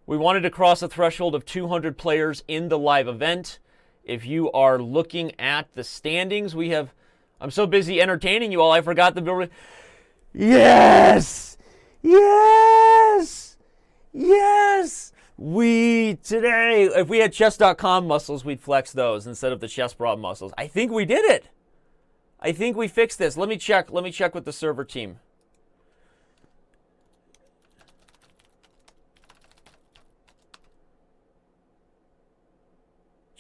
We wanted to cross a threshold of 200 players in the live event. If you are looking at the standings, we have... I'm so busy entertaining you all, I forgot the building. Yes! Yes! Yes! Today, if we had Chess.com muscles, we'd flex those instead of the chess bra muscles. I think we did it. I think we fixed this. Let me check with the server team.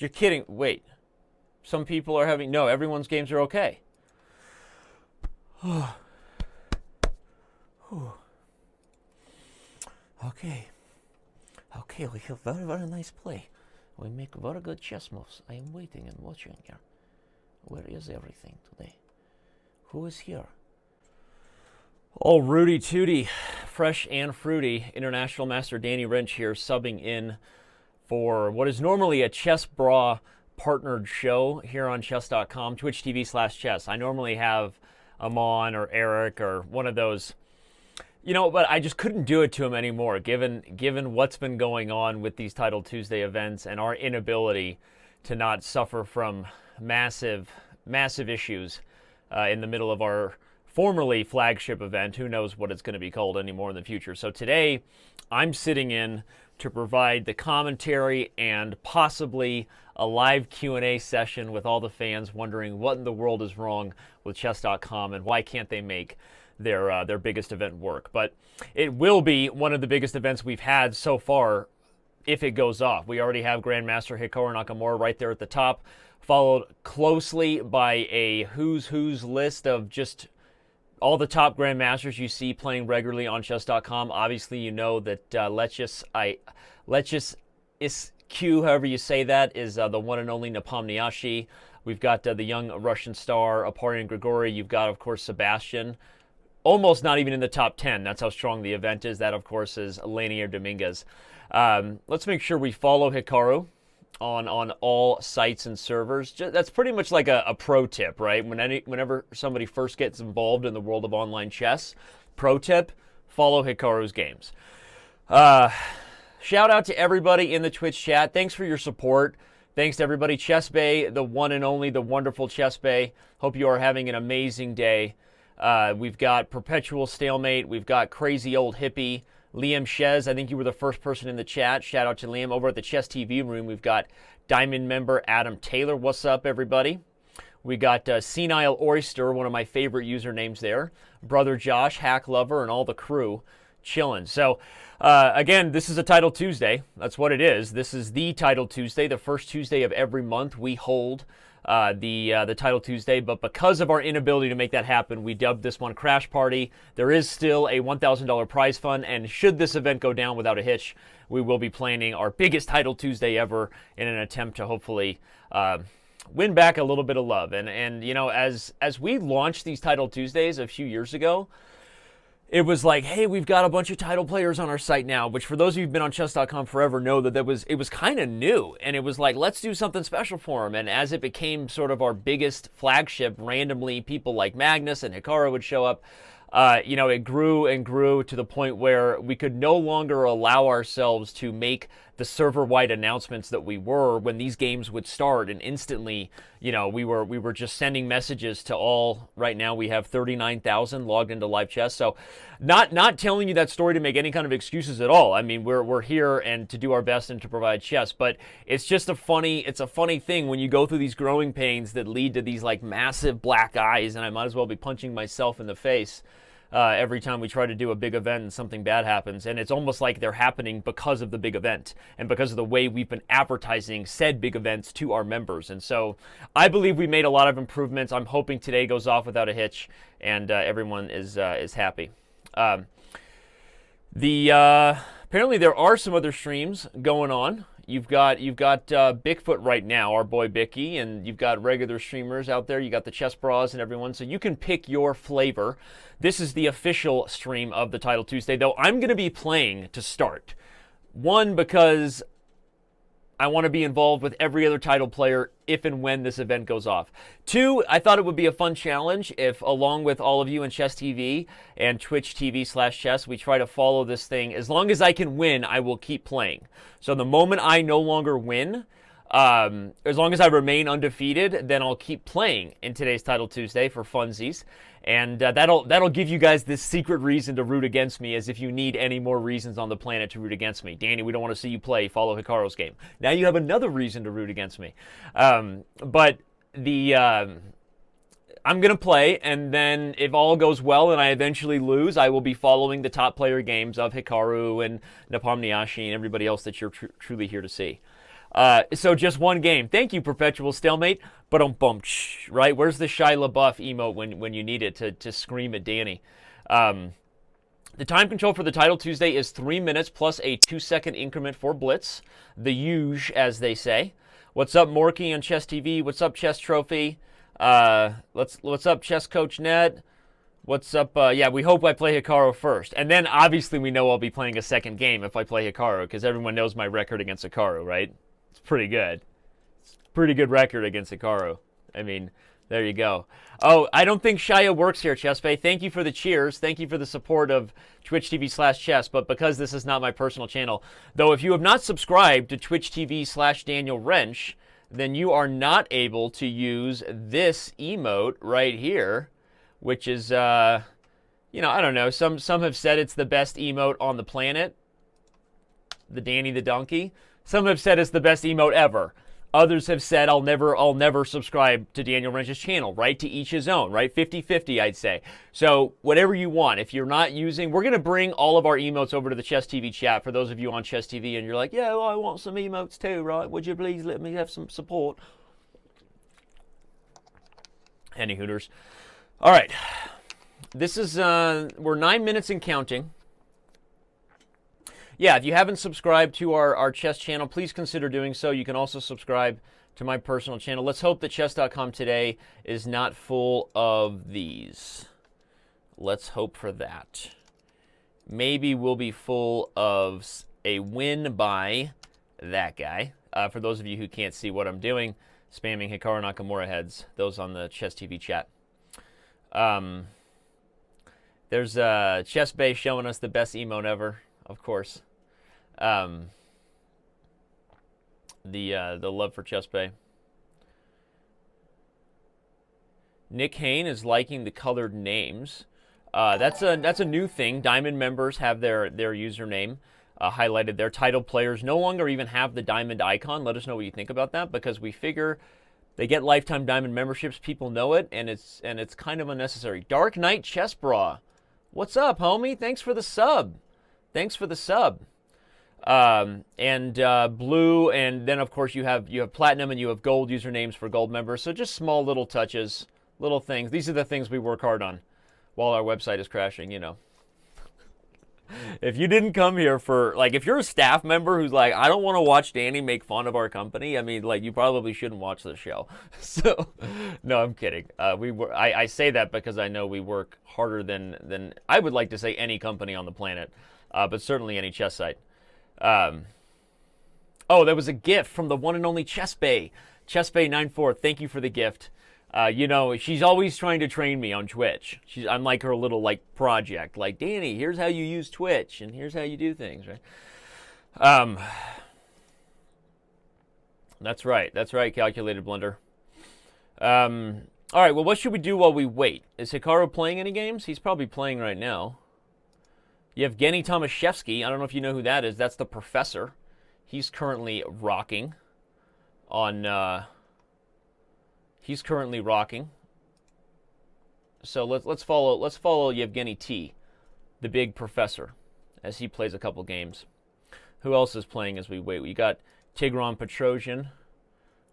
You're kidding. Wait. Some people are having... No, everyone's games are okay. Okay. Okay, we have very, very nice play. We make very good chess moves. I am waiting and watching here. Where is everything today? Who is here? Oh, Rudy Tooty. Fresh and fruity. International Master Danny Wrench here, subbing in for what is normally a Chess Bra partnered show here on Chess.com, Twitch TV/chess. I normally have Amon or Eric or one of those, but I just couldn't do it to him anymore, given what's been going on with these Title Tuesday events and our inability to not suffer from massive issues in the middle of our formerly flagship event. Who knows what it's going to be called anymore in the future. So today, I'm sitting in to provide the commentary and possibly a live Q&A session with all the fans wondering what in the world is wrong with Chess.com and why can't they make their biggest event work. But it will be one of the biggest events we've had so far if it goes off. We already have Grandmaster Hikaru Nakamura right there at the top, followed closely by a who's list of just all the top grandmasters you see playing regularly on Chess.com. Obviously, you know that Letchis Q, however you say that, is the one and only Nepomniachtchi. We've got the young Russian star, Aparian Grigori. You've got, of course, Sebastian. Almost not even in the top 10. That's how strong the event is. That, of course, is Lanier Dominguez. Let's make sure we follow Hikaru on all sites and servers. That's pretty much like a pro tip, right? Whenever somebody first gets involved in the world of online chess, pro tip, follow Hikaru's games. Shout out to everybody in the Twitch chat. Thanks for your support. Thanks to everybody. Chess Bay, the one and only, the wonderful Chess Bay. Hope you are having an amazing day. We've got Perpetual Stalemate. We've got Crazy Old Hippie. Liam Shez, I think you were the first person in the chat. Shout out to Liam. Over at the Chess TV room, we've got Diamond member Adam Taylor. What's up, everybody? We got Senile Oyster, one of my favorite usernames there. Brother Josh, Hack Lover, and all the crew chilling. So, again, this is a Title Tuesday. That's what it is. This is the Title Tuesday, the first Tuesday of every month. We hold the Title Tuesday, but because of our inability to make that happen, we dubbed this one Crash Party. There is still a $1,000 prize fund, and should this event go down without a hitch, we will be planning our biggest Title Tuesday ever in an attempt to hopefully win back a little bit of love. And as we launched these Title Tuesdays a few years ago, it was like, hey, we've got a bunch of title players on our site now, which for those of you who've been on Chess.com forever know that it was kind of new. And it was like, let's do something special for them. And as it became sort of our biggest flagship, randomly people like Magnus and Hikaru would show up. It grew and grew to the point where we could no longer allow ourselves to make the server-wide announcements that we were when these games would start, and instantly, we were just sending messages to all. Right now, we have 39,000 logged into live chess. So, not telling you that story to make any kind of excuses at all. I mean, we're here and to do our best and to provide chess, but it's just a funny thing when you go through these growing pains that lead to these like massive black eyes, and I might as well be punching myself in the face every time we try to do a big event and something bad happens. And it's almost like they're happening because of the big event and because of the way we've been advertising said big events to our members. And so I believe we made a lot of improvements. I'm hoping today goes off without a hitch and everyone is happy. Apparently there are some other streams going on. You've got Bigfoot right now, our boy Bicky, and you've got regular streamers out there. You got the Chess Bras and everyone, so you can pick your flavor. This is the official stream of the Title Tuesday, though I'm going to be playing to start. One, because I want to be involved with every other title player if and when this event goes off. 2, I thought it would be a fun challenge if, along with all of you in Chess TV and Twitch TV/chess, we try to follow this thing. As long as I can win, I will keep playing. So the moment I no longer win, as long as I remain undefeated, then I'll keep playing in today's Title Tuesday for funsies. And that'll give you guys this secret reason to root against me, as if you need any more reasons on the planet to root against me. Danny, we don't want to see you play. Follow Hikaru's game. Now you have another reason to root against me. But I'm going to play, and then if all goes well and I eventually lose, I will be following the top player games of Hikaru and Nepomniachtchi and everybody else that you're truly here to see. So just one game. Thank you, Perpetual Stalemate. But right? Where's the Shia LaBeouf emote when you need it to scream at Danny? The time control for the Title Tuesday is 3 minutes plus a 2-second increment for Blitz. The huge, as they say. What's up, Morky on Chess TV? What's up, Chess Trophy? What's up, Chess Coach Net? What's up? Yeah, we hope I play Hikaru first. And then, obviously, we know I'll be playing a second game if I play Hikaru, because everyone knows my record against Hikaru, right? It's pretty good. It's a pretty good record against Hikaru. I mean, there you go. Oh, I don't think Shia works here, ChessBay. Thank you for the cheers. Thank you for the support of Twitch TV/chess. But because this is not my personal channel, though, if you have not subscribed to Twitch TV/Daniel Wrench, then you are not able to use this emote right here, which is, I don't know. Some have said it's the best emote on the planet, the Danny the Donkey. Some have said it's the best emote ever. Others have said I'll never subscribe to Daniel Wrench's channel, right? To each his own, right? 50-50, I'd say. So whatever you want. If you're not using, we're going to bring all of our emotes over to the Chess TV chat for those of you on Chess TV and you're like, yeah, well, I want some emotes too, right? Would you please let me have some support? Any hooters. All right. This is, we're 9 minutes and counting. Yeah, if you haven't subscribed to our chess channel, please consider doing so. You can also subscribe to my personal channel. Let's hope that Chess.com today is not full of these. Let's hope for that. Maybe we'll be full of a win by that guy. For those of you who can't see what I'm doing, spamming Hikaru Nakamura heads, those on the Chess TV chat. There's Chess Bay showing us the best emote ever, of course. The love for Chess Bay. Nick Hain is liking the colored names. That's a new thing. Diamond members have their username highlighted. Their title players no longer even have the diamond icon. Let us know what you think about that, because we figure they get lifetime diamond memberships. People know it, and it's kind of unnecessary. Dark Knight Chess Bra, what's up, homie? Thanks for the sub. Thanks for the sub. Blue, and then of course you have platinum and you have gold usernames for gold members. So just small little touches, little things. These are the things we work hard on while our website is crashing, you know. If you didn't come here for, like, if you're a staff member who's like, I don't want to watch Danny make fun of our company, I mean, like, you probably shouldn't watch the show. So, no, I'm kidding. I say that because I know we work harder than I would like to say any company on the planet, but certainly any chess site. Oh, there was a gift from the one and only ChessBay. ChessBay94, thank you for the gift. She's always trying to train me on Twitch. I'm like her little, like, project. Like, Danny, here's how you use Twitch, and here's how you do things, right? That's right, Calculated Blunder. All right, well, what should we do while we wait? Is Hikaru playing any games? He's probably playing right now. Yevgeny Tomashevsky, I don't know if you know who that is. That's the professor. He's currently rocking on... He's currently rocking. So let's follow Yevgeny T, the big professor, as he plays a couple games. Who else is playing as we wait? We got Tigran Petrosian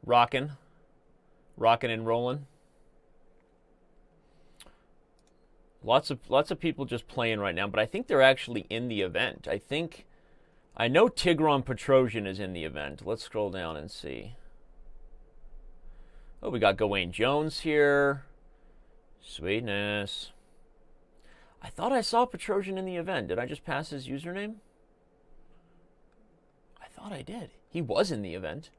rocking and rolling. Lots of people just playing right now, but I think they're actually in the event. I know Tigran Petrosian is in the event. Let's scroll down and see. Oh, we got Gawain Jones here. Sweetness. I thought I saw Petrosian in the event. Did I just pass his username? I thought I did. He was in the event.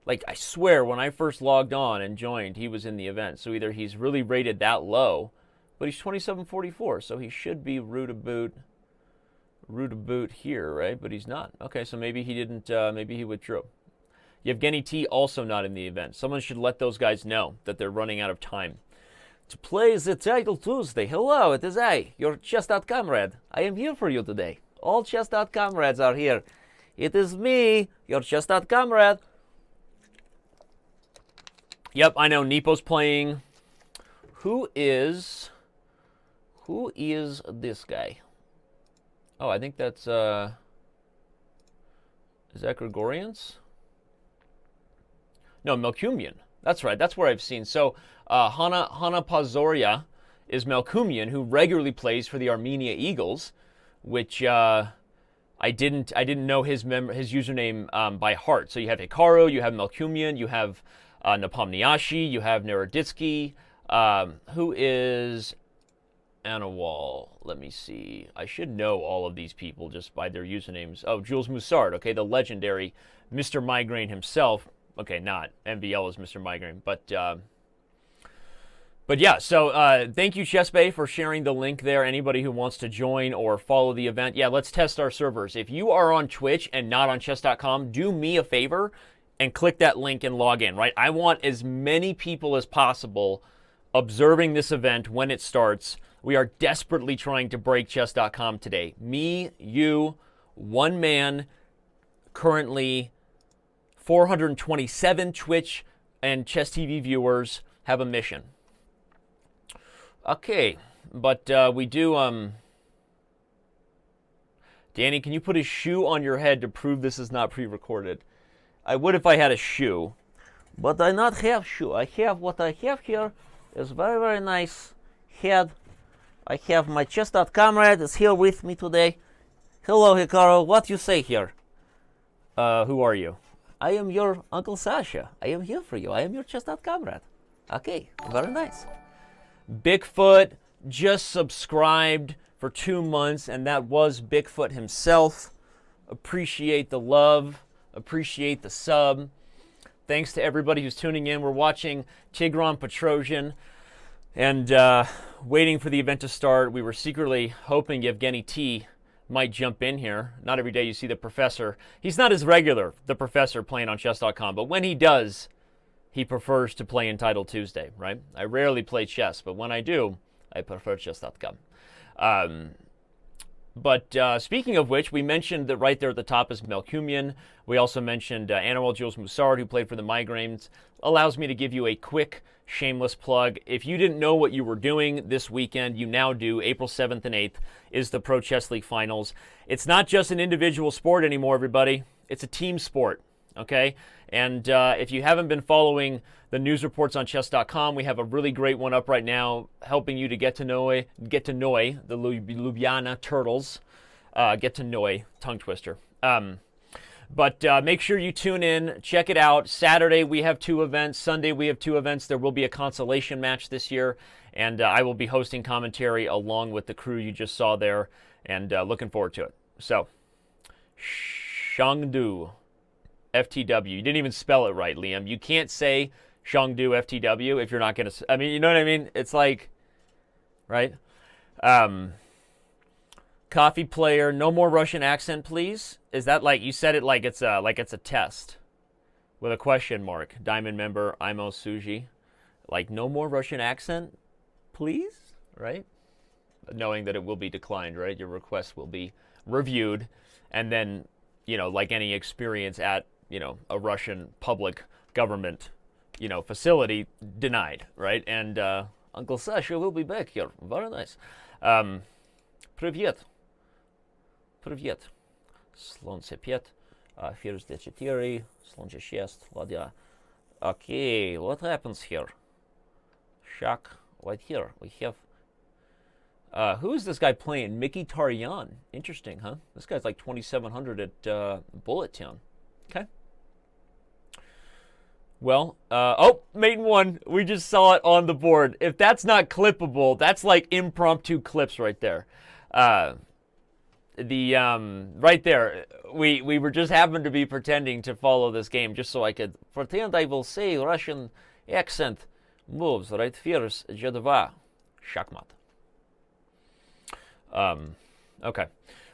Like, I swear, when I first logged on and joined, he was in the event. So either he's really rated that low, but he's 2744, so he should be root to boot here, right? But he's not. Okay, so maybe he didn't, maybe he withdrew. Yevgeny T also not in the event. Someone should let those guys know that they're running out of time. To play the title Tuesday. Hello, it is I, your Chess.com comrade. I am here for you today. All Chess.com comrades are here. It is me, your Chess.com comrade. Yep, I know. Nepo's playing. Who is this guy? Oh, I think that's, is that Gregorians? No, Melkumian. That's right. That's where I've seen. So, Hana Pazoria is Melkumian, who regularly plays for the Armenia Eagles, which I didn't know his username by heart. So you have Hikaru, you have Melkumian, you have Nepomniachtchi, you have Naroditsky, who is Anawal. Let me see. I should know all of these people just by their usernames. Oh, Jules Moussard, okay, the legendary Mr. Migraine himself. Okay, not MVL is Mr. Migraine, but yeah. So thank you, ChessBay, for sharing the link there. Anybody who wants to join or follow the event, yeah, let's test our servers. If you are on Twitch and not on Chess.com, do me a favor and click that link and log in, right? I want as many people as possible observing this event when it starts. We are desperately trying to break Chess.com today. Me, you, one man, currently 427 Twitch and Chess TV viewers have a mission. Okay, but we do, Danny, can you put a shoe on your head to prove this is not pre-recorded? I would if I had a shoe, but I not have shoe. I have what I have here is very, very nice head. I have my Chess.com comrade is here with me today. Hello, Hikaru. What you say here? Who are you? I am your Uncle Sasha. I am here for you. I am your Chess.com comrade. Okay, very nice. Bigfoot just subscribed for 2 months, and that was Bigfoot himself. Appreciate the love. Appreciate the sub. Thanks to everybody who's tuning in. We're watching Tigran Petrosian and waiting for the event to start. We were secretly hoping Yevgeny T might jump in here. Not every day you see the professor. He's not as regular, the professor, playing on Chess.com, but when he does, he prefers to play in Title Tuesday, right? I rarely play chess, but when I do, I prefer Chess.com. But speaking of which, we mentioned that right there at the top is Melkumian. We also mentioned Anawal Jules Moussard, who played for the Migraines. Allows me to give you a quick, shameless plug. If you didn't know what you were doing this weekend, you now do. April 7th and 8th is the Pro Chess League Finals. It's not just an individual sport anymore, everybody. It's a team sport, okay? And if you haven't been following the news reports on Chess.com, we have a really great one up right now, helping you to get to know the Ljubljana Turtles. Get to know, tongue twister. But make sure you tune in, check it out. Saturday we have 2 events. Sunday we have 2 events. There will be a consolation match this year, and I will be hosting commentary along with the crew you just saw there, and looking forward to it. So, Shangdu FTW. You didn't even spell it right, Liam. You can't say Shangdu FTW if you're not going to... I mean, you know what I mean? It's like... Right? Coffee player, no more Russian accent, please. Is that like... You said it like it's a test. With a question mark. Diamond member, Imo Suji. Like, no more Russian accent, please? Right? Knowing that it will be declined, right? Your request will be reviewed. And then, you know, like any experience at, you know, a Russian public government, you know, facility, denied, right? And Uncle Sasha will be back here. Very nice. Привет. Привет. Slonce piet. Here's the четыре. Slonce шесть. Ладья. Okay, what happens here? Shock. Right here. We have... who is this guy playing? Mickey Taryan. Interesting, huh? This guy's like 2,700 at Bullet Town. Okay. Well, oh, Maiden 1. We just saw it on the board. If that's not clippable, that's like impromptu clips right there. the right there, we were just happened to be pretending to follow this game just so I could pretend I will say Russian accent moves right first, J2, Shachmat. Okay.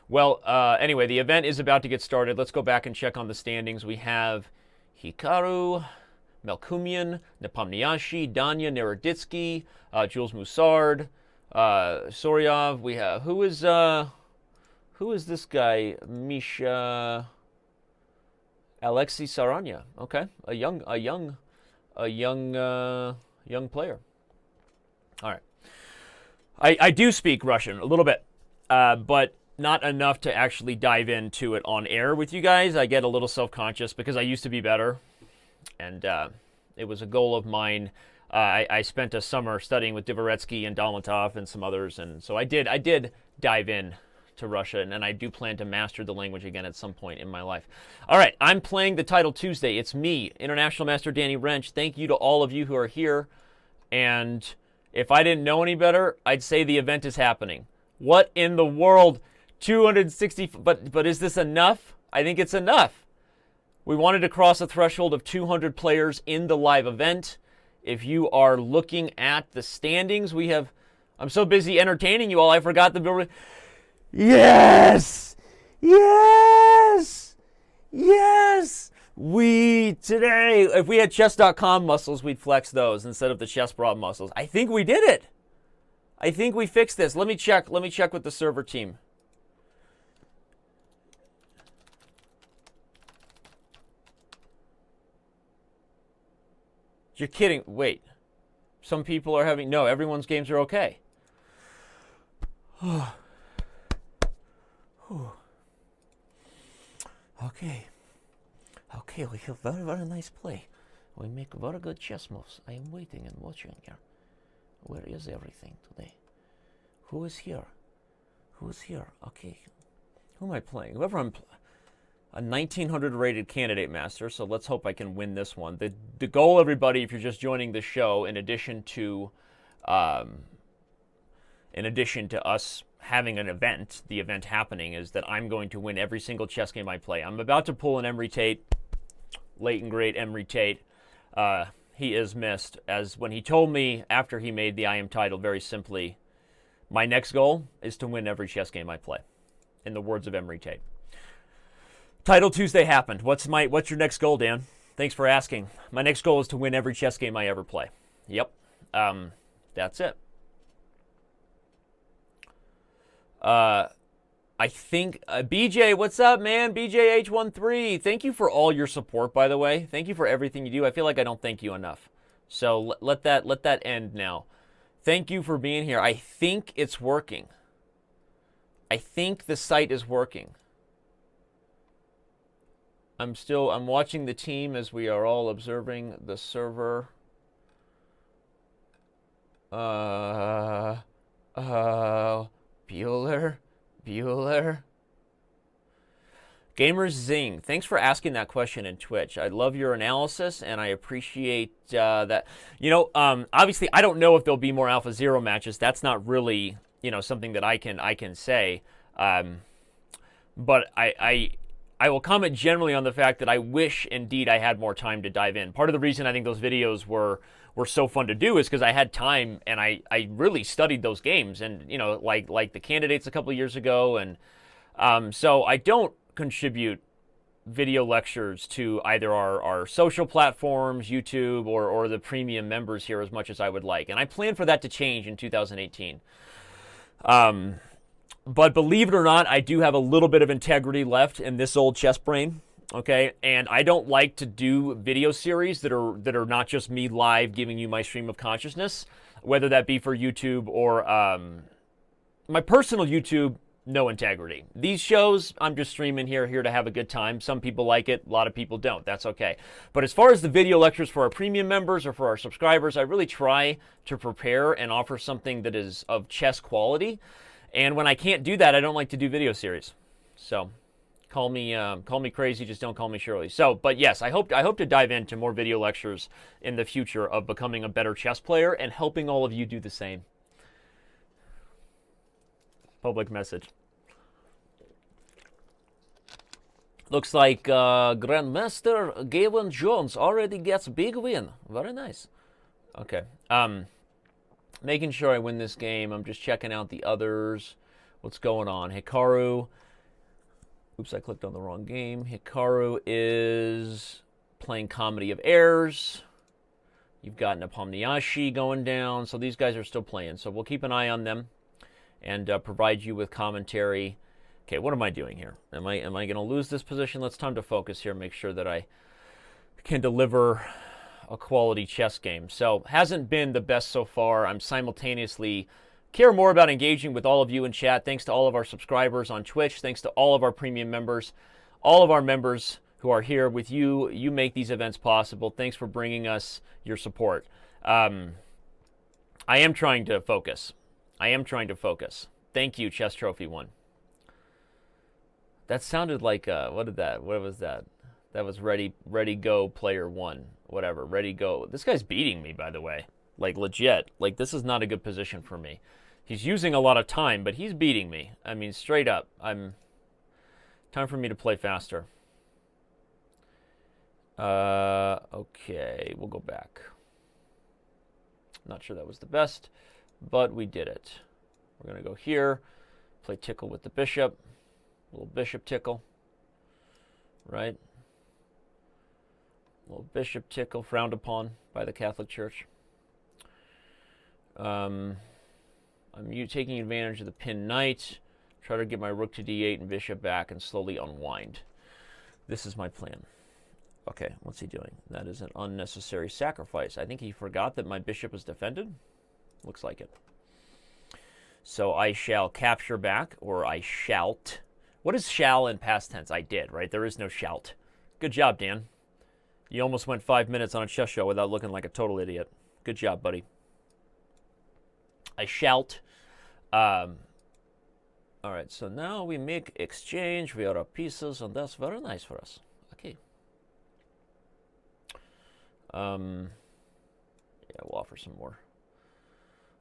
Well, anyway, the event is about to get started. Let's go back and check on the standings. We have Hikaru, Melkumian, Nepomniachtchi, Danya Naroditsky, Jules Moussard, Soryov. We have who is this guy? Misha Alexei Saranya. Okay, a young player. All right. I do speak Russian a little bit, but not enough to actually dive into it on air with you guys. I get a little self-conscious because I used to be better, and it was a goal of mine. I spent a summer studying with Dvoretsky and Dolmatov and some others, and so I did dive in to Russia, and I do plan to master the language again at some point in my life. All right, I'm playing the title Tuesday. It's me, International Master Danny Wrench. Thank you to all of you who are here, and if I didn't know any better, I'd say the event is happening. What in the world? 260, but is this enough? I think it's enough. We wanted to cross a threshold of 200 players in the live event. If you are looking at the standings, we have, I'm so busy entertaining you all, I forgot the building. Yes! Yes! Yes! We, today, if we had Chess.com muscles, we'd flex those instead of the chess bra muscles. I think we did it. I think we fixed this. Let me check with the server team. You're kidding. Wait. Some people are having... No, everyone's games are okay. Okay. Okay, we have very, very nice play. We make very good chess moves. I am waiting and watching here. Where is everything today? Who is here? Who is here? Okay. Who am I playing? Whoever I'm playing. A 1900 rated candidate master, so let's hope I can win this one. The goal, everybody, if you're just joining the show, in addition to us having an event, the event happening, is that I'm going to win every single chess game I play. I'm about to pull an Emery Tate, late and great Emery Tate. He is missed, as when he told me after he made the IM title, very simply, my next goal is to win every chess game I play, in the words of Emery Tate. Title Tuesday happened. What's your next goal, Dan? Thanks for asking. My next goal is to win every chess game I ever play. Yep. That's it. I think, BJ, what's up, man? BJH13, thank you for all your support, by the way. Thank you for everything you do. I feel like I don't thank you enough. So let that end now. Thank you for being here. I think it's working. I think the site is working. I'm watching the team as we are all observing the server. Bueller. Gamers Zing, thanks for asking that question in Twitch. I love your analysis, and I appreciate that. You know, obviously, I don't know if there'll be more Alpha Zero matches. That's not really, something that I can say. But I will comment generally on the fact that I wish, indeed, I had more time to dive in. Part of the reason I think those videos were so fun to do is because I had time and I really studied those games, and like the candidates a couple of years ago, and so I don't contribute video lectures to either our social platforms, YouTube, or the premium members here as much as I would like, and I plan for that to change in 2018. But believe it or not, I do have a little bit of integrity left in this old chess brain, okay? And I don't like to do video series that are not just me live giving you my stream of consciousness, whether that be for YouTube or my personal YouTube, no integrity. These shows, I'm just streaming here to have a good time. Some people like it, a lot of people don't. That's okay. But as far as the video lectures for our premium members or for our subscribers, I really try to prepare and offer something that is of chess quality. And when I can't do that, I don't like to do video series. So call me crazy, just don't call me Shirley. So, but yes, I hope to dive into more video lectures in the future of becoming a better chess player and helping all of you do the same. Public message. Looks like Grandmaster Gavin Jones already gets big win. Very nice. Okay. Making sure I win this game. I'm just checking out the others. What's going on? Hikaru. Oops, I clicked on the wrong game. Hikaru is playing Comedy of Errors. You've got Nepomniachtchi going down. So these guys are still playing. So we'll keep an eye on them and provide you with commentary. Okay, what am I doing here? Am I going to lose this position? Let's time to focus here. Make sure that I can deliver a quality chess game. So hasn't been the best so far. I'm simultaneously care more about engaging with all of you in chat. Thanks to all of our subscribers on Twitch. Thanks to all of our premium members. All of our members who are here with you. You make these events possible. Thanks for bringing us your support. I am trying to focus. Thank you, Chess Trophy 1. That sounded like, what was that? That was ready, go, player 1. Whatever, ready, go. This guy's beating me, by the way. Like, legit. Like, this is not a good position for me. He's using a lot of time, but he's beating me. I mean, straight up. Time for me to play faster. Okay, we'll go back. Not sure that was the best, but we did it. We're going to go here, play tickle with the bishop. Little bishop tickle, right? Little bishop tickle, frowned upon by the Catholic Church. I'm taking advantage of the pinned knight. Try to get my rook to d8 and bishop back and slowly unwind. This is my plan. Okay, what's he doing? That is an unnecessary sacrifice. I think he forgot that my bishop was defended. Looks like it. So I shall capture back, or I shalt. What is shall in past tense? I did, right? There is no shalt. Good job, Dan. You almost went 5 minutes on a chess show without looking like a total idiot. Good job, buddy. I shalt. All right, so now we make exchange via our pieces, and that's very nice for us. Okay. Yeah, we'll offer some more.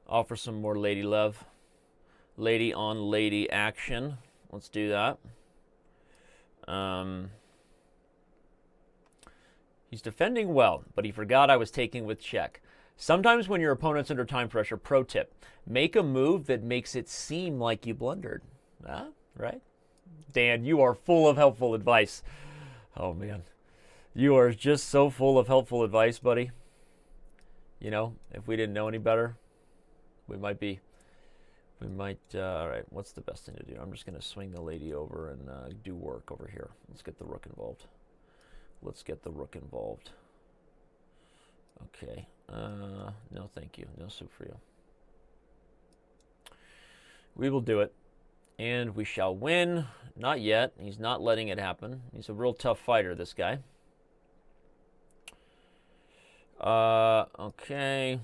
Offer some more lady love. Lady on lady action. Let's do that. He's defending well, but he forgot I was taking with check. Sometimes when your opponent's under time pressure, pro tip, make a move that makes it seem like you blundered. Right? Dan, you are full of helpful advice. Oh, man. You are just so full of helpful advice, buddy. You know, if we didn't know any better, we might, all right, what's the best thing to do? I'm just going to swing the lady over and do work over here. Let's get the rook involved. Okay. No, thank you. No soup for you. We will do it. And we shall win. Not yet. He's not letting it happen. He's a real tough fighter, this guy. Okay.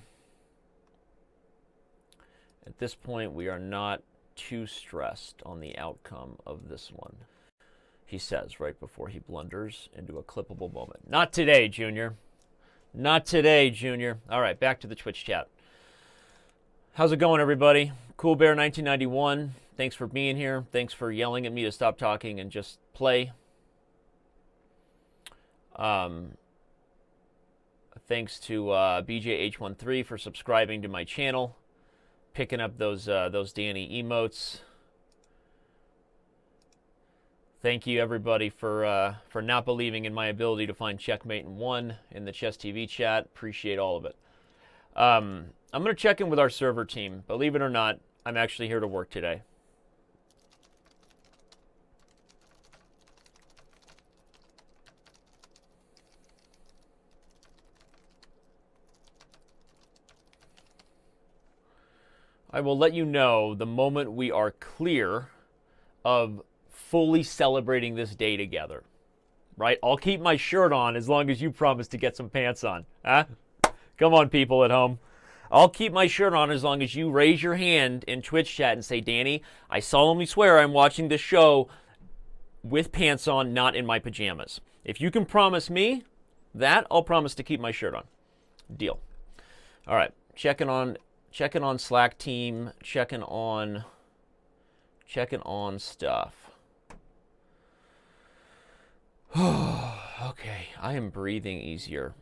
At this point, we are not too stressed on the outcome of this one. He says right before he blunders into a clippable moment. Not today, Junior. Not today, Junior. All right, back to the Twitch chat. How's it going, everybody? Cool Bear 1991. Thanks for being here. Thanks for yelling at me to stop talking and just play. Thanks to BJH13 for subscribing to my channel, picking up those Danny emotes. Thank you, everybody, for not believing in my ability to find checkmate in one in the Chess TV chat. Appreciate all of it. I'm going to check in with our server team. Believe it or not, I'm actually here to work today. I will let you know the moment we are clear of fully celebrating this day together. Right? I'll keep my shirt on as long as you promise to get some pants on. Huh? Come on, people at home. I'll keep my shirt on as long as you raise your hand in Twitch chat and say, Danny, I solemnly swear I'm watching this show with pants on, not in my pajamas. If you can promise me that, I'll promise to keep my shirt on. Deal. All right. Checking on Slack team, checking on stuff. Okay, I am breathing easier.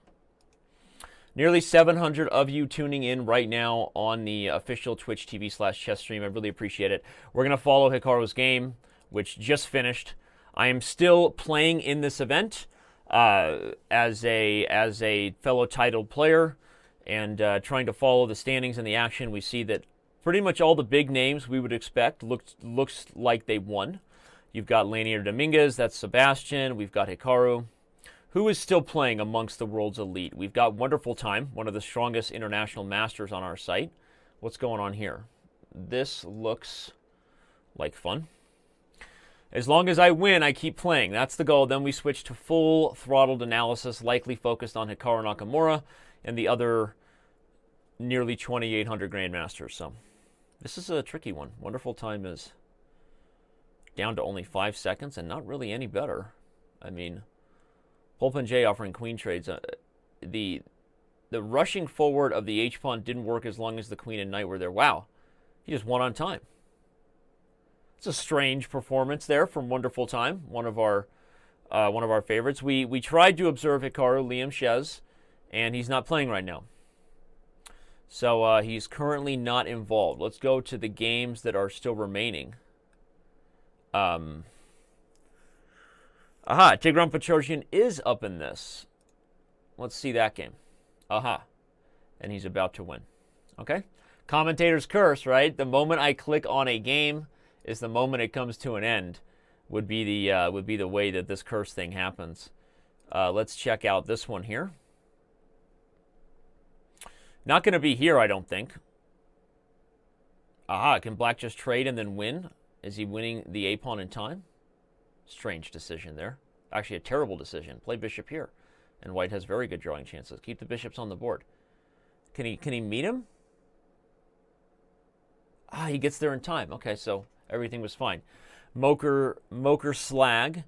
Nearly 700 of you tuning in right now on the official Twitch TV/chess stream. I really appreciate it. We're going to follow Hikaru's game, which just finished. I am still playing in this event as a fellow titled player and trying to follow the standings and the action. We see that pretty much all the big names we would expect looks like they won. You've got Lanier Dominguez, that's Sebastian. We've got Hikaru, who is still playing amongst the world's elite. We've got Wonderful Time, one of the strongest international masters on our site. What's going on here? This looks like fun. As long as I win, I keep playing. That's the goal. Then we switch to full throttled analysis, likely focused on Hikaru Nakamura and the other nearly 2,800 grandmasters. So this is a tricky one. Wonderful Time is down to only 5 seconds and not really any better. I mean, Pulpin J offering queen trades. The rushing forward of the H-pawn didn't work as long as the queen and knight were there. Wow, he just won on time. It's a strange performance there from Wonderful Time, one of our favorites. We tried to observe Hikaru, Liam Shez, and he's not playing right now. So he's currently not involved. Let's go to the games that are still remaining. Tigran Petrosian is up in this. Let's see that game. And he's about to win. Okay? Commentator's curse, right? The moment I click on a game is the moment it comes to an end. Would be the way that this curse thing happens. Let's check out this one here. Not going to be here, I don't think. Can Black just trade and then win? Is he winning the A-pawn in time? Strange decision there. Actually, a terrible decision. Play bishop here. And White has very good drawing chances. Keep the bishops on the board. Can he meet him? He gets there in time. Okay, so everything was fine. Moker Slag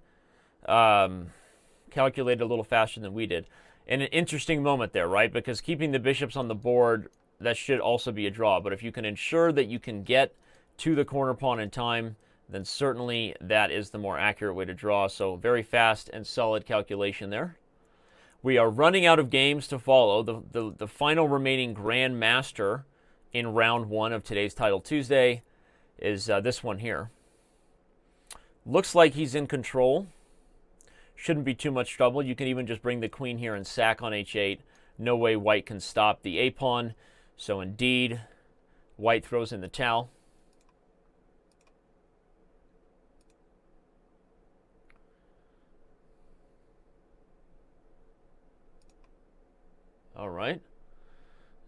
calculated a little faster than we did. And an interesting moment there, right? Because keeping the bishops on the board, that should also be a draw. But if you can ensure that you can get to the corner pawn in time, then certainly that is the more accurate way to draw. So very fast and solid calculation there. We are running out of games to follow. The final remaining Grand Master in round 1 of today's Title Tuesday is this one here. Looks like he's in control. Shouldn't be too much trouble. You can even just bring the queen here and sack on h8. No way White can stop the A-pawn. So indeed, White throws in the towel. All right.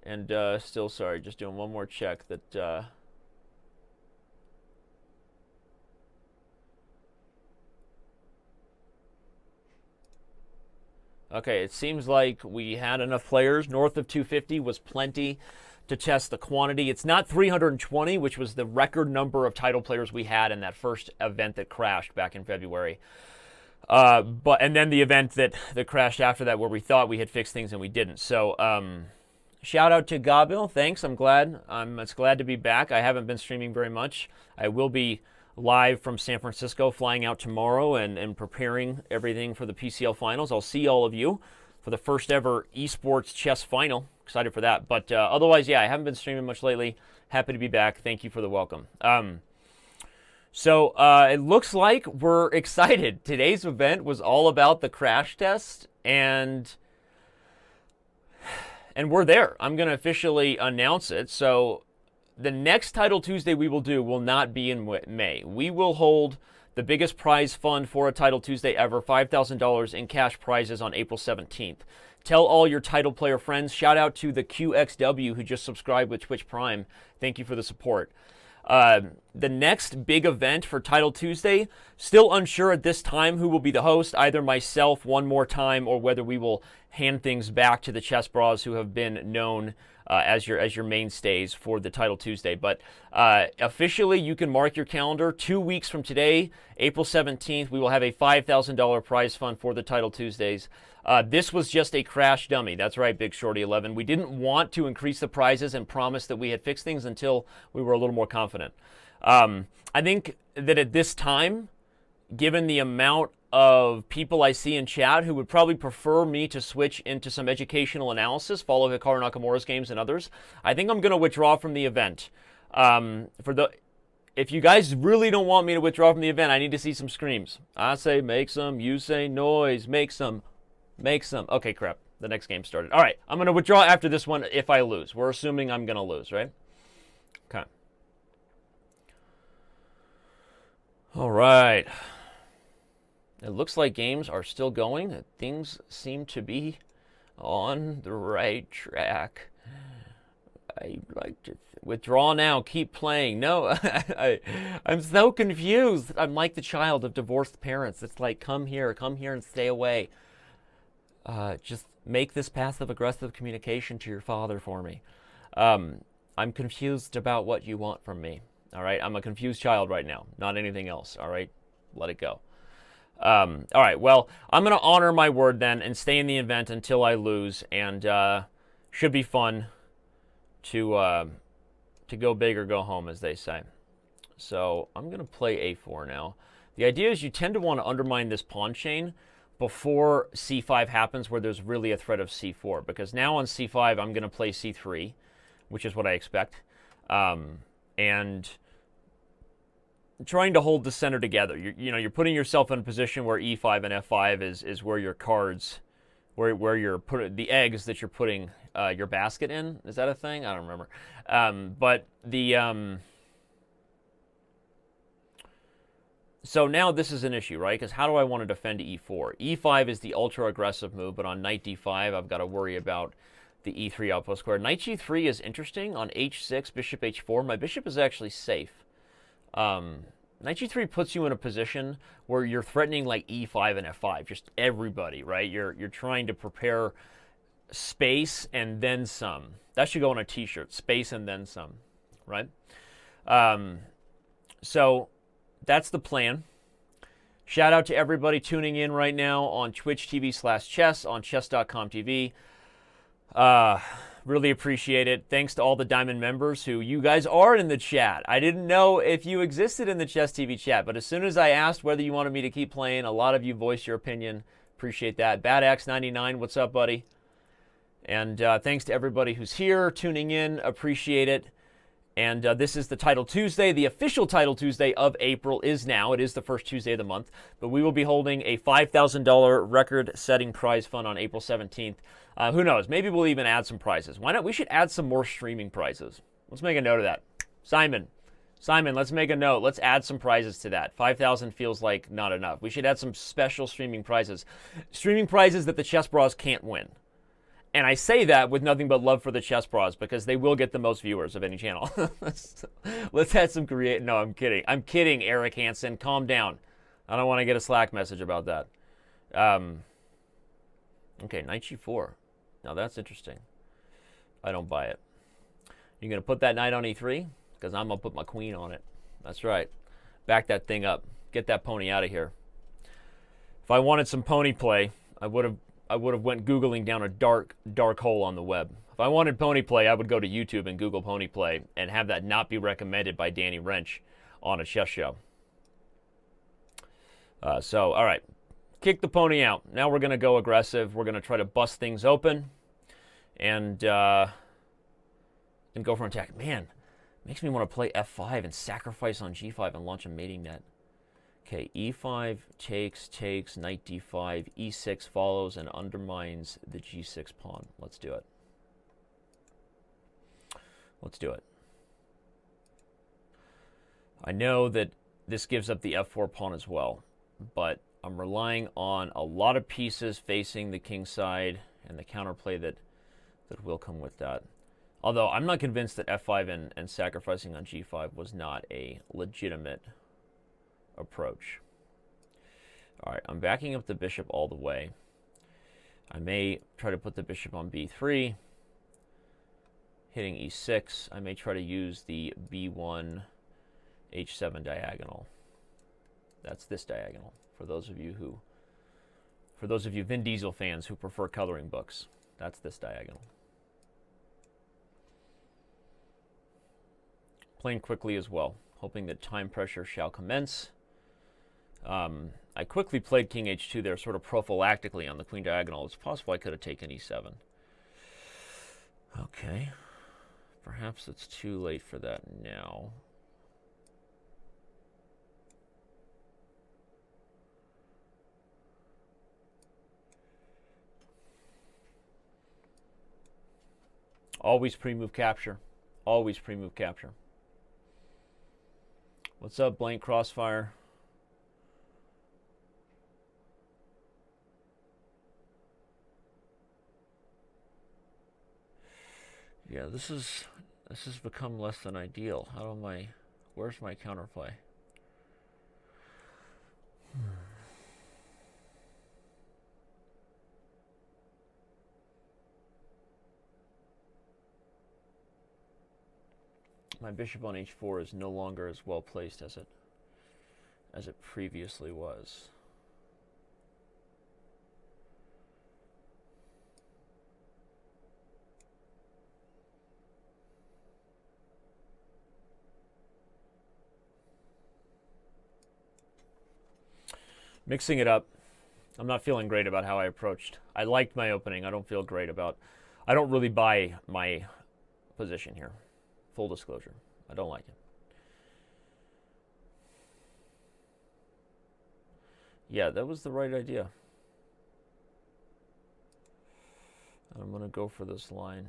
And still, sorry, just doing one more check that... Okay, it seems like we had enough players. North of 250 was plenty to test the quantity. It's not 320, which was the record number of title players we had in that first event that crashed back in February. And then the event that crashed after that, where we thought we had fixed things and we didn't. So shout out to Gabil. Thanks. I'm glad. It's glad to be back. I haven't been streaming very much. I will be live from San Francisco, flying out tomorrow and preparing everything for the PCL finals. I'll see all of you for the first ever esports chess final. Excited for that. But otherwise, yeah, I haven't been streaming much lately. Happy to be back. Thank you for the welcome. So it looks like we're excited. Today's event was all about the crash test, and we're there. I'm going to officially announce it. So the next Title Tuesday we will do will not be in May. We will hold the biggest prize fund for a Title Tuesday ever, $5,000 in cash prizes on April 17th. Tell all your title player friends. Shout out to the QXW who just subscribed with Twitch Prime. Thank you for the support. The next big event for Title Tuesday, still unsure at this time who will be the host, either myself one more time or whether we will hand things back to the Chess Bras who have been known as your mainstays for the Title Tuesday. But officially, you can mark your calendar. 2 weeks from today, April 17th, we will have a $5,000 prize fund for the Title Tuesdays. This was just a crash dummy. That's right, Big Shorty 11. We didn't want to increase the prizes and promise that we had fixed things until we were a little more confident. I think that at this time, given the amount of people I see in chat who would probably prefer me to switch into some educational analysis, follow Hikaru Nakamura's games and others, I think I'm going to withdraw from the event. If you guys really don't want me to withdraw from the event, I need to see some screams. I say make some, you say noise, make some. Okay, crap. The next game started. All right, I'm going to withdraw after this one if I lose. We're assuming I'm going to lose, right? Okay. All right. It looks like games are still going. Things seem to be on the right track. I'd like to withdraw now. Keep playing. No, I'm so confused. I'm like the child of divorced parents. It's like, come here and stay away. Just make this passive-aggressive communication to your father for me. I'm confused about what you want from me. All right, I'm a confused child right now, not anything else. All right, let it go. All right, well, I'm going to honor my word then and stay in the event until I lose, and should be fun to go big or go home, as they say. So I'm going to play a4 now. The idea is you tend to want to undermine this pawn chain before c5 happens, where there's really a threat of c4, because now on c5 I'm going to play c3, which is what I expect, and trying to hold the center together. You're putting yourself in a position where e5 and f5 is where your cards, where you're putting the eggs that you're putting your basket in. Is that a thing? I don't remember. But the so now this is an issue, right? Because how do I want to defend e4? e5 is the ultra aggressive move, but on knight d5 I've got to worry about the e3 outpost square. Knight g3 is interesting. On h6, bishop h4, my bishop is actually safe. Knight g3 puts you in a position where you're threatening like e5 and f5, just everybody, right? You're trying to prepare space and then some. That should go on a t-shirt, space and then some, right? So that's the plan. Shout out to everybody tuning in right now on Twitch TV/chess, on Chess.com TV. Really appreciate it. Thanks to all the Diamond members who you guys are in the chat. I didn't know if you existed in the Chess TV chat, but as soon as I asked whether you wanted me to keep playing, a lot of you voiced your opinion. Appreciate that. BadAxe99, what's up, buddy? And thanks to everybody who's here, tuning in. Appreciate it. And this is the Title Tuesday. The official Title Tuesday of April is now. It is the first Tuesday of the month. But we will be holding a $5,000 record-setting prize fund on April 17th. Who knows? Maybe we'll even add some prizes. Why not? We should add some more streaming prizes. Let's make a note of that. Simon, let's make a note. Let's add some prizes to that. 5,000 feels like not enough. We should add some special streaming prizes. Streaming prizes that the Chess Bros can't win. And I say that with nothing but love for the Chess Bros, because they will get the most viewers of any channel. Let's add some create. No, I'm kidding. I'm kidding, Eric Hansen. Calm down. I don't want to get a Slack message about that. Okay, knight g4. Now that's interesting. I don't buy it. You're going to put that knight on e3? Because I'm going to put my queen on it. That's right. Back that thing up. Get that pony out of here. If I wanted some pony play, I would have went Googling down a dark hole on the web. If I wanted pony play, I would go to YouTube and Google pony play and have that not be recommended by Danny Wrench on a chess show. So, all right. Kick the pony out. Now we're going to go aggressive. We're going to try to bust things open and go for an attack. Man, makes me want to play f5 and sacrifice on g5 and launch a mating net. Okay, e5 takes, knight d5, e6 follows and undermines the g6 pawn. Let's do it. Let's do it. I know that this gives up the f4 pawn as well, but I'm relying on a lot of pieces facing the king side and the counterplay that will come with that. Although I'm not convinced that f5 and sacrificing on g5 was not a legitimate approach. All right, I'm backing up the bishop all the way. I may try to put the bishop on b3, hitting e6. I may try to use the b1 h7 diagonal. That's this diagonal. For those of you Vin Diesel fans who prefer coloring books, that's this diagonal. Playing quickly as well, hoping that time pressure shall commence. I quickly played king h2 there, sort of prophylactically on the queen diagonal. It's possible I could have taken e7. Okay. Perhaps it's too late for that now. Always pre-move capture. Always pre-move capture. What's up, Blank Crossfire? Yeah, this has become less than ideal. How am I? Where's my counterplay? My bishop on h4 is no longer as well placed as it previously was. Mixing it up. I'm not feeling great about how I approached. I liked my opening. I don't feel great about. I don't really buy my position here. Full disclosure. I don't like it. Yeah, that was the right idea. I'm going to go for this line.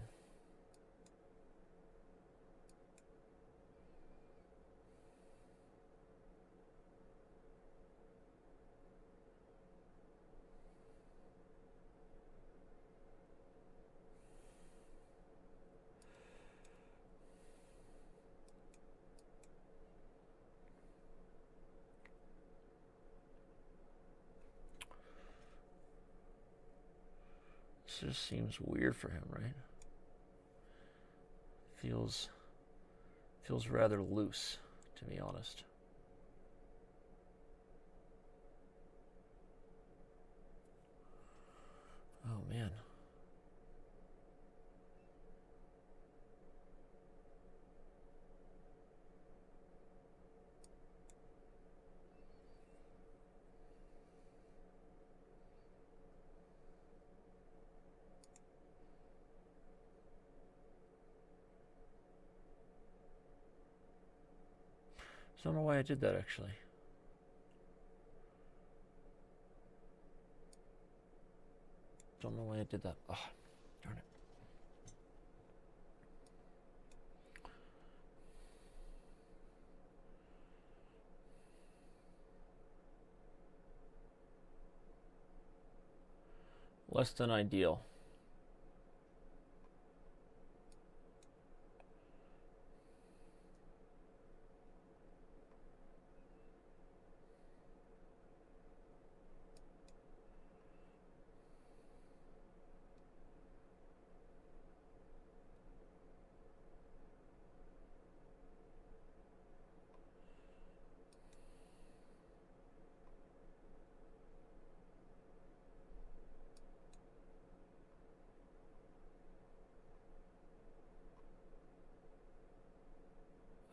This just seems weird for him, right? Feels rather loose, to be honest. Oh man. I don't know why I did that, actually. Don't know why I did that. Oh, darn it. Less than ideal.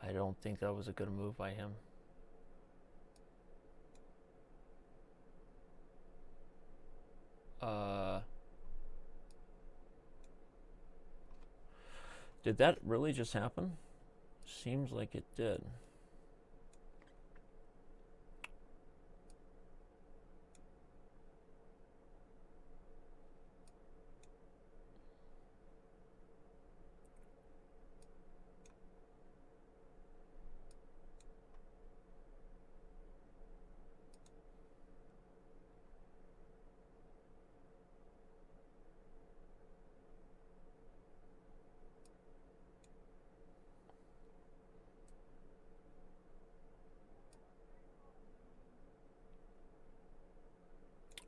I don't think that was a good move by him. Did that really just happen? Seems like it did.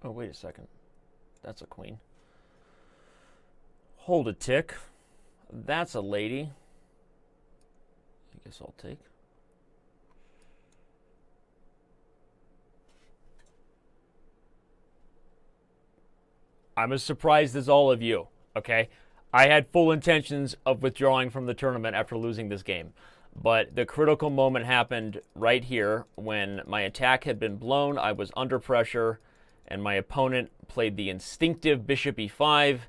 Oh, wait a second. That's a queen. Hold a tick. That's a lady. I guess I'll take. I'm as surprised as all of you, okay? I had full intentions of withdrawing from the tournament after losing this game. But the critical moment happened right here when my attack had been blown. I was under pressure, and my opponent played the instinctive bishop e5,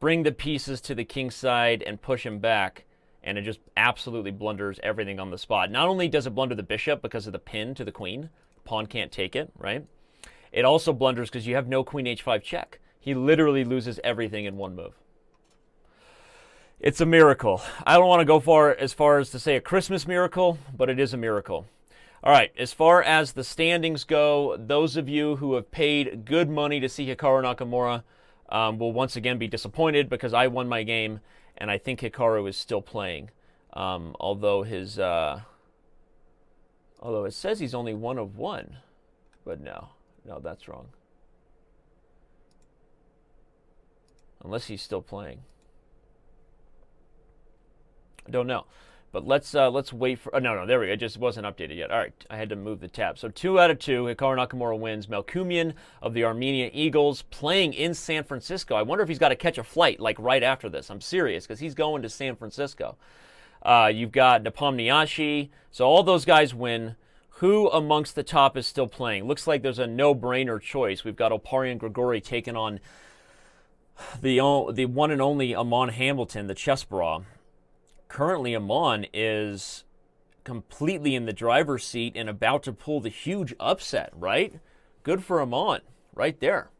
bring the pieces to the king side, and push him back. And it just absolutely blunders everything on the spot. Not only does it blunder the bishop because of the pin to the queen, the pawn can't take it, right? It also blunders because you have no queen h5 check. He literally loses everything in one move. It's a miracle. I don't want to go as far as to say a Christmas miracle, but it is a miracle. All right, as far as the standings go, those of you who have paid good money to see Hikaru Nakamura will once again be disappointed because I won my game, and I think Hikaru is still playing. Although it says he's only 1 of 1, but no, that's wrong. Unless he's still playing. I don't know. But let's wait for... Oh, no, there we go. It just wasn't updated yet. All right, I had to move the tab. So 2 out of 2, Hikaru Nakamura wins. Melkumian of the Armenia Eagles playing in San Francisco. I wonder if he's got to catch a flight, like, right after this. I'm serious, because he's going to San Francisco. You've got Nepomniachtchi. So all those guys win. Who amongst the top is still playing? Looks like there's a no-brainer choice. We've got Oparian Grigori taking on the one and only Amon Hamilton, the chess bra. Currently, Amon is completely in the driver's seat and about to pull the huge upset, right? Good for Amon, right there.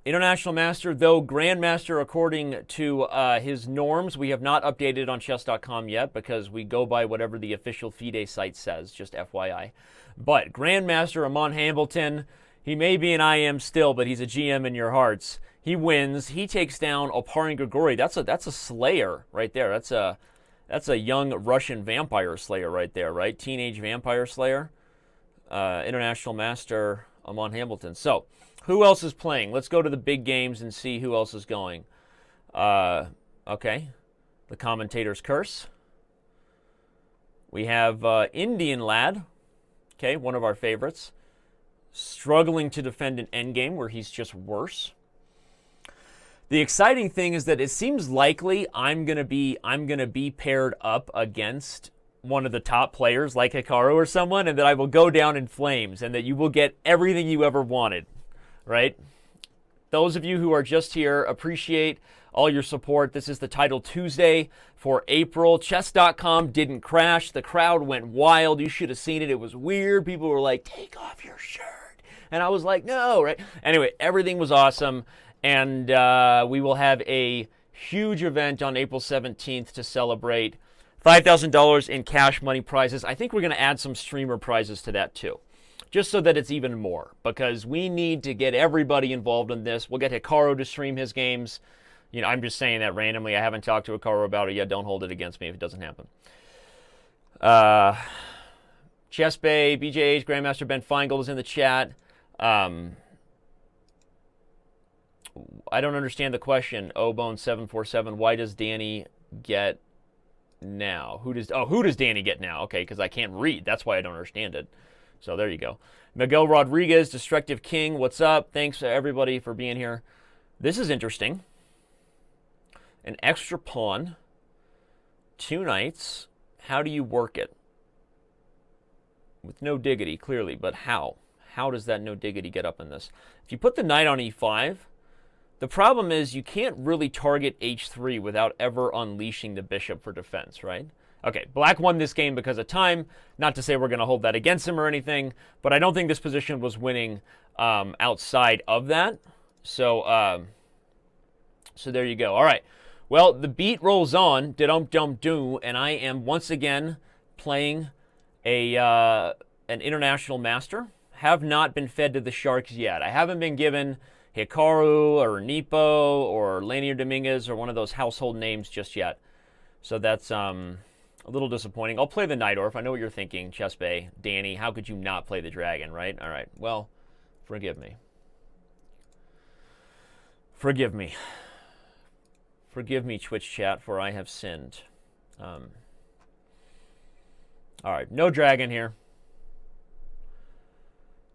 International Master, though Grandmaster according to his norms. We have not updated on Chess.com yet because we go by whatever the official FIDE site says, just FYI. But Grandmaster Amon Hamilton, he may be an IM still, but he's a GM in your hearts. He wins. He takes down Oparian Grigori. That's a slayer right there. That's a young Russian vampire slayer right there, right? Teenage vampire slayer. International Master Amon Hamilton. So, who else is playing? Let's go to the big games and see who else is going. Okay. The Commentator's Curse. We have Indian Lad. Okay, one of our favorites. Struggling to defend an endgame where he's just worse. The exciting thing is that it seems likely I'm gonna be paired up against one of the top players like Hikaru or someone, and that I will go down in flames, and that you will get everything you ever wanted, right? Those of you who are just here, appreciate all your support. This is the Title Tuesday for April. Chess.com didn't crash. The crowd went wild. You should have seen it. It was weird. People were like, take off your shirt. And I was like, no, right? Anyway, everything was awesome. And we will have a huge event on April 17th to celebrate. $5,000 in cash money prizes. I think we're going to add some streamer prizes to that too, just so that it's even more, because we need to get everybody involved in this. We'll get Hikaru to stream his games. You know, I'm just saying that randomly. I haven't talked to Hikaru about it yet. Don't hold it against me if it doesn't happen. Chess Bay, BJH, Grandmaster Ben Feingold is in the chat. I don't understand the question. Obone747. Why does Danny get now? Who does Danny get now? Okay, because I can't read. That's why I don't understand it. So there you go. Miguel Rodriguez, Destructive King. What's up? Thanks everybody for being here. This is interesting. An extra pawn, 2 knights. How do you work it? With no diggity, clearly, but how? How does that no diggity get up in this? If you put the knight on e5, the problem is you can't really target h3 without ever unleashing the bishop for defense, right? Okay, black won this game because of time. Not to say we're going to hold that against him or anything, but I don't think this position was winning outside of that. So, so there you go. All right. Well, the beat rolls on, da-dum-dum-doo, and I am once again playing an international master. Have not been fed to the sharks yet. I haven't been given Hikaru or Nepo or Lanier Dominguez or one of those household names just yet. So that's a little disappointing. I'll play the Nightorf. I know what you're thinking, Chess Bay. Danny, how could you not play the dragon, right? All right. Well, forgive me. Forgive me. Forgive me, Twitch chat, for I have sinned. All right. No dragon here.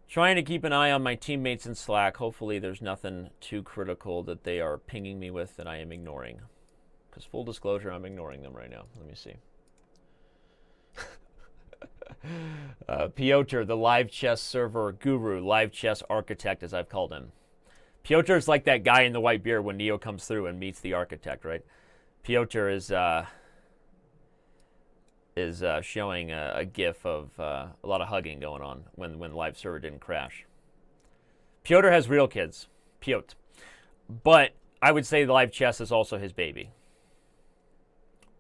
Trying to keep an eye on my teammates in Slack. Hopefully there's nothing too critical that they are pinging me with that I am ignoring. Because full disclosure, I'm ignoring them right now. Let me see. Piotr, the live chess server guru, live chess architect, as I've called him. Piotr is like that guy in the white beard when Neo comes through and meets the architect, right? Piotr is showing a gif of a lot of hugging going on when live server didn't crash. Piotr has real kids, Piotr, but I would say live chess is also his baby.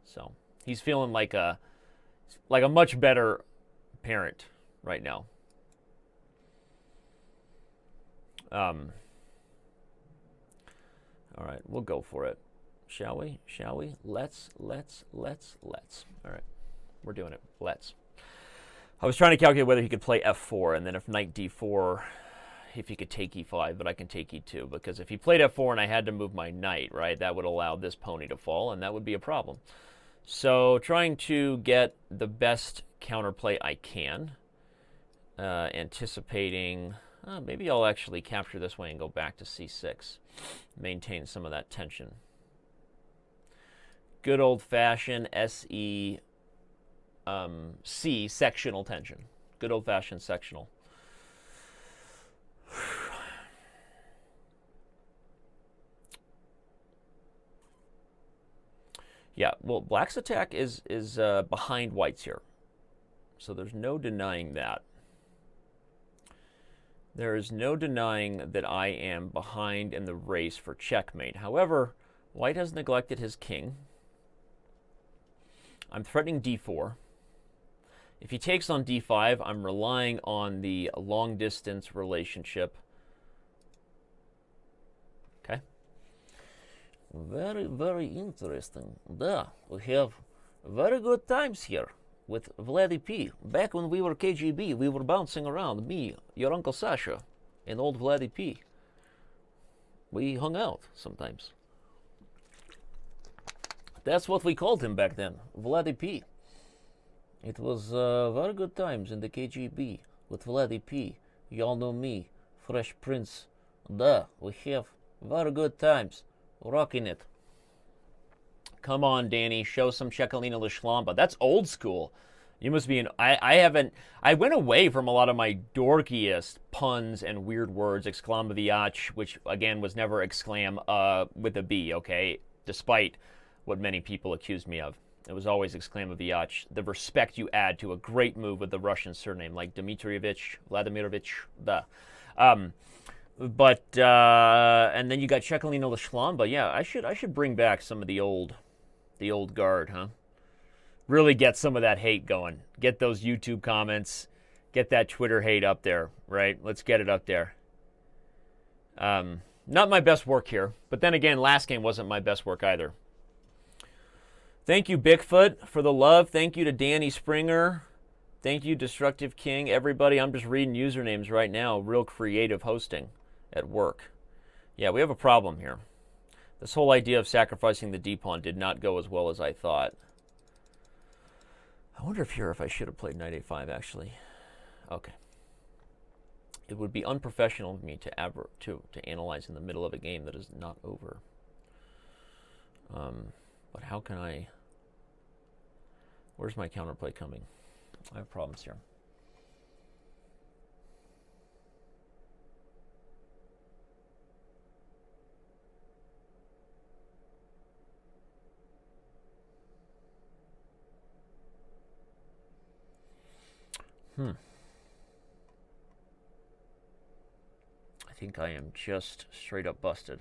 So he's feeling like a much better parent right now. All right, we'll go for it. Shall we? Shall we? Let's. All right, we're doing it. Let's. I was trying to calculate whether he could play f4, and then if knight d4, if he could take e5, but I can take e2, because if he played f4 and I had to move my knight, right, that would allow this pony to fall, and that would be a problem. So trying to get the best counterplay I can, anticipating, maybe I'll actually capture this way and go back to c6, maintain some of that tension. Good old-fashioned SEC sectional tension. Good old-fashioned sectional. Yeah, well, black's attack is behind white's here. So there's no denying that. There is no denying that I am behind in the race for checkmate. However, white has neglected his king. I'm threatening d4. If he takes on d5, I'm relying on the long-distance relationship. Okay. Very, very interesting. Yeah, we have very good times here with Vladdy P. Back when we were KGB, we were bouncing around, me, your Uncle Sasha, and old Vladdy P. We hung out sometimes. That's what we called him back then, Vladdy P. It was very good times in the KGB with Vladdy P. Y'all know me, Fresh Prince. Duh, we have very good times. Rocking it. Come on, Danny, show some Chekalina Lishlamba. That's old school. You must be I went away from a lot of my dorkiest puns and weird words, exclamaviach, which again was never exclam with a B, okay? Despite what many people accused me of. It was always exclamaviach, the respect you add to a great move with the Russian surname, like Dmitrievich, Vladimirovich, and then you got Chekalina Lishlamba. Yeah, I should bring back some of the old guard, huh? Really get some of that hate going. Get those YouTube comments. Get that Twitter hate up there, right? Let's get it up there. Not my best work here, but then again, last game wasn't my best work either. Thank you, Bigfoot, for the love. Thank you to Danny Springer. Thank you, Destructive King. Everybody, I'm just reading usernames right now. Real creative hosting at work. Yeah, we have a problem here. This whole idea of sacrificing the d-pawn did not go as well as I thought. I wonder if I should have played knight a5, actually. Okay. It would be unprofessional of me to analyze in the middle of a game that is not over. But how can I... Where's my counterplay coming? I have problems here. I think I am just straight up busted.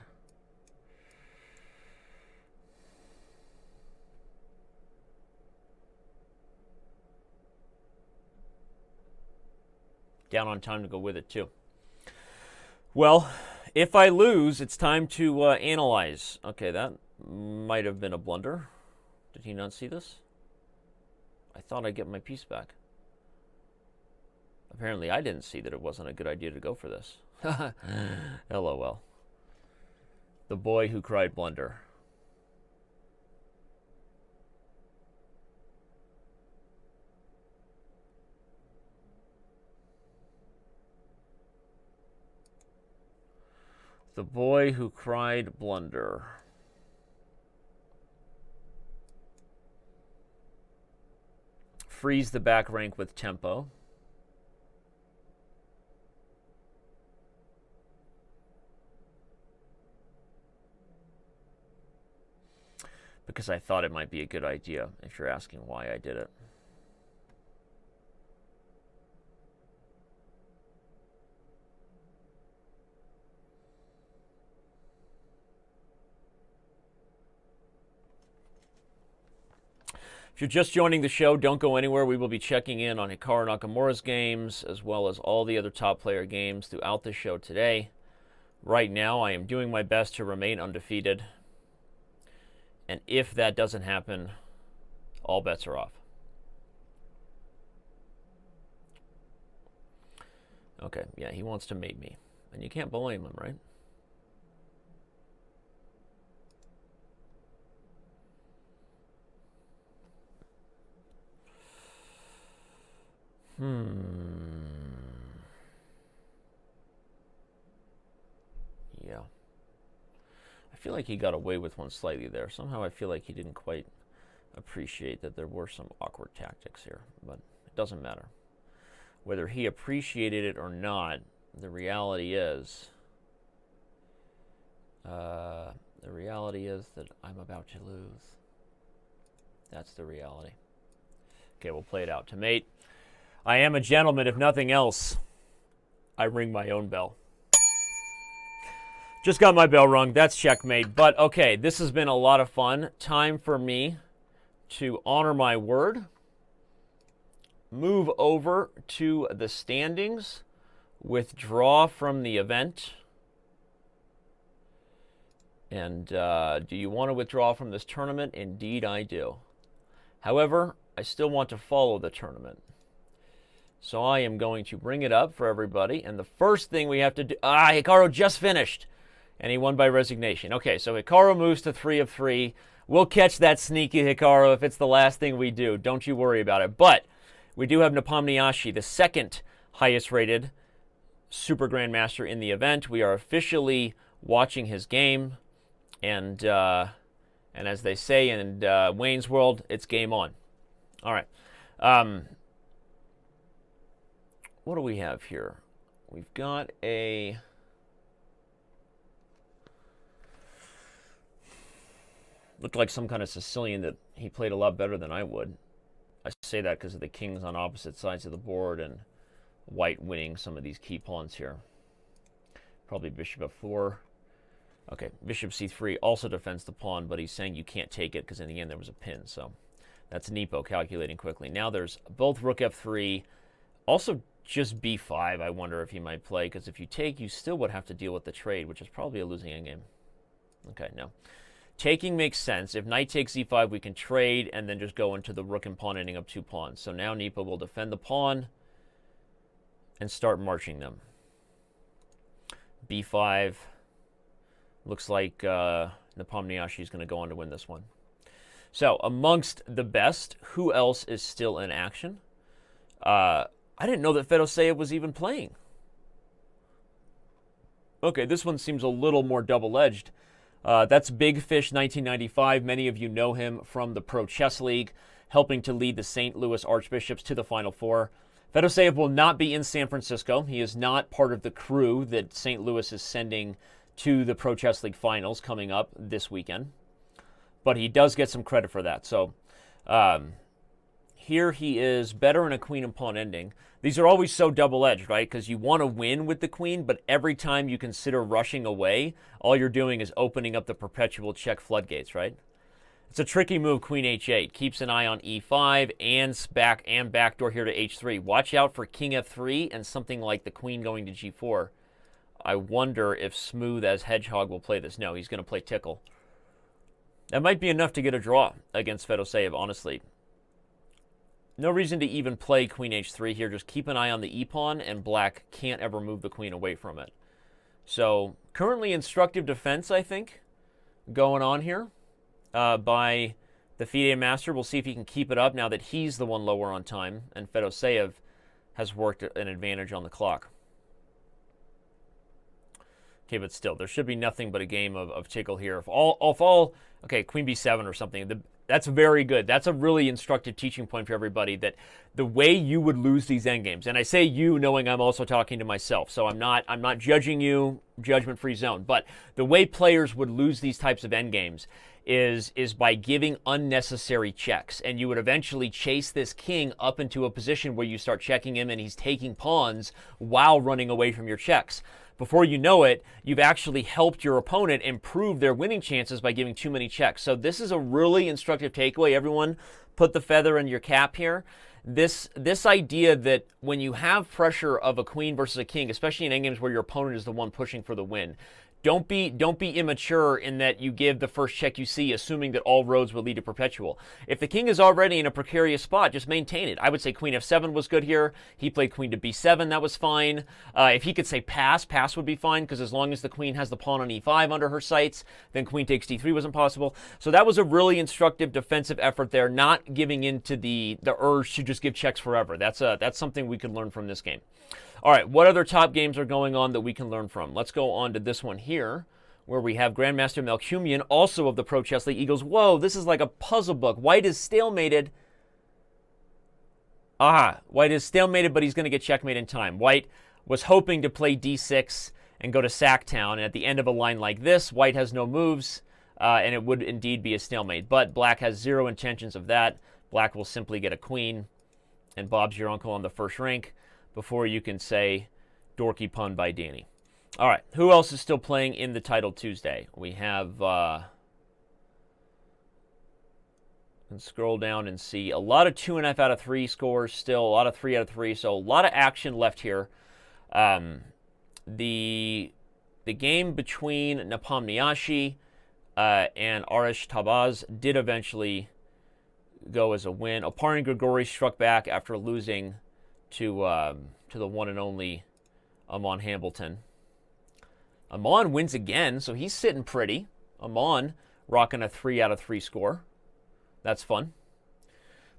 Down on time to go with it, too. Well, if I lose, it's time to analyze. Okay, that might have been a blunder. Did he not see this? I thought I'd get my piece back. Apparently, I didn't see that it wasn't a good idea to go for this. LOL. The boy who cried blunder. The boy who cried blunder. freeze the back rank with tempo. Because I thought it might be a good idea, if you're asking why I did it. If you're just joining the show, don't go anywhere. We will be checking in on Hikaru Nakamura's games, as well as all the other top player games throughout the show today. Right now, I am doing my best to remain undefeated. And if that doesn't happen, all bets are off. Okay, yeah, he wants to mate me. And you can't blame him, right? Yeah. I feel like he got away with one slightly there. Somehow I feel like he didn't quite appreciate that there were some awkward tactics here. But it doesn't matter. Whether he appreciated it or not, the reality is that I'm about to lose. That's the reality. Okay, we'll play it out. To mate, I am a gentleman. If nothing else, I ring my own bell. Just got my bell rung. That's checkmate. But okay, this has been a lot of fun. Time for me to honor my word. Move over to the standings. Withdraw from the event. And do you want to withdraw from this tournament? Indeed, I do. However, I still want to follow the tournament. So I am going to bring it up for everybody. And the first thing we have to do... Hikaru just finished. And he won by resignation. Okay, so Hikaru moves to 3 of 3. We'll catch that sneaky Hikaru if it's the last thing we do. Don't you worry about it. But we do have Nepomniachtchi, the second highest rated Super Grandmaster in the event. We are officially watching his game. And as they say in Wayne's World, it's game on. All right. What do we have here? We've got a... Looked like some kind of Sicilian that he played a lot better than I would. I say that because of the kings on opposite sides of the board and white winning some of these key pawns here. Probably bishop f4. Okay, bishop c3 also defends the pawn, but he's saying you can't take it because in the end there was a pin. So that's Nepo calculating quickly. Now there's both rook f3. Also just b5 I wonder if he might play, because if you take, you still would have to deal with the trade, which is probably a losing endgame. Okay, no. Taking makes sense. If knight takes e5, we can trade and then just go into the rook and pawn, ending up 2 pawns. So now Nepo will defend the pawn and start marching them. b5. Looks like Nepomniachtchi is going to go on to win this one. So amongst the best, who else is still in action? I didn't know that Fedoseev was even playing. Okay, this one seems a little more double-edged. That's Big Fish 1995. Many of you know him from the Pro Chess League, helping to lead the St. Louis Archbishops to the Final Four. Fedoseev will not be in San Francisco. He is not part of the crew that St. Louis is sending to the Pro Chess League Finals coming up this weekend. But he does get some credit for that. So here he is, better in a queen and pawn ending. These are always so double-edged, right? Because you want to win with the queen, but every time you consider rushing away, all you're doing is opening up the perpetual check floodgates, right? It's a tricky move, queen h8. Keeps an eye on e5 and backdoor here to h3. Watch out for king f3 and something like the queen going to g4. I wonder if Smooth as Hedgehog will play this. No, he's going to play Tickle. That might be enough to get a draw against Fedoseev, honestly. No reason to even play queen h3 here. Just keep an eye on the e-pawn, and black can't ever move the queen away from it. So currently instructive defense, I think, going on here by the FIDE master. We'll see if he can keep it up now that he's the one lower on time, and Fedoseev has worked an advantage on the clock. Okay, but still, there should be nothing but a game of tickle here. If all okay, queen b7 or something. That's very good. That's a really instructive teaching point for everybody, that the way you would lose these endgames, and I say you knowing I'm also talking to myself, so I'm not judging you, judgment-free zone, but the way players would lose these types of endgames is by giving unnecessary checks, and you would eventually chase this king up into a position where you start checking him and he's taking pawns while running away from your checks. Before you know it, you've actually helped your opponent improve their winning chances by giving too many checks. So this is a really instructive takeaway. Everyone, put the feather in your cap here. This idea that when you have pressure of a queen versus a king, especially in endgames where your opponent is the one pushing for the win, don't be immature in that you give the first check you see, assuming that all roads will lead to perpetual. If the king is already in a precarious spot, just maintain it. I would say queen f7 was good here. He played queen to b7, that was fine. If he could say pass would be fine, because as long as the queen has the pawn on e5 under her sights, then queen takes d3 wasn't possible. So that was a really instructive defensive effort there, not giving into the urge to just give checks forever. That's something we could learn from this game. All right, what other top games are going on that we can learn from? Let's go on to this one here, where we have Grandmaster Melkumian, also of the Pro Chess League. He goes, whoa, this is like a puzzle book. White is stalemated. White is stalemated, but he's going to get checkmate in time. White was hoping to play d6 and go to Sacktown, and at the end of a line like this, White has no moves, and it would indeed be a stalemate. But Black has zero intentions of that. Black will simply get a queen, and Bob's your uncle on the first rank, before you can say dorky pun by Danny. All right, who else is still playing in the Title Tuesday? We have, and scroll down and see a lot of 2.5 out of 3 scores still, a lot of 3 out of 3, so a lot of action left here. The game between Nepomniachtchi and Arish Tabaz did eventually go as a win. Oparin Grigori struck back after losing to the one and only Amon Hambleton. Amon wins again, so he's sitting pretty. Amon rocking a 3 out of 3 score. That's fun.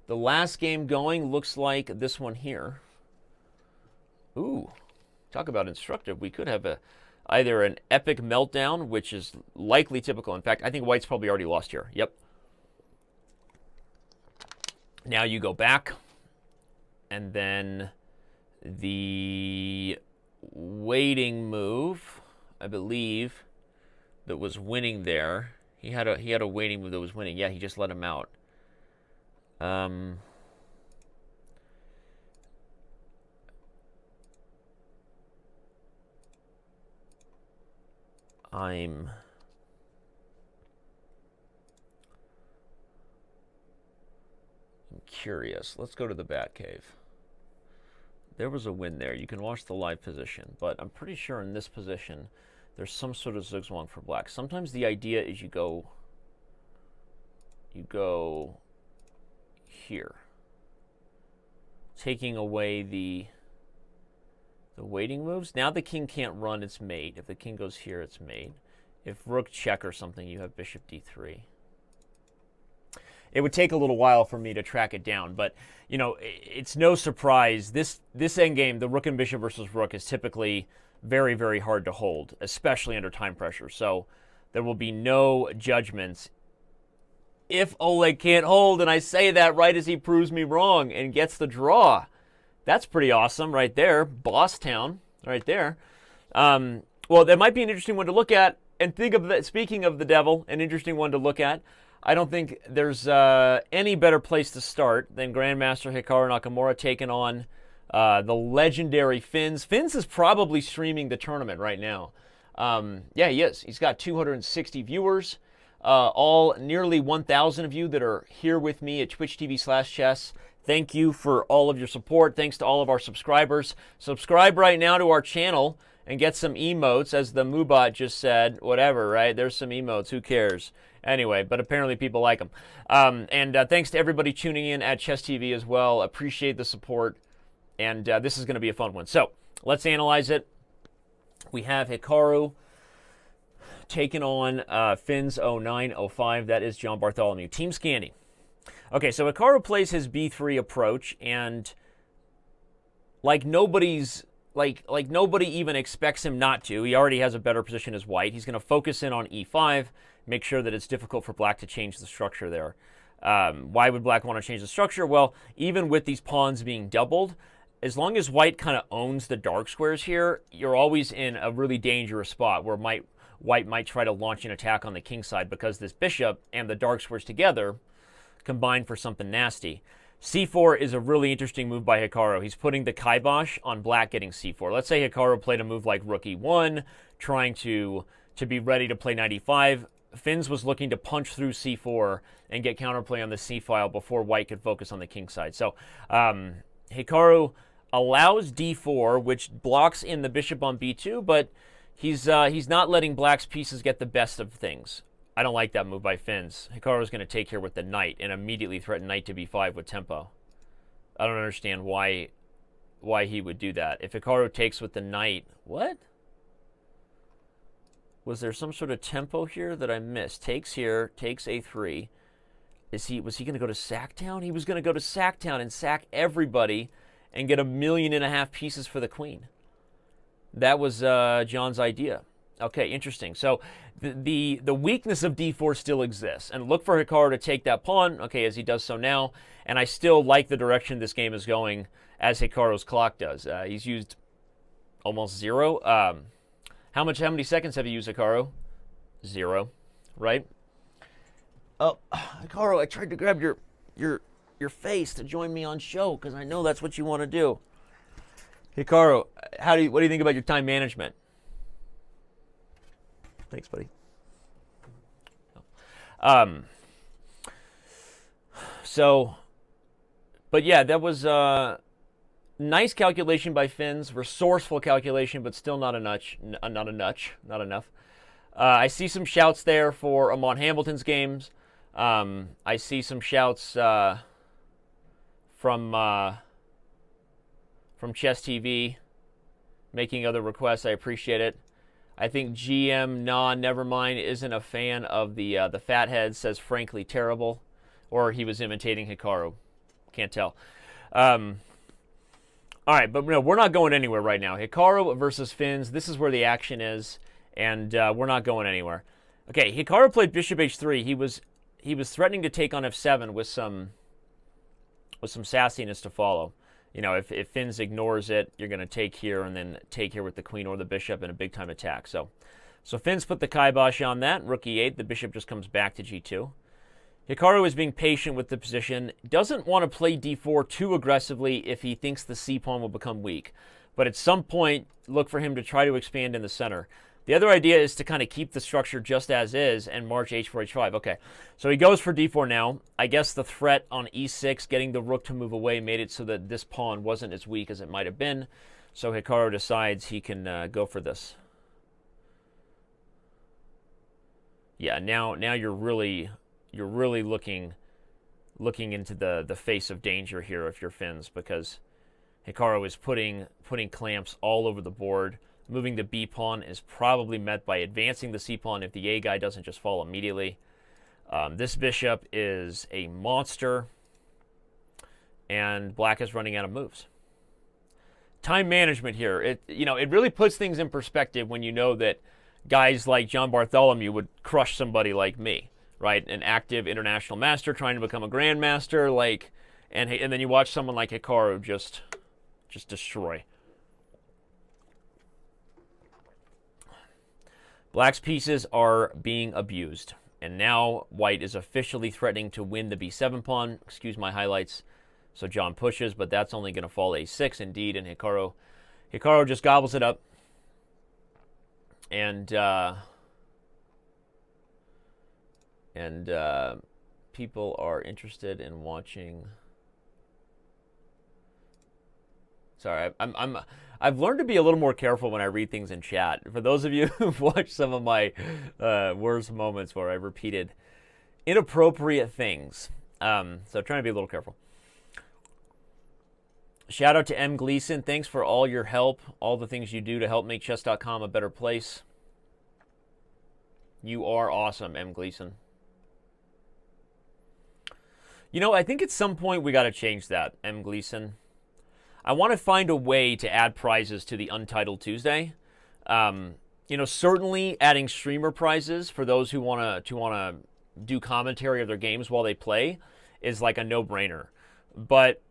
The last game going looks like this one here. Ooh, talk about instructive. We could have either an epic meltdown, which is likely typical. In fact, I think White's probably already lost here. Yep. Now you go back, and then the waiting move, I believe, that was winning there. He had a waiting move that was winning. Yeah, he just let him out. I'm curious. Let's go to the Batcave. There was a win there. You can watch the live position, but I'm pretty sure in this position there's some sort of zugzwang for Black. Sometimes the idea is you go here, taking away the waiting moves. Now the king can't run its mate. If the king goes here, it's mate. If rook check or something, you have bishop d3. It would take a little while for me to track it down, but you know, it's no surprise. This endgame, the rook and bishop versus rook, is typically very, very hard to hold, especially under time pressure. So there will be no judgments if Oleg can't hold, and I say that right as he proves me wrong and gets the draw. That's pretty awesome right there. Boss town right there. Well, that might be an interesting one to look at. And think of that. Speaking of the devil, an interesting one to look at. I don't think there's any better place to start than Grandmaster Hikaru Nakamura taking on the legendary Finns. Finns is probably streaming the tournament right now. Yeah, he is. He's got 260 viewers. All nearly 1,000 of you that are here with me at Twitch TV/chess. Thank you for all of your support. Thanks to all of our subscribers. Subscribe right now to our channel and get some emotes, as the Moobot just said. Whatever, right? There's some emotes. Who cares? Anyway, but apparently people like them. And thanks to everybody tuning in at Chess TV as well. Appreciate the support. And this is going to be a fun one. So let's analyze it. We have Hikaru taking on Finns 0905. That is John Bartholomew. Team Scandi. Okay, so Hikaru plays his b3 approach, and like nobody even expects him not to. He already has a better position as White. He's going to focus in on e5, make sure that it's difficult for Black to change the structure there. Why would black want to change the structure? Well, even with these pawns being doubled, as long as white kind of owns the dark squares here, you're always in a really dangerous spot where white might try to launch an attack on the king side, because this bishop and the dark squares together combine for something nasty. c4 is a really interesting move by Hikaru. He's putting the kibosh on black getting c4. Let's say Hikaru played a move like rook e1, trying to be ready to play knight e5. Finns was looking to punch through c4 and get counterplay on the c file before white could focus on the king side. So Hikaru allows d4, which blocks in the bishop on b2, but he's not letting black's pieces get the best of things. I don't like that move by Finns. Hikaru's going to take here with the knight and immediately threaten knight to b5 with tempo. I don't understand why he would do that. If Hikaru takes with the knight, what? Was there some sort of tempo here that I missed? Takes here, takes a3. Was he going to go to sacktown? He was going to go to sacktown and sack everybody and get 1.5 million pieces for the queen. That was John's idea. Okay, interesting. So the weakness of d4 still exists. And look for Hikaru to take that pawn, okay, as he does so now. And I still like the direction this game is going, as Hikaru's clock does. He's used almost 0. How many seconds have you used, Hikaru? 0, right? Oh, Hikaru, I tried to grab your face to join me on show, because I know that's what you want to do. Hikaru, what do you think about your time management? Thanks, buddy. But yeah, that was nice calculation by Finns, resourceful calculation, but still not enough. I see some shouts there for Amon Hamilton's games. I see some shouts from Chess TV, making other requests. I appreciate it. I think GM Nevermind isn't a fan of the fathead. Says frankly terrible, or he was imitating Hikaru. Can't tell. All right, but no, we're not going anywhere right now. Hikaru versus Finns. This is where the action is, and we're not going anywhere. Okay, Hikaru played bishop h3. He was threatening to take on f7 with some sassiness to follow. You know, if Finns ignores it, you're going to take here and then take here with the queen or the bishop in a big-time attack. So Finns put the kibosh on that. Rook e8. The bishop just comes back to g2. Hikaru is being patient with the position. Doesn't want to play d4 too aggressively if he thinks the c-pawn will become weak. But at some point, look for him to try to expand in the center. The other idea is to kind of keep the structure just as is and march h4, h5. Okay, so he goes for d4 now. I guess the threat on e6, getting the rook to move away, made it so that this pawn wasn't as weak as it might have been. So Hikaru decides he can go for this. Yeah, now you're really looking into the face of danger here if you're Finns, because Hikaru is putting clamps all over the board. Moving the b pawn is probably met by advancing the c pawn if the a guy doesn't just fall immediately. This bishop is a monster, and black is running out of moves. Time management here, it really puts things in perspective when you know that guys like John Bartholomew would crush somebody like me, right? An active international master trying to become a grandmaster, and then you watch someone like Hikaru just destroy. Black's pieces are being abused, and now white is officially threatening to win the b7 pawn. Excuse my highlights. So John pushes, but that's only going to fall a6 indeed, and Hikaru just gobbles it up. And people are interested in watching. Sorry, I've learned to be a little more careful when I read things in chat. For those of you who've watched some of my worst moments where I've repeated inappropriate things, so trying to be a little careful. Shout out to M. Gleason. Thanks for all your help, all the things you do to help make Chess.com a better place. You are awesome, M. Gleason. You know, I think at some point we got to change that, M. Gleason. I want to find a way to add prizes to the Untitled Tuesday. Certainly adding streamer prizes for those who want to do commentary of their games while they play is like a no-brainer. But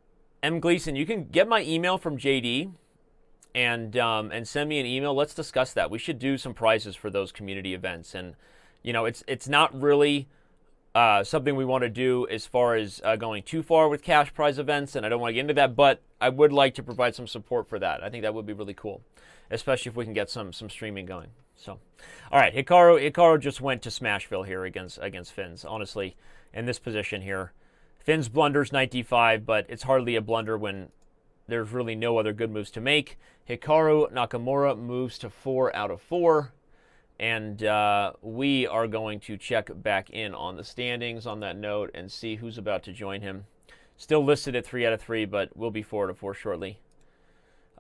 M. Gleason, you can get my email from JD and send me an email. Let's discuss that. We should do some prizes for those community events. And it's not really something we want to do as far as going too far with cash prize events, and I don't want to get into that, but I would like to provide some support for that. I think that would be really cool, especially if we can get some streaming going. So, all right, Hikaru just went to Smashville here against Finn's. Honestly, in this position here, Finn's blunders knight d5, but it's hardly a blunder when there's really no other good moves to make. Hikaru Nakamura moves to 4 out of 4. And we are going to check back in on the standings on that note and see who's about to join him. Still listed at 3 out of 3, but we'll be 4 out of 4 shortly.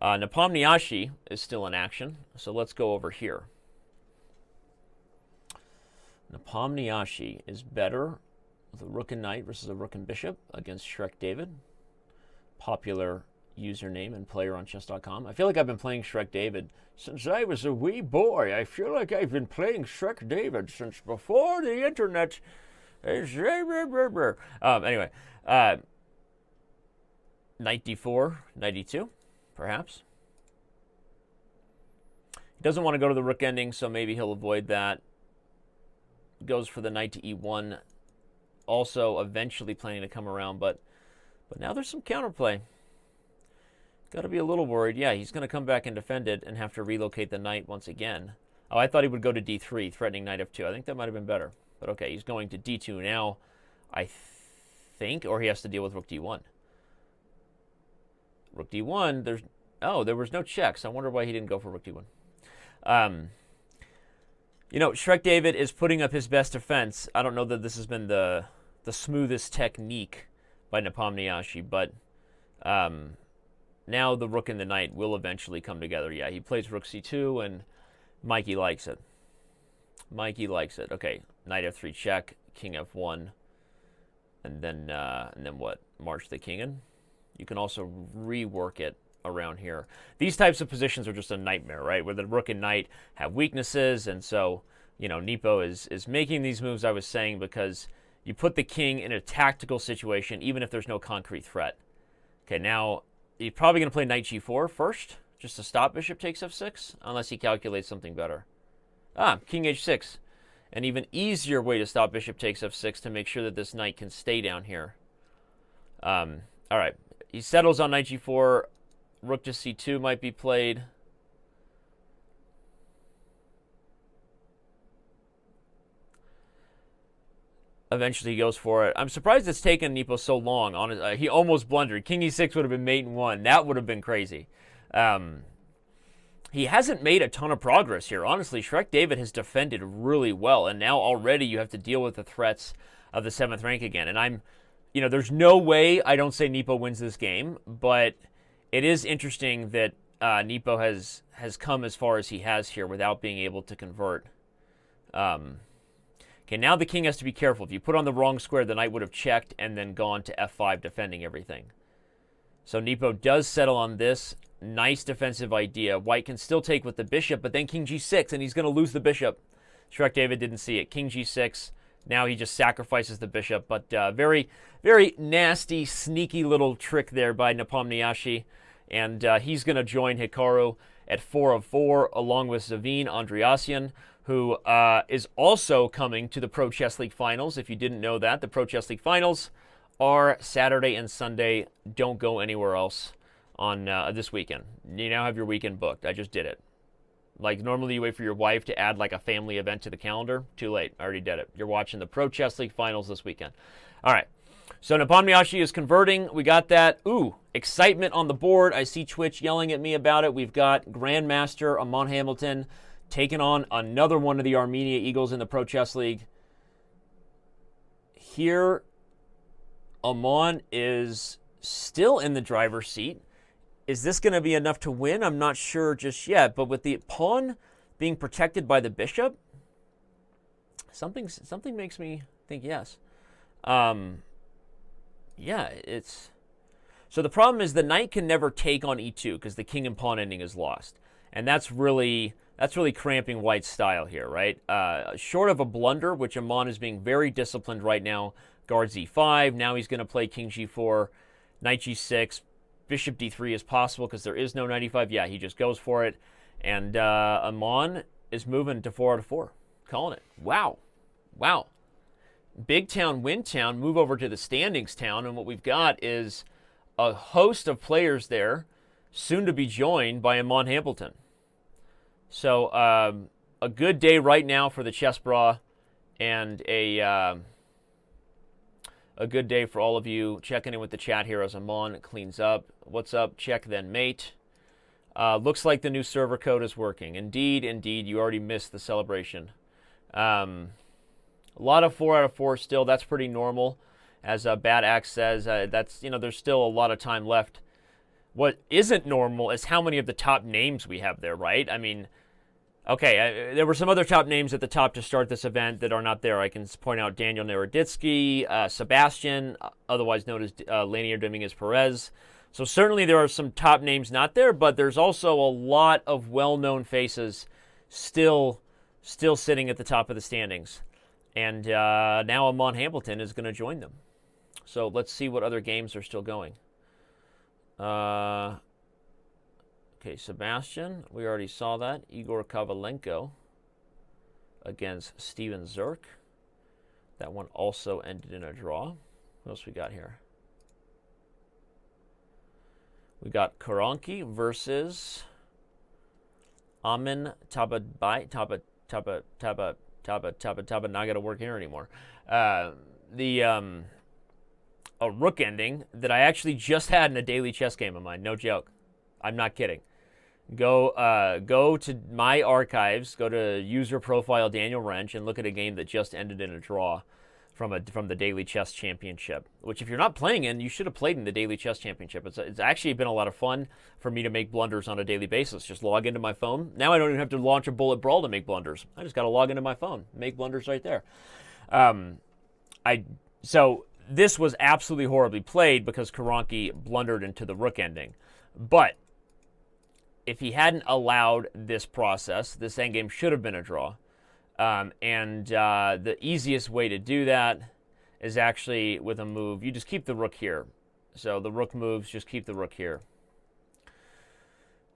Nepomniachtchi is still in action, so let's go over here. Nepomniachtchi is better with a rook and knight versus a rook and bishop against Shrek David. Popular username and player on Chess.com. I feel like I've been playing Shrek David since I was a wee boy. I feel like I've been playing Shrek David since before the internet. Anyway, knight d4, knight e2, perhaps. He doesn't want to go to the rook ending, so maybe he'll avoid that. Goes for the knight to e1. Also, eventually planning to come around, but now there's some counterplay. Got to be a little worried. Yeah, he's going to come back and defend it and have to relocate the knight once again. Oh, I thought he would go to d3, threatening knight f2. I think that might have been better. But okay, he's going to d2 now, I think, or he has to deal with rook d1. Rook d1, there was no checks. I wonder why he didn't go for rook d1. Shrek David is putting up his best defense. I don't know that this has been the smoothest technique by Nepomniachtchi, but now the rook and the knight will eventually come together. Yeah, he plays rook c2, and Mikey likes it. Mikey likes it. Okay, knight f3 check, king f1, and then what? March the king in. You can also rework it around here. These types of positions are just a nightmare, right? Where the rook and knight have weaknesses, and so Nepo is making these moves I was saying because you put the king in a tactical situation even if there's no concrete threat. Okay, now he's probably going to play knight g4 first, just to stop bishop takes f6, unless he calculates something better. King h6. An even easier way to stop bishop takes f6 to make sure that this knight can stay down here. All right, he settles on knight g4. Rook to c2 might be played. Eventually he goes for it. I'm surprised it's taken Nepo so long. He almost blundered. King e6 would have been mate in 1. That would have been crazy. He hasn't made a ton of progress here. Honestly, Shrek David has defended really well, and now already you have to deal with the threats of the 7th rank again. And there's no way I don't say Nepo wins this game, but it is interesting that Nepo has come as far as he has here without being able to convert. Okay, now the king has to be careful. If you put on the wrong square, the knight would have checked and then gone to f5, defending everything. So Nepo does settle on this. Nice defensive idea. White can still take with the bishop, but then king g6, and he's going to lose the bishop. Shrek David didn't see it. King g6. Now he just sacrifices the bishop, but very, very nasty, sneaky little trick there by Nepomniachtchi. And he's going to join Hikaru at 4 of 4, along with Zavine Andreassian, who is also coming to the Pro Chess League Finals. If you didn't know that, the Pro Chess League Finals are Saturday and Sunday. Don't go anywhere else on this weekend. You now have your weekend booked. I just did it. Like, normally you wait for your wife to add, like, a family event to the calendar. Too late. I already did it. You're watching the Pro Chess League Finals this weekend. All right. So Nepomniachtchi is converting. We got that. Ooh, excitement on the board. I see Twitch yelling at me about it. We've got Grandmaster Amon Hamilton taking on another one of the Armenia Eagles in the Pro Chess League. Here, Amon is still in the driver's seat. Is this going to be enough to win? I'm not sure just yet. But with the pawn being protected by the bishop, something makes me think yes. Yeah, it's... So the problem is the knight can never take on e2 because the king and pawn ending is lost. and that's really cramping White's style here, right? Short of a blunder, which Amon is being very disciplined right now. Guard z5. Now he's going to play king g4, knight g6, bishop d3 is possible because there is no knight e5. Yeah, he just goes for it, and Amon is moving to 4 out of 4. Calling it. Wow. Wow. Big town, win town, move over to the standings town, and what we've got is a host of players there, soon to be joined by Amon Hambleton. So a good day right now for the Chess Bra, and a good day for all of you checking in with the chat here as Amon cleans up. What's up? Check then mate. Looks like the new server code is working. Indeed, indeed. You already missed the celebration. A lot of 4 out of 4 still. That's pretty normal. As Bad Axe says, that's, there's still a lot of time left. What isn't normal is how many of the top names we have there, right? I mean, okay, there were some other top names at the top to start this event that are not there. I can point out Daniel Naroditsky, Sebastian, otherwise known as Lanier Dominguez Perez. So certainly there are some top names not there, but there's also a lot of well-known faces still sitting at the top of the standings. And now Amon Hambleton is going to join them. So let's see what other games are still going. Okay, Sebastian, we already saw that. Igor Kovalenko against Steven Zerk. That one also ended in a draw. What else we got here? We got Karanki versus Amin Tababai. Taba, not gonna work here anymore. A rook ending that I actually just had in a daily chess game of mine. No joke. I'm not kidding. Go to my archives, go to user profile Daniel Wrench, and look at a game that just ended in a draw from the Daily Chess Championship, which if you're not playing in, you should have played in the Daily Chess Championship. It's actually been a lot of fun for me to make blunders on a daily basis. Just log into my phone. Now I don't even have to launch a bullet brawl to make blunders. I just got to log into my phone, make blunders right there. So this was absolutely horribly played because Karanki blundered into the rook ending. But if he hadn't allowed this process, this endgame should have been a draw. The easiest way to do that is actually with a move. You just keep the rook here. So the rook moves, just keep the rook here.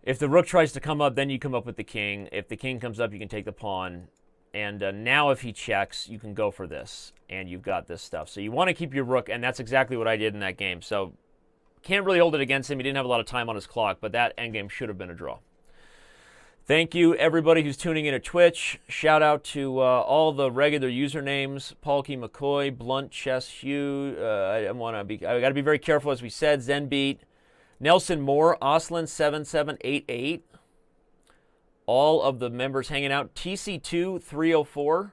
If the rook tries to come up, then you come up with the king. If the king comes up, you can take the pawn. And now if he checks, you can go for this. And you've got this stuff. So you want to keep your rook, and that's exactly what I did in that game. So can't really hold it against him. He didn't have a lot of time on his clock, but that endgame should have been a draw. Thank you, everybody who's tuning in at Twitch. Shout out to all the regular usernames: Paulkey McCoy, Blunt Chess Hugh. I got to be very careful, as we said. Zenbeat, Nelson Moore, Oslin7788. All of the members hanging out. TC2304.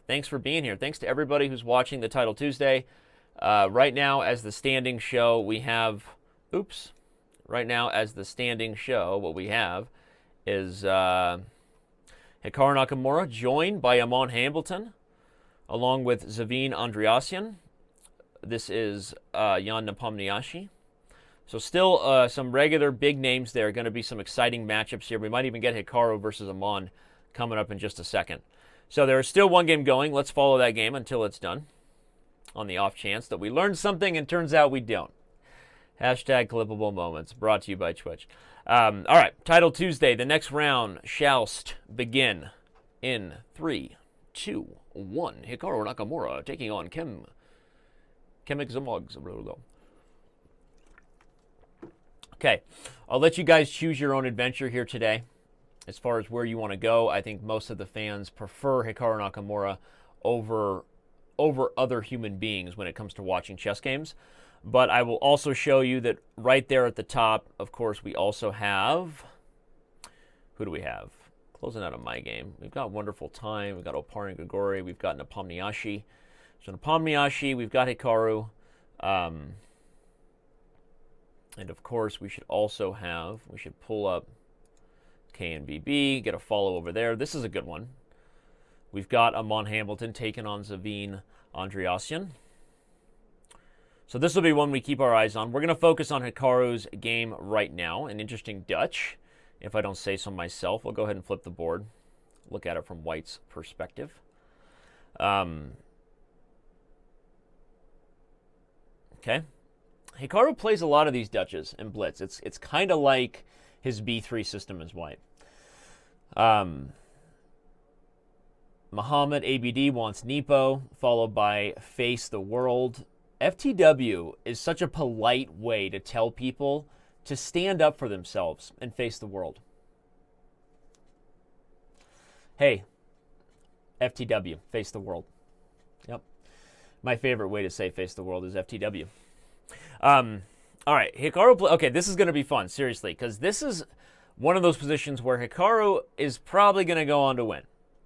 Thanks for being here. Thanks to everybody who's watching the Title Tuesday. Right now, as the standing show, we have. Right now, as the standing show, what we have is Hikaru Nakamura, joined by Amon Hambleton, along with Zavin Andreasyan. This is Jan Nepomniachtchi. So still some regular big names there. Going to be some exciting matchups here. We might even get Hikaru versus Amon coming up in just a second. So there is still one game going. Let's follow that game until it's done, on the off chance that we learned something and turns out we don't. Hashtag clippable moments, brought to you by Twitch. All right, Title Tuesday. The next round shall begin in 3, 2, 1. Hikaru Nakamura taking on Kemik Zamogs. Okay, I'll let you guys choose your own adventure here today as far as where you want to go. I think most of the fans prefer Hikaru Nakamura over other human beings when it comes to watching chess games. But I will also show you that right there at the top, of course, we also have... Who do we have? Closing out of my game. We've got Wonderful Time. We've got Opar and Grigori. We've got Nepomniachtchi. So Nepomniachtchi, we've got Hikaru. And of course, we should also have... We should pull up KNVB, get a follow over there. This is a good one. We've got Amon Hambleton taking on Zavin Andreasyan. So this will be one we keep our eyes on. We're going to focus on Hikaru's game right now, an interesting Dutch. if I don't say so myself. We'll go ahead and flip the board, look at it from white's perspective. Okay. Hikaru plays a lot of these Dutches in blitz. It's kind of like his b3 system as white. Muhammad ABD wants Nepo, followed by Face the World. FTW is such a polite way to tell people to stand up for themselves and face the world. Hey, FTW, face the world. Yep. My favorite way to say face the world is FTW. All right, Hikaru. Okay, this is going to be fun, seriously, because this is one of those positions where Hikaru is probably going to go on to win.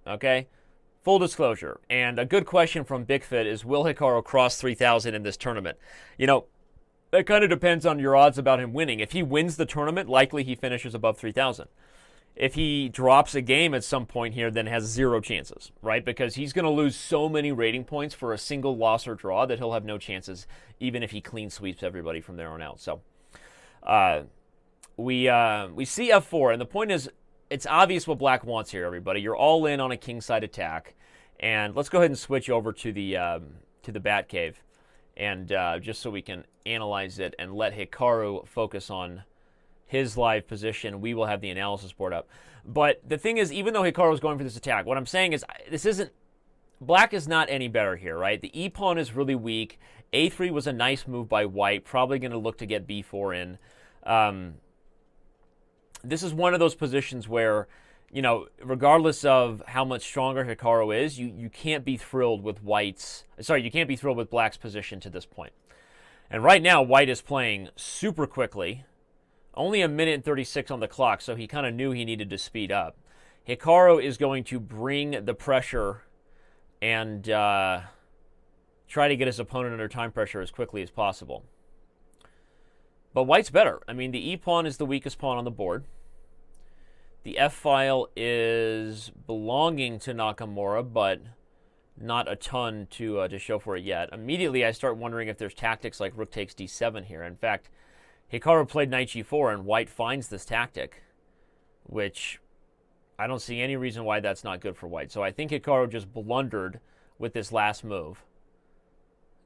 Okay? Full disclosure. And a good question from Bigfoot is, will Hikaru cross 3,000 in this tournament? You know, that kind of depends on your odds about him winning. If he wins the tournament, likely he finishes above 3,000. If he drops a game at some point here, then has zero chances, right? Because he's going to lose so many rating points for a single loss or draw that he'll have no chances, even if he clean sweeps everybody from there on out. So we see f4, and the point is, it's obvious what black wants here, everybody. You're all in on a kingside attack, and let's go ahead and switch over to the bat cave, and just so we can analyze it and let Hikaru focus on his live position. We will have the analysis board up. But the thing is, even though Hikaru is going for this attack, what I'm saying is black is not any better here, right? The e-pawn is really weak. a3 was a nice move by white, probably going to look to get b4 in. This is one of those positions where, you know, regardless of how much stronger Hikaru is, you can't be thrilled with you can't be thrilled with black's position to this point. And right now, white is playing super quickly. Only 1 minute and 36 on the clock, so he kind of knew he needed to speed up. Hikaru is going to bring the pressure and try to get his opponent under time pressure as quickly as possible. But white's better. I mean, the e-pawn is the weakest pawn on the board. The f-file is belonging to Nakamura, but not a ton to show for it yet. Immediately, I start wondering if there's tactics like rook takes d7 here. In fact, Hikaru played knight g4, and white finds this tactic, which I don't see any reason why that's not good for white. So I think Hikaru just blundered with this last move,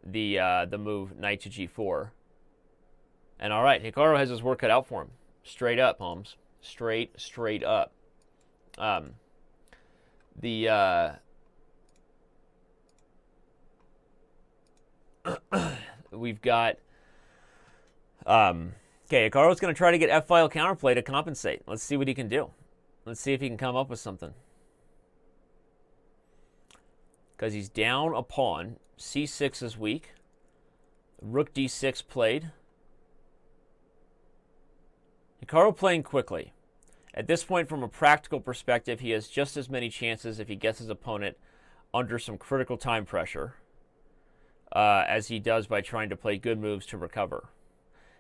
the move knight to g4. And all right, Hikaru has his work cut out for him. Straight up, Holmes. Straight up. We've got... okay, Hikaru's going to try to get f-file counterplay to compensate. Let's see what he can do. Let's see if he can come up with something. Because he's down a pawn. c6 is weak. Rook d6 played. Hikaru playing quickly. At this point, from a practical perspective, he has just as many chances if he gets his opponent under some critical time pressure as he does by trying to play good moves to recover.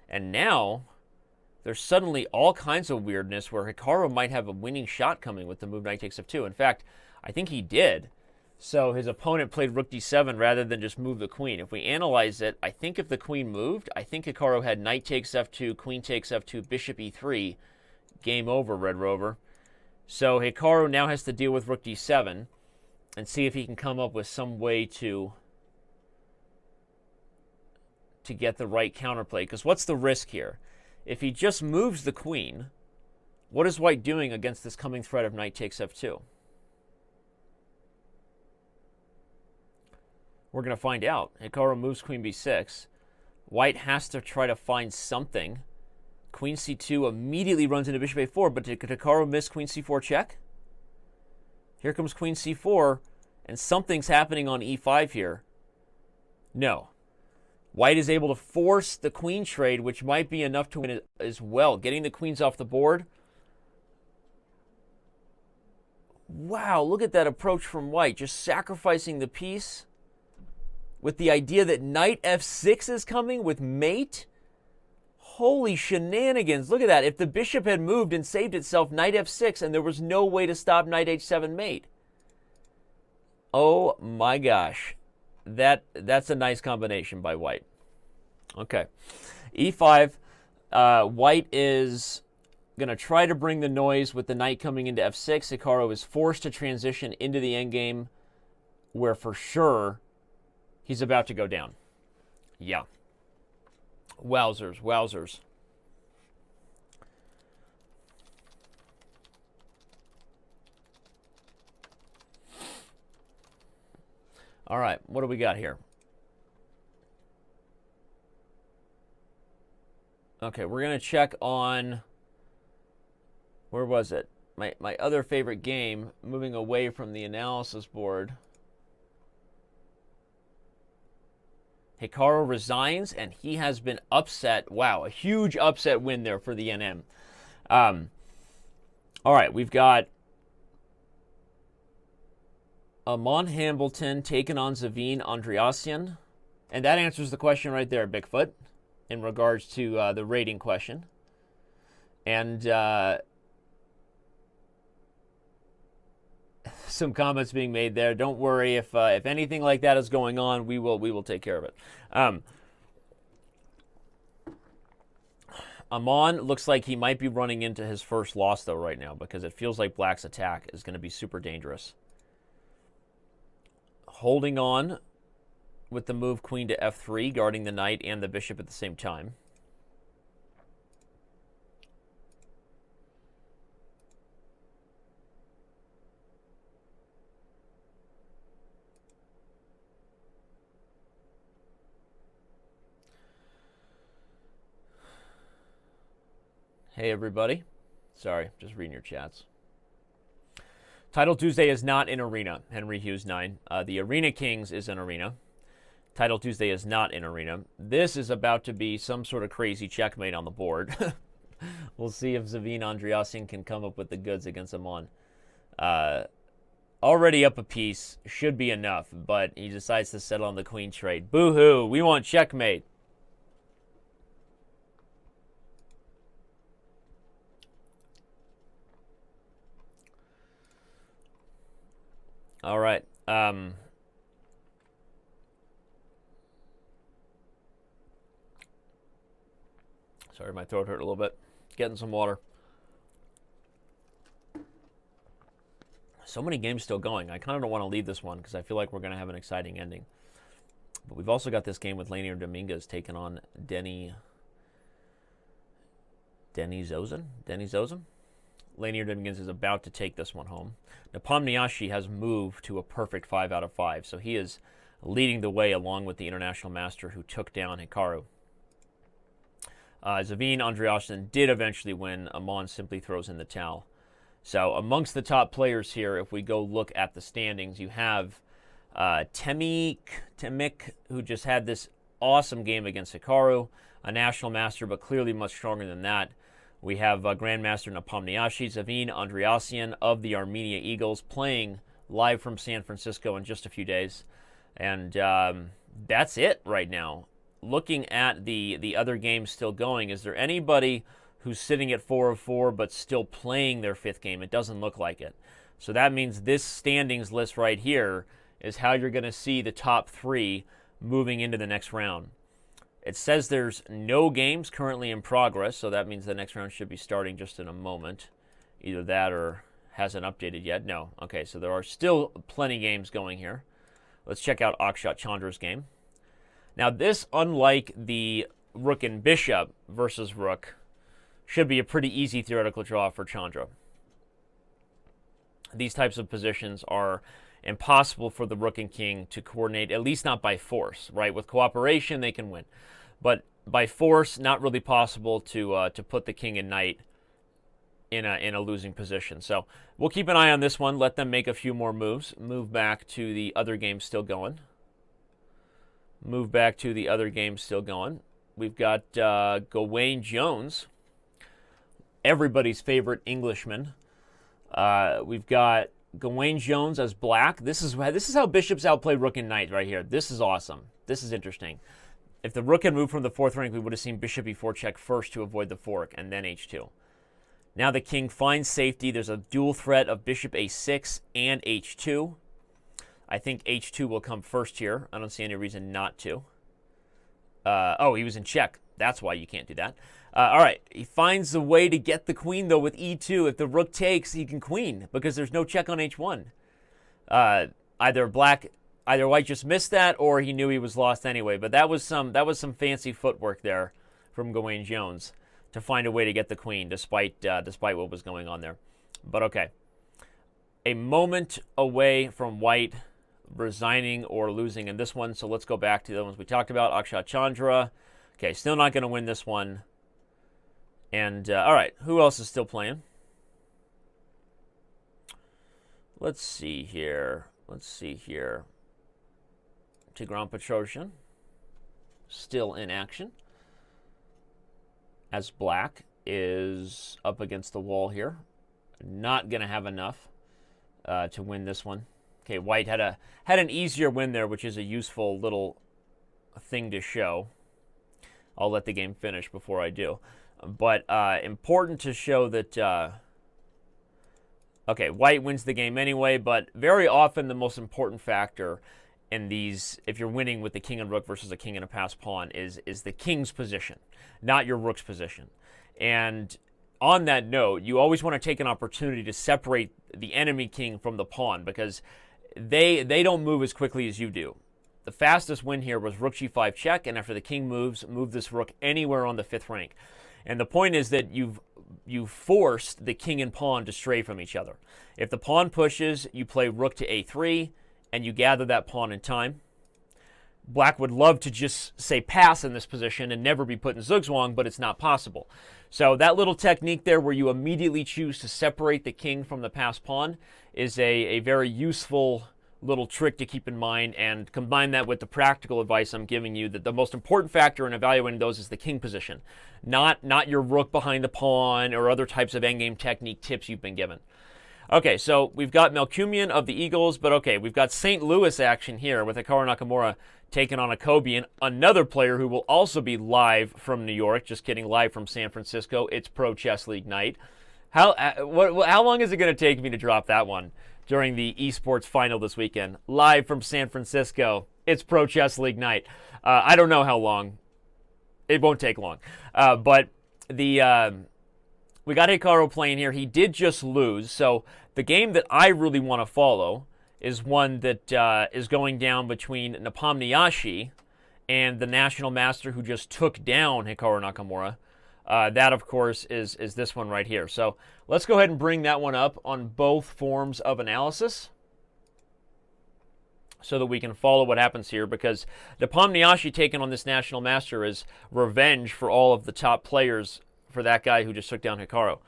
And now, there's suddenly all kinds of weirdness where Hikaru might have a winning shot coming with the move knight takes f2. In fact, I think he did. So his opponent played rook d7 rather than just move the queen. If we analyze it, I think if the queen moved, I think Hikaru had knight takes f2, queen takes f2, bishop e3. Game over, Red Rover. So Hikaru now has to deal with rook d7 and see if he can come up with some way to get the right counterplay. Because what's the risk here? If he just moves the queen, what is white doing against this coming threat of knight takes f2? We're going to find out. Hikaru moves queen b6. White has to try to find something. Queen c2 immediately runs into bishop a4, but did Hikaru miss queen c4 check? Here comes queen c4, and something's happening on e5 here. No. White is able to force the queen trade, which might be enough to win as well. Getting the queens off the board. Wow, look at that approach from white. Just sacrificing the piece with the idea that knight f6 is coming with mate. Holy shenanigans. Look at that. If the bishop had moved and saved itself, knight f6, and there was no way to stop knight h7 mate. Oh my gosh. That's a nice combination by white. Okay. e5. White is Going to try to bring the noise with the knight coming into f6. Hikaru is forced to transition into the endgame where for sure he's about to go down. Yeah. Wowzers, wowzers. All right, what do we got here? Okay, we're going to check on, where was it? My other favorite game, moving away from the analysis board. Hikaru resigns, and he has been upset. Wow, a huge upset win there for the NM. All right, we've got Amon Hambleton taking on Zavine Andreassian. And that answers the question right there, Bigfoot, in regards to the rating question. And some comments being made there. Don't worry, if anything like that is going on, we will take care of it. Amon looks like he might be running into his first loss, though, right now, because it feels like Black's attack is going to be super dangerous. Holding on with the move queen to f3, guarding the knight and the bishop at the same time. Hey, everybody. Sorry, just reading your chats. Title Tuesday is not in Arena, Henry Hughes 9. The Arena Kings is in Arena. Title Tuesday is not in Arena. This is about to be some sort of crazy checkmate on the board. We'll see if Zavine Andreassian can come up with the goods against Amon. Already up a piece, should be enough, but he decides to settle on the queen trade. Boo-hoo, we want checkmate. All right. Sorry, my throat hurt a little bit. Getting some water. So many games still going. I kind of don't want to leave this one because I feel like we're going to have an exciting ending. But we've also got this game with Lanier Dominguez taking on Denny Zozan. Lanier Dominguez is about to take this one home. Nepomniachtchi has moved to a perfect 5 out of 5, so he is leading the way along with the international master who took down Hikaru. Zavine Andreassian did eventually win. Amon simply throws in the towel. So amongst the top players here, if we go look at the standings, you have Temik, who just had this awesome game against Hikaru, a national master, but clearly much stronger than that. We have Grandmaster Nepomniachtchi, Zavine Andreassian of the Armenia Eagles, playing live from San Francisco in just a few days. And that's it right now. Looking at the other games still going, is there anybody who's sitting at 4 of 4 but still playing their 5th game? It doesn't look like it. So that means this standings list right here is how you're going to see the top 3 moving into the next round. It says there's no games currently in progress, so that means the next round should be starting just in a moment. Either that or hasn't updated yet. No. Okay, so there are still plenty games going here. Let's check out Akshat Chandra's game. Now this, unlike the rook and bishop versus rook, should be a pretty easy theoretical draw for Chandra. These types of positions are impossible for the rook and king to coordinate, at least not by force, right? With cooperation, they can win. But by force, not really possible to put the king and knight in a losing position. So we'll keep an eye on this one, let them make a few more moves, move back to the other game still going. We've got Gawain Jones, everybody's favorite Englishman. We've got Gawain Jones as black. This is how bishops outplay rook and knight right here. This is awesome. This is interesting. If the rook had moved from the 4th rank, we would have seen bishop e4 check first to avoid the fork, and then h2. Now the king finds safety. There's a dual threat of bishop a6 and h2. I think h2 will come first here. I don't see any reason not to. Oh, he was in check. That's why you can't do that. All right, he finds a way to get the queen, though, with e2. If the rook takes, he can queen because there's no check on h1. Either white just missed that, or he knew he was lost anyway. But that was some fancy footwork there from Gawain Jones to find a way to get the queen, despite what was going on there. But okay, a moment away from white resigning or losing in this one. So let's go back to the ones we talked about. Akshat Chandra. Okay, still not going to win this one. And all right, who else is still playing? Let's see here. Tigran Petrosyan still in action, as black is up against the wall here. Not going to have enough to win this one. Okay, white had an easier win there, which is a useful little thing to show. I'll let the game finish before I do. But important to show that, okay, white wins the game anyway, but very often the most important factor in these, if you're winning with the king and rook versus a king and a passed pawn, is the king's position, not your rook's position. And on that note, you always want to take an opportunity to separate the enemy king from the pawn, because they don't move as quickly as you do. The fastest win here was rook g5 check, and after the king moves, move this rook anywhere on the 5th rank. And the point is that you've forced the king and pawn to stray from each other. If the pawn pushes, you play rook to a3, and you gather that pawn in time. Black would love to just say pass in this position and never be put in zugzwang, but it's not possible. So that little technique there where you immediately choose to separate the king from the passed pawn is a very useful little trick to keep in mind, and combine that with the practical advice I'm giving you, that the most important factor in evaluating those is the king position, not your rook behind the pawn or other types of endgame technique tips you've been given. Okay, so we've got Melkumian of the Eagles, but okay, we've got St. Louis action here with Hikaru Nakamura taking on Akobian, another player who will also be live from New York. Just kidding, live from San Francisco. It's Pro Chess League night. How long is it going to take me to drop that one during the esports final this weekend? Live from San Francisco. It's Pro Chess League night. I don't know how long. It won't take long. But we got Hikaru playing here. He did just lose. So the game that I really want to follow is one that is going down between Nepomniachtchi and the national master who just took down Hikaru Nakamura. That, of course, is this one right here. So let's go ahead and bring that one up on both forms of analysis so that we can follow what happens here, because Nepomniachtchi taking on this national master is revenge for all of the top players for that guy who just took down Hikaru.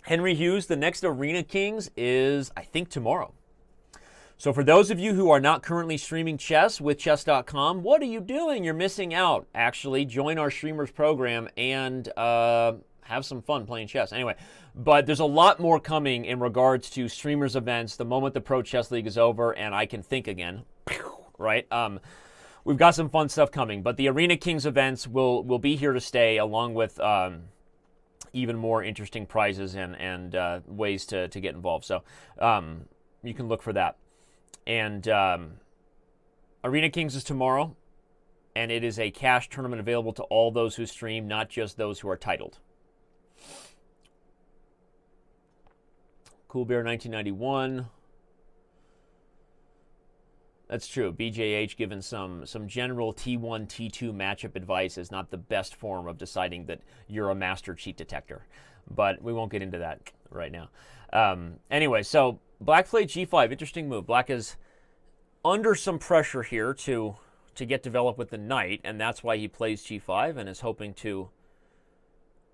Henry Hughes, the next Arena Kings is, I think, tomorrow. So for those of you who are not currently streaming chess with Chess.com, what are you doing? You're missing out. Actually, join our streamers program and have some fun playing chess. Anyway, but there's a lot more coming in regards to streamers events the moment the Pro Chess League is over and I can think again, right? We've got some fun stuff coming, but the Arena Kings events will be here to stay, along with even more interesting prizes and ways to get involved. So you can look for that. And Arena Kings is tomorrow, and it is a cash tournament available to all those who stream, not just those who are titled. Cool Bear 1991. That's true. BJH given some general T1, T2 matchup advice is not the best form of deciding that you're a master cheat detector. But we won't get into that right now. Anyway, so Black played G5. Interesting move. Black is under some pressure here to get developed with the knight, and that's why he plays G5 and is hoping to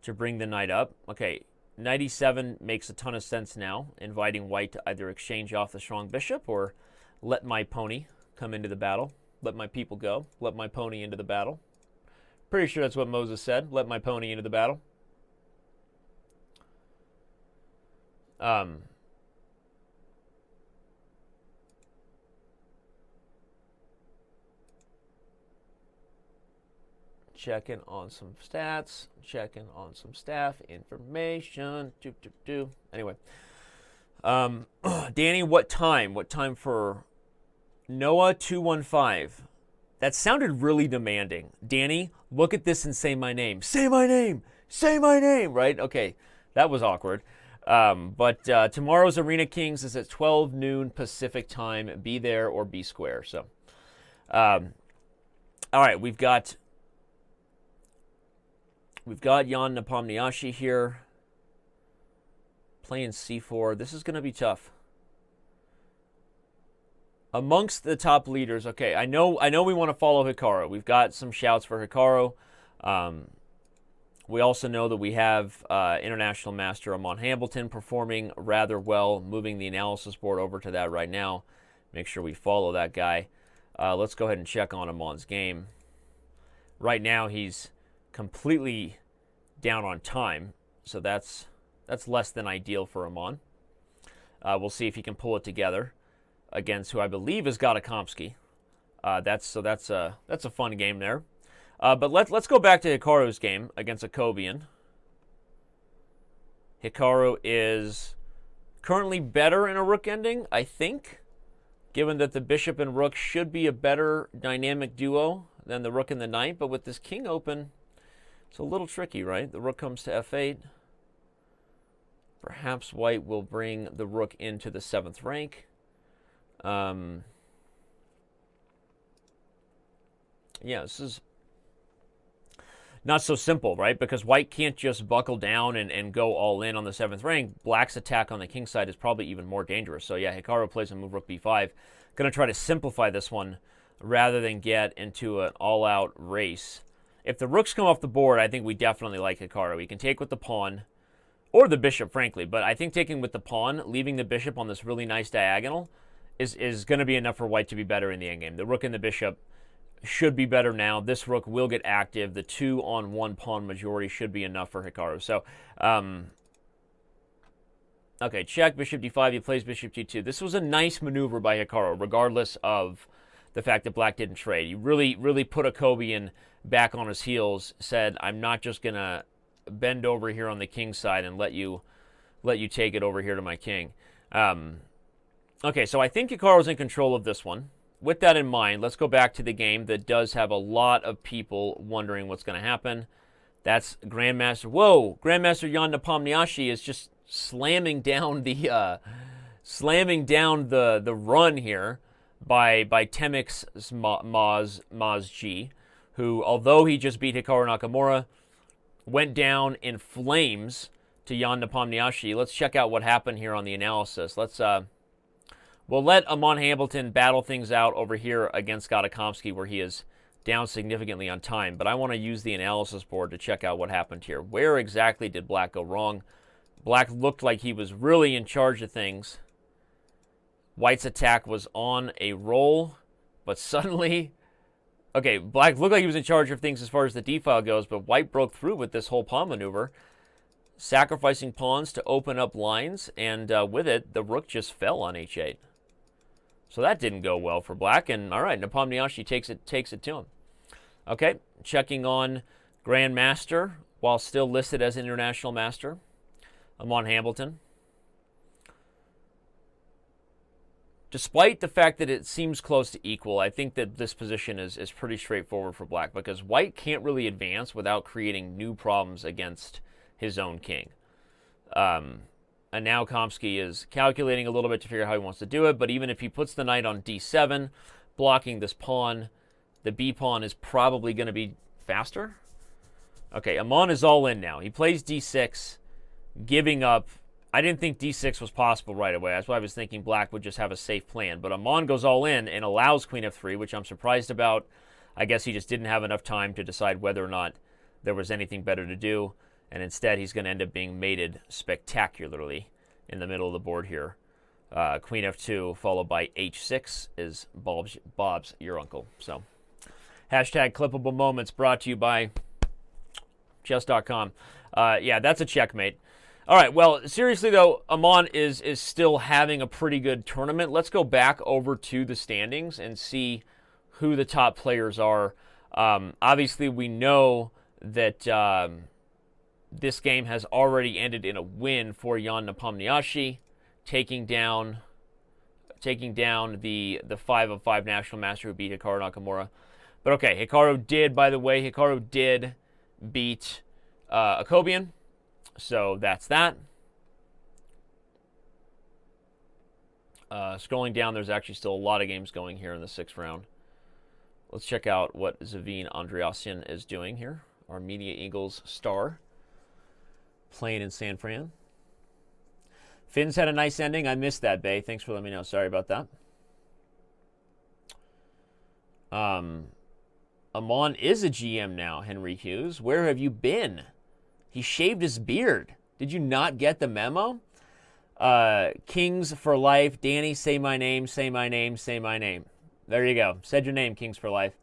bring the knight up. Okay, knight E7 makes a ton of sense now, inviting white to either exchange off the strong bishop or let my pony come into the battle. Let my people go. Let my pony into the battle. Pretty sure that's what Moses said. Let my pony into the battle. Checking on some stats. Checking on some staff information. Anyway. Danny, what time? What time for Noah 215? That sounded really demanding. Danny, look at this and say my name. Say my name. Say my name. Right? Okay, that was awkward. But tomorrow's Arena Kings is at 12 noon Pacific time. Be there or be square. So, all right, we've got Jan Nepomniachtchi here playing c4. This is going to be tough. Amongst the top leaders, okay, I know we want to follow Hikaru. We've got some shouts for Hikaru. We also know that we have International Master Amon Hambleton performing rather well, moving the analysis board over to that right now. Make sure we follow that guy. Let's go ahead and check on Amon's game. Right now, he's completely down on time, so that's less than ideal for Amon. We'll see if he can pull it together against who I believe is Gata Kamsky. That's a fun game there. But let's go back to Hikaru's game against a Kobian. Hikaru is currently better in a rook ending, I think, given that the bishop and rook should be a better dynamic duo than the rook and the knight. But with this king open, it's a little tricky, right? The rook comes to f8. Perhaps white will bring the rook into the 7th rank. Yeah, this is not so simple, right? Because white can't just buckle down and go all in on the 7th rank. Black's attack on the king side is probably even more dangerous. So yeah, Hikaru plays a move rook b5. Going to try to simplify this one rather than get into an all-out race. If the rooks come off the board, I think we definitely like Hikaru. We can take with the pawn, or the bishop, frankly. But I think taking with the pawn, leaving the bishop on this really nice diagonal, is going to be enough for white to be better in the endgame. The rook and the bishop should be better now. This rook will get active. The 2-on-1 pawn majority should be enough for Hikaru. So, okay, check, bishop d5. He plays bishop g2. This was a nice maneuver by Hikaru, regardless of the fact that black didn't trade. He really put a Kobian back on his heels, said, I'm not just going to bend over here on the king side and let you take it over here to my king. Okay, so I think Hikaru's in control of this one. With that in mind, let's go back to the game that does have a lot of people wondering what's going to happen. That's Grandmaster. Whoa, Grandmaster Jan Nepomniachtchi is just slamming down the run here by Temix Maz G, who, although he just beat Hikaru Nakamura, went down in flames to Jan Nepomniachtchi. Let's check out what happened here on the analysis. We'll let Amon Hambleton battle things out over here against Gata Kamsky, where he is down significantly on time. But I want to use the analysis board to check out what happened here. Where exactly did black go wrong? Black looked like he was really in charge of things. White's attack was on a roll, but suddenly... Okay, black looked like he was in charge of things as far as the d-file goes, but white broke through with this whole pawn maneuver, sacrificing pawns to open up lines, and with it, the rook just fell on h8. So that didn't go well for black, and all right, Nepomniachtchi takes it to him. Okay, checking on Grandmaster while still listed as International Master, Amon Hambleton. Despite the fact that it seems close to equal, I think that this position is pretty straightforward for black, because white can't really advance without creating new problems against his own king. And now Kamsky is calculating a little bit to figure out how he wants to do it, but even if he puts the knight on d7, blocking this pawn, the b pawn is probably going to be faster. Okay, Amon is all in now. He plays d6, giving up. I didn't think d6 was possible right away. That's why I was thinking black would just have a safe plan. But Amon goes all in and allows queen f3, which I'm surprised about. I guess he just didn't have enough time to decide whether or not there was anything better to do. And instead, he's going to end up being mated spectacularly in the middle of the board here. Queen f2 followed by h6 is Bob's your uncle. So, hashtag clippable moments brought to you by Chess.com. Yeah, that's a checkmate. All right, well, seriously, though, Amon is still having a pretty good tournament. Let's go back over to the standings and see who the top players are. Obviously, we know that this game has already ended in a win for Jan Nepomniachtchi, taking down the 5-of-5 national master who beat Hikaru Nakamura. But okay, Hikaru did, by the way, Hikaru did beat Akobian. So that's that. Scrolling down, there's actually still a lot of games going here in the 6th round. Let's check out what Zavin Andreassian is doing here. Armenia Eagles star. Playing in San Fran. Finn's had a nice ending. I missed that, Bay. Thanks for letting me know. Sorry about that. Amon is a GM now, Henry Hughes. Where have you been? He shaved his beard. Did you not get the memo? Kings for life. Danny, say my name, say my name, say my name. There you go. Said your name, Kings for life.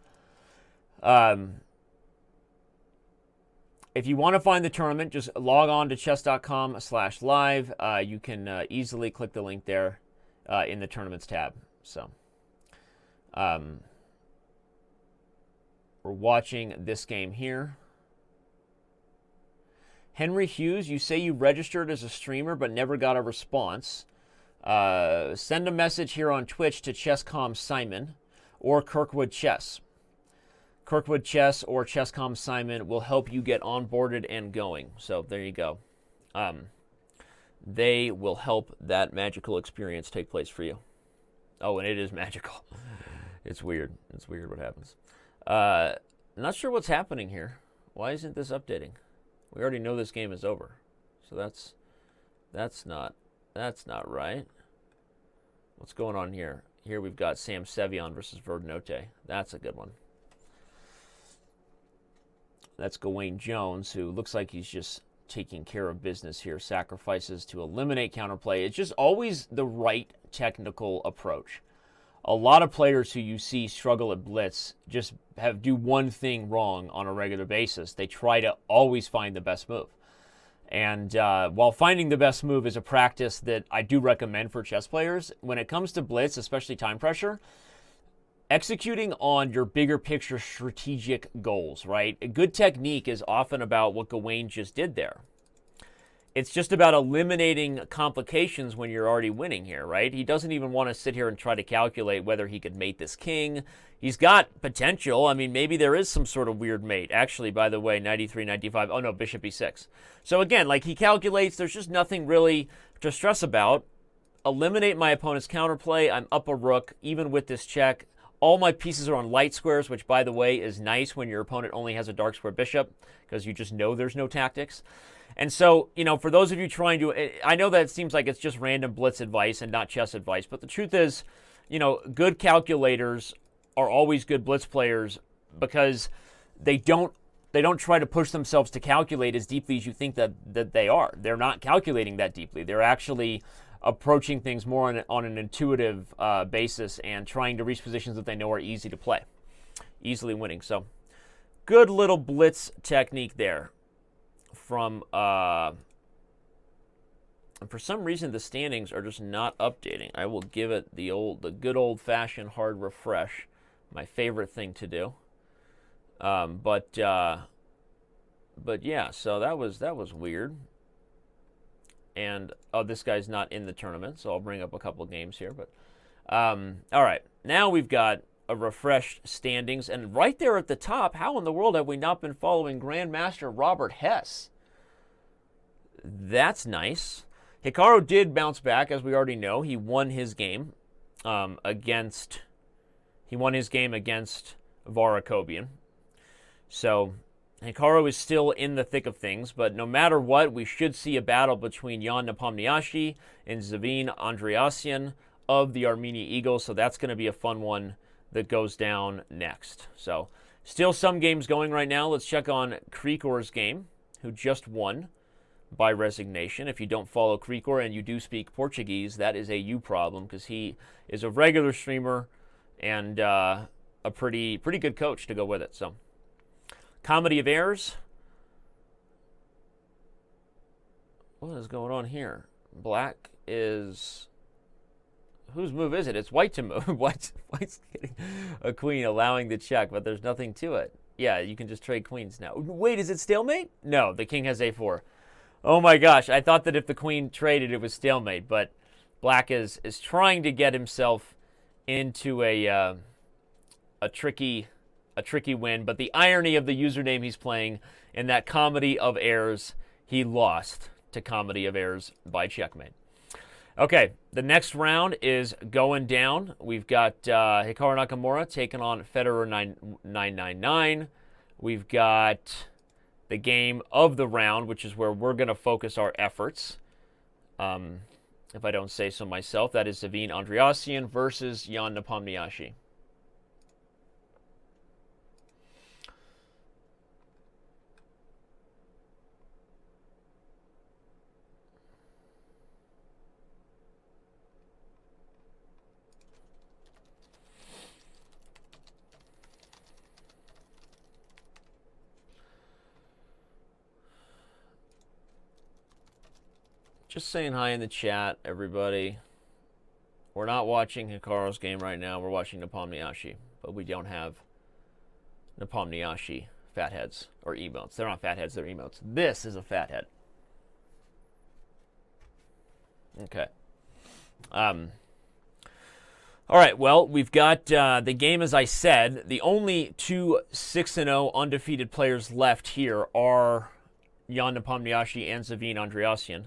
If you want to find the tournament, just log on to chess.com/live. You can easily click the link there in the tournaments tab. So, we're watching this game here. Henry Hughes, you say you registered as a streamer but never got a response. Send a message here on Twitch to Chess.com Simon or Kirkwood Chess. Kirkwood Chess or Chess.com Simon will help you get onboarded and going. So there you go. They will help that magical experience take place for you. Oh, and it is magical. It's weird. It's weird what happens. Not sure what's happening here. Why isn't this updating? We already know this game is over. So that's not right. What's going on here? Here we've got Sam Sevion versus Verdinote. That's a good one. That's Gawain Jones, who looks like he's just taking care of business here. Sacrifices to eliminate counterplay. It's just always the right technical approach. A lot of players who you see struggle at blitz just do one thing wrong on a regular basis. They try to always find the best move. And while finding the best move is a practice that I do recommend for chess players, when it comes to blitz, especially time pressure, executing on your bigger picture strategic goals, right? A good technique is often about what Gawain just did there. It's just about eliminating complications when you're already winning here, right? He doesn't even want to sit here and try to calculate whether he could mate this king. He's got potential. I mean, maybe there is some sort of weird mate. Actually, by the way, 93, 95. Oh, no, bishop e6. So again, like he calculates, there's just nothing really to stress about. Eliminate my opponent's counterplay. I'm up a rook, even with this check. All my pieces are on light squares, which, by the way, is nice when your opponent only has a dark square bishop, because you just know there's no tactics. And so, you know, for those of you trying to, I know that it seems like it's just random blitz advice and not chess advice, but the truth is, you know, good calculators are always good blitz players because they don't try to push themselves to calculate as deeply as you think that they are. They're not calculating that deeply. They're actually approaching things more on an intuitive basis and trying to reach positions that they know are easy to play, easily winning. So, good little blitz technique there. From and for some reason the standings are just not updating. I will give it the good old-fashioned hard refresh, my favorite thing to do. But yeah, so that was weird. And oh, this guy's not in the tournament, so I'll bring up a couple games here. But all right, now we've got a refreshed standings, and right there at the top, how in the world have we not been following Grandmaster Robert Hess? That's nice. Hikaru did bounce back, as we already know. He won his game against Varakobian. So Hikaru is still in the thick of things, but no matter what, we should see a battle between Jan Nepomniachtchi and Zavin Andreassian of the Armenia Eagles. So that's going to be a fun one that goes down next. So still some games going right now. Let's check on Krikor's game, who just won by resignation. If you don't follow Krikor and you do speak Portuguese, that is a you problem, because he is a regular streamer and a pretty good coach to go with it. So, Comedy of Errors. What is going on here? Black is... Whose move is it? It's white to move. White's getting a queen, allowing the check, but there's nothing to it. Yeah, you can just trade queens now. Wait, is it stalemate? No, the king has a4. Oh my gosh, I thought that if the queen traded, it was stalemate, but black is trying to get himself into a tricky a tricky win. But the irony of the username he's playing in that Comedy of Errors, he lost to Comedy of Errors by checkmate. Okay, the next round is going down. We've got Hikaru Nakamura taking on Federer 999. We've got the game of the round, which is where we're going to focus our efforts. If I don't say so myself, that is Zavine Andreassian versus Jan Nepomniachtchi. Just saying hi in the chat, everybody. We're not watching Hikaru's game right now. We're watching Nepomniachtchi, but we don't have Nepomniachtchi fatheads or emotes. They're not fatheads, they're emotes. This is a fathead. Okay. All right, well, we've got the game, as I said. The only two 6-0 undefeated players left here are Jan Nepomniachtchi and Zavine Andreassian.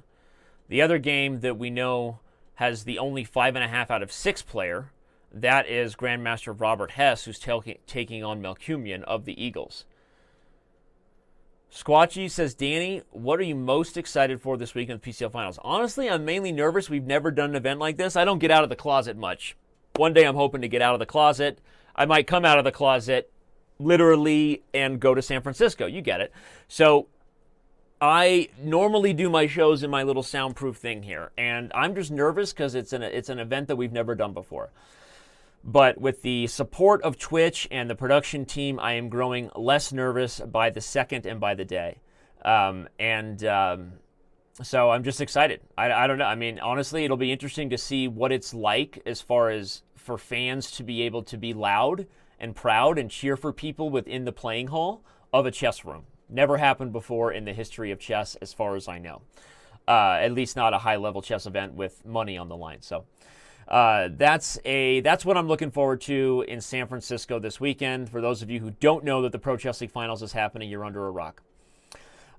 The other game that we know has the only 5.5 out of 6 player, that is Grandmaster Robert Hess, who's taking on Melkumian of the Eagles. Squatchy says, Danny, what are you most excited for this week in the PCL Finals? Honestly, I'm mainly nervous. We've never done an event like this. I don't get out of the closet much. One day I'm hoping to get out of the closet. I might come out of the closet literally and go to San Francisco. You get it. So I normally do my shows in my little soundproof thing here, and I'm just nervous because it's an event that we've never done before. But with the support of Twitch and the production team, I am growing less nervous by the second and by the day. So I'm just excited. I don't know. I mean, honestly, it'll be interesting to see what it's like as far as for fans to be able to be loud and proud and cheer for people within the playing hall of a chess room. Never happened before in the history of chess, as far as I know. At least not a high-level chess event with money on the line. So that's what I'm looking forward to in San Francisco this weekend. For those of you who don't know that the Pro Chess League Finals is happening, you're under a rock.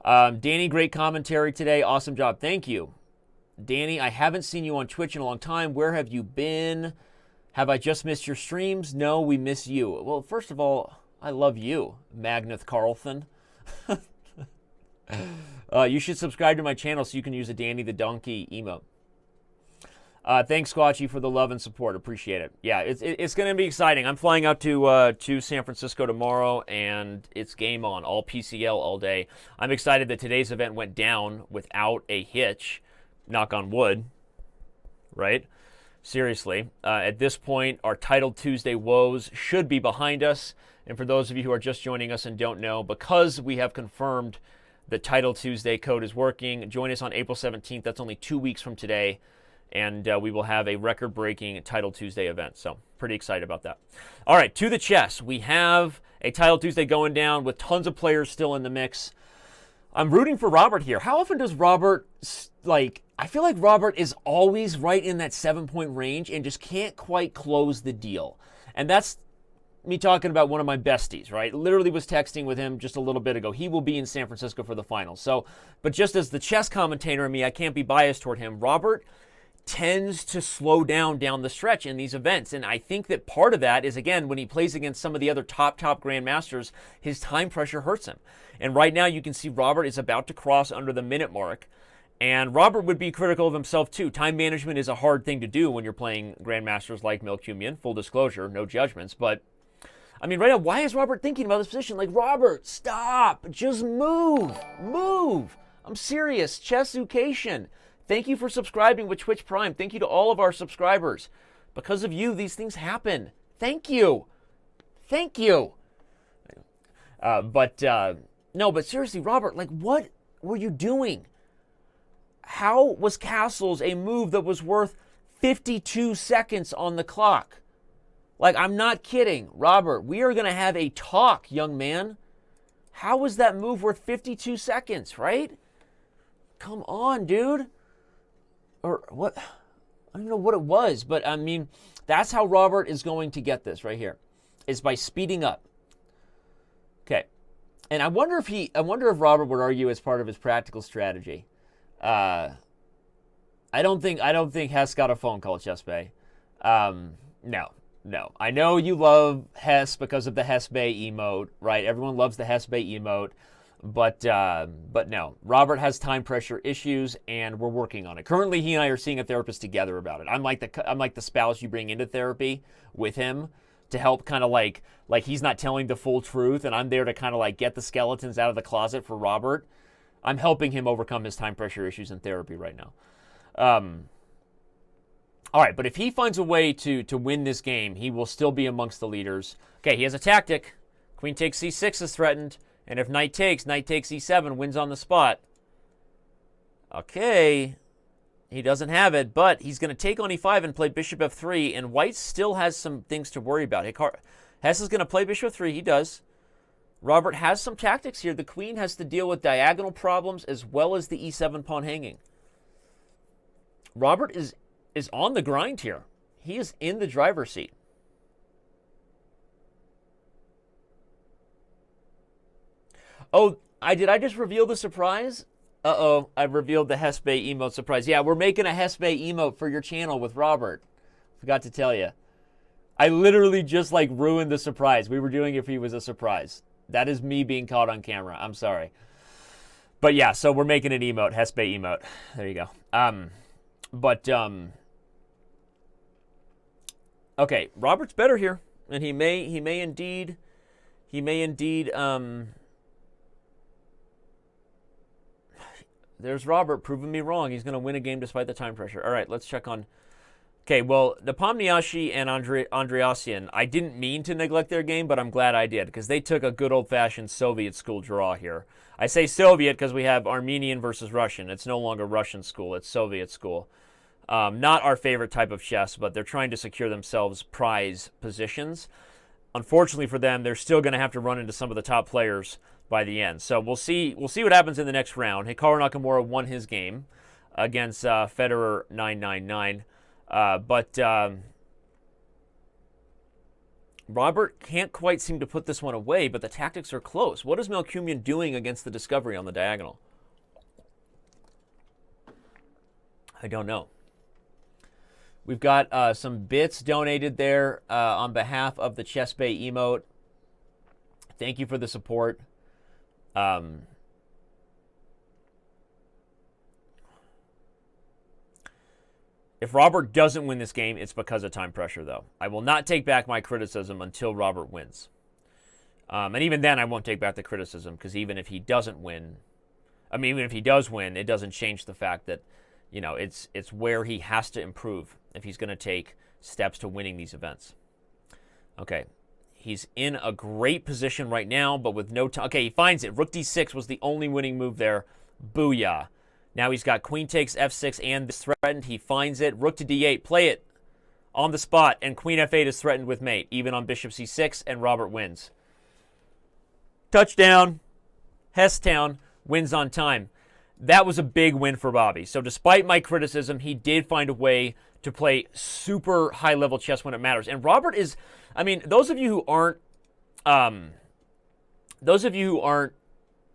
Danny, great commentary today. Awesome job. Thank you. Danny, I haven't seen you on Twitch in a long time. Where have you been? Have I just missed your streams? No, we miss you. Well, first of all, I love you, Magnath Carlson. You should subscribe to my channel so you can use a Danny the Donkey emote. Thanks, Squatchy, for the love and support. Appreciate it. Yeah, it's going to be exciting. I'm flying out to San Francisco tomorrow, and it's game on, all PCL all day. I'm excited that today's event went down without a hitch. Knock on wood, right? Seriously. At this point, our Title Tuesday woes should be behind us. And for those of you who are just joining us and don't know, because we have confirmed the Title Tuesday code is working, join us on April 17th. That's only 2 weeks from today. And we will have a record-breaking Title Tuesday event. So pretty excited about that. All right, to the chess. We have a Title Tuesday going down with tons of players still in the mix. I'm rooting for Robert here. How often does Robert, I feel like Robert is always right in that 7-point range and just can't quite close the deal. And that's me talking about one of my besties, right? Literally was texting with him just a little bit ago. He will be in San Francisco for the finals. So, but just as the chess commentator in me, I can't be biased toward him. Robert tends to slow down the stretch in these events. And I think that part of that is, again, when he plays against some of the other top grandmasters, his time pressure hurts him. And right now you can see Robert is about to cross under the minute mark. And Robert would be critical of himself too. Time management is a hard thing to do when you're playing grandmasters like Melkumian. Full disclosure, no judgments. But I mean, right now, why is Robert thinking about this position? Like, Robert, stop. Just move. Move. I'm serious. Chessucation. Thank you for subscribing with Twitch Prime. Thank you to all of our subscribers. Because of you, these things happen. Thank you. Thank you. No, but seriously, Robert, like, what were you doing? How was castles a move that was worth 52 seconds on the clock? Like, I'm not kidding. Robert, we are going to have a talk, young man. How was that move worth 52 seconds, right? Come on, dude. Or what? I don't even know what it was, but I mean, that's how Robert is going to get this right here, is by speeding up. And I wonder if Robert would argue as part of his practical strategy. Uh, I don't think Hess got a phone call, Chess Bay. No, no. I know you love Hess because of the Hess Bay emote, right? Everyone loves the Hess Bay emote, but no. Robert has time pressure issues, and we're working on it. Currently, he and I are seeing a therapist together about it. I'm like the spouse you bring into therapy with him to help kind of like he's not telling the full truth, and I'm there to kind of like get the skeletons out of the closet for Robert. I'm helping him overcome his time pressure issues in therapy right now. All right, but if he finds a way to win this game, he will still be amongst the leaders. Okay, he has a tactic. Queen takes c6 is threatened, and if knight takes e7, wins on the spot. Okay, he doesn't have it, but he's going to take on e5 and play bishop f3, and white still has some things to worry about. Hess is going to play bishop f3. He does. Robert has some tactics here. The queen has to deal with diagonal problems as well as the e7 pawn hanging. Robert is on the grind here. He is in the driver's seat. Oh, I just reveal the surprise? Uh-oh, I revealed the Hess Bay emote surprise. Yeah, we're making a Hess Bay emote for your channel with Robert. Forgot to tell you. I literally just like ruined the surprise. We were doing it if he was a surprise. That is me being caught on camera. I'm sorry. But yeah, so we're making an emote, Hess Bay emote. There you go. Okay, Robert's better here, and he may indeed there's Robert proving me wrong. He's going to win a game despite the time pressure. All right, let's check on. Okay, well, Nepomniachtchi and Andreassian, I didn't mean to neglect their game, but I'm glad I did, because they took a good old-fashioned Soviet school draw here. I say Soviet because we have Armenian versus Russian. It's no longer Russian school. It's Soviet school. Not our favorite type of chess, but they're trying to secure themselves prize positions. Unfortunately for them, they're still going to have to run into some of the top players by the end. So we'll see what happens in the next round. Hikaru Nakamura won his game against Federer 999. But Robert can't quite seem to put this one away, but the tactics are close. What is Melkumian doing against the discovery on the diagonal? I don't know. We've got some bits donated there on behalf of the Chess Bay emote. Thank you for the support. If Robert doesn't win this game, it's because of time pressure, though. I will not take back my criticism until Robert wins. And even then, I won't take back the criticism, because even if he doesn't win, even if he does win, it doesn't change the fact that, it's where he has to improve if he's going to take steps to winning these events. Okay, he's in a great position right now, but with no time. Okay, he finds it. Rook d6 was the only winning move there. Booyah. Now he's got queen takes f6 and this threatened. He finds it. Rook to d8. Play it on the spot, and queen f8 is threatened with mate, even on bishop c6, and Robert wins. Touchdown. Hesstown wins on time. That was a big win for Bobby. So despite my criticism, he did find a way to play super high-level chess when it matters. And Robert is, those of you who aren't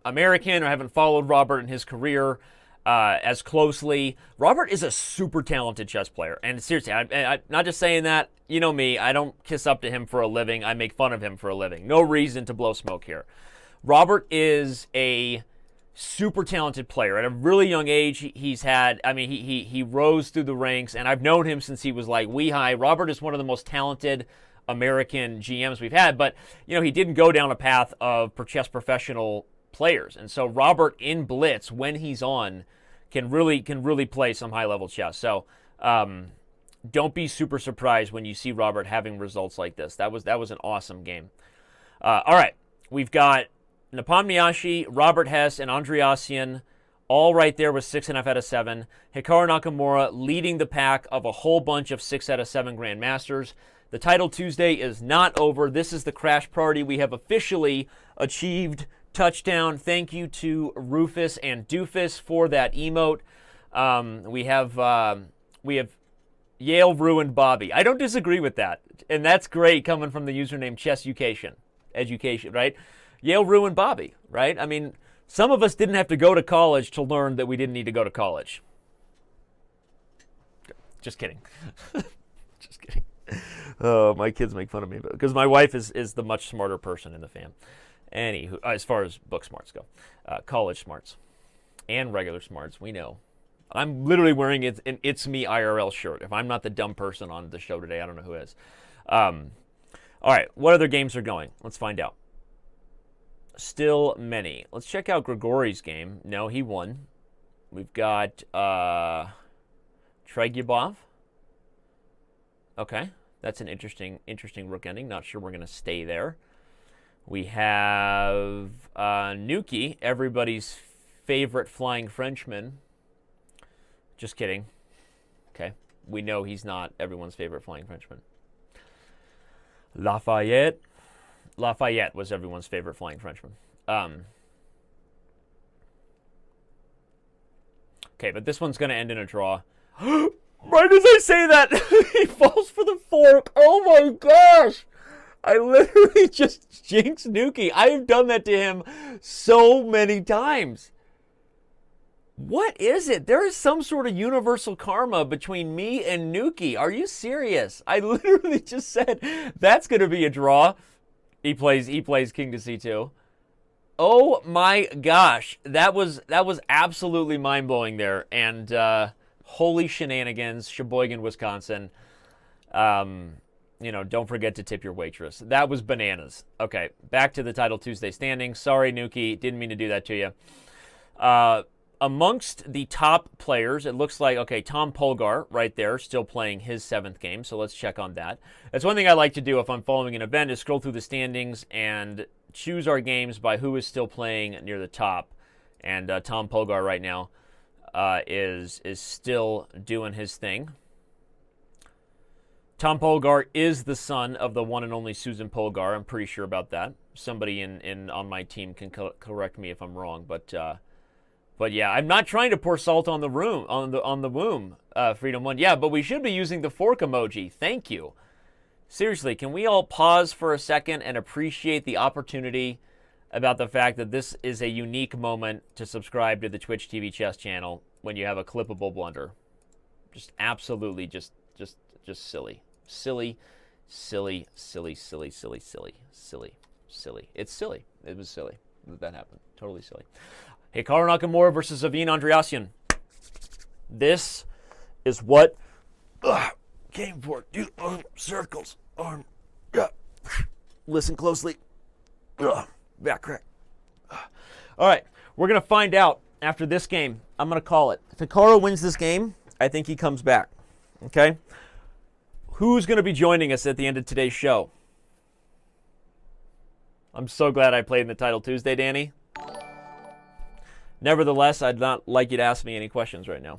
American or haven't followed Robert in his career as closely, Robert is a super talented chess player. And seriously, I'm not just saying that. You know me, I don't kiss up to him for a living. I make fun of him for a living. No reason to blow smoke here. Robert is a super talented player. At a really young age, he's had, he rose through the ranks, and I've known him since he was like wee-high. Robert is one of the most talented American GMs we've had, but, he didn't go down a path of chess professional players. And so Robert in Blitz, when he's on, can really play some high-level chess. So don't be super surprised when you see Robert having results like this. That was an awesome game. All right, we've got Nepomniachtchi, Robert Hess, and Andreassian all right there with 6.5 out of 7. Hikaru Nakamura leading the pack of a whole bunch of 6 out of 7 Grandmasters. The Title Tuesday is not over. This is the Crash Party. We have officially achieved touchdown. Thank you to Rufus and Doofus for that emote. We have Yale ruined Bobby. I don't disagree with that, and that's great coming from the username Chess Education, right? Yale ruined Bobby, right? I mean, some of us didn't have to go to college to learn that we didn't need to go to college. Just kidding. Just kidding. Oh, my kids make fun of me because my wife is the much smarter person in the fam. Anywho, as far as book smarts go, college smarts and regular smarts, we know. I'm literally wearing an It's Me IRL shirt. If I'm not the dumb person on the show today, I don't know who is. All right, what other games are going? Let's find out. Still many. Let's check out Grigori's game. No, he won. We've got Tregyubov. Okay, that's an interesting rook ending. Not sure we're going to stay there. We have Nuki, everybody's favorite flying Frenchman. Just kidding. Okay, we know he's not everyone's favorite flying Frenchman. Lafayette was everyone's favorite flying Frenchman. Okay, but this one's going to end in a draw. Right as I say that, he falls for the fork. Oh my gosh. I literally just jinxed Nuki. I've done that to him so many times. What is it? There is some sort of universal karma between me and Nuki. Are you serious? I literally just said that's going to be a draw. He plays king to c2. Oh my gosh. That was absolutely mind-blowing there. And holy shenanigans, Sheboygan, Wisconsin. Don't forget to tip your waitress. That was bananas. Okay, back to the Title Tuesday standings. Sorry, Nuki. Didn't mean to do that to you. Amongst the top players, it looks like, okay, Tom Polgar right there, still playing his 7th game, so let's check on that. That's one thing I like to do if I'm following an event is scroll through the standings and choose our games by who is still playing near the top. And Tom Polgar right now is still doing his thing. Tom Polgar is the son of the one and only Susan Polgar. I'm pretty sure about that. Somebody on my team can correct me if I'm wrong, but yeah, I'm not trying to pour salt on the womb, Freedom One. Yeah, but we should be using the fork emoji. Thank you. Seriously, can we all pause for a second and appreciate the opportunity about the fact that this is a unique moment to subscribe to the Twitch TV Chess channel when you have a clippable blunder? Just absolutely just silly. Silly. It's silly. It's silly. It was silly that happened. Totally silly. Hikaru Nakamura versus Avin Andreasyan. This is what came for. Do arm circles. Arm. Listen closely. Back crack. All right. We're going to find out after this game. I'm going to call it. If Hikaru wins this game, I think he comes back. Okay? Who's going to be joining us at the end of today's show? I'm so glad I played in the Title Tuesday, Danny. Nevertheless, I'd not like you to ask me any questions right now.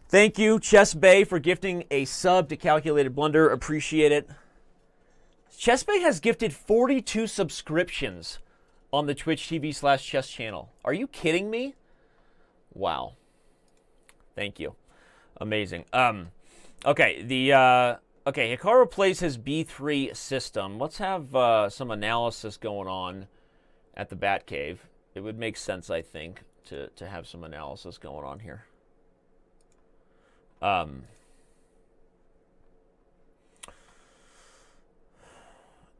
Thank you, Chess Bay, for gifting a sub to Calculated Blunder. Appreciate it. Chess Bay has gifted 42 subscriptions on the Twitch TV/Chess channel. Are you kidding me? Wow. Thank you. Amazing. Okay, Hikaru plays his B3 system. Let's have some analysis going on at the Batcave. It would make sense, I think, to have some analysis going on here. I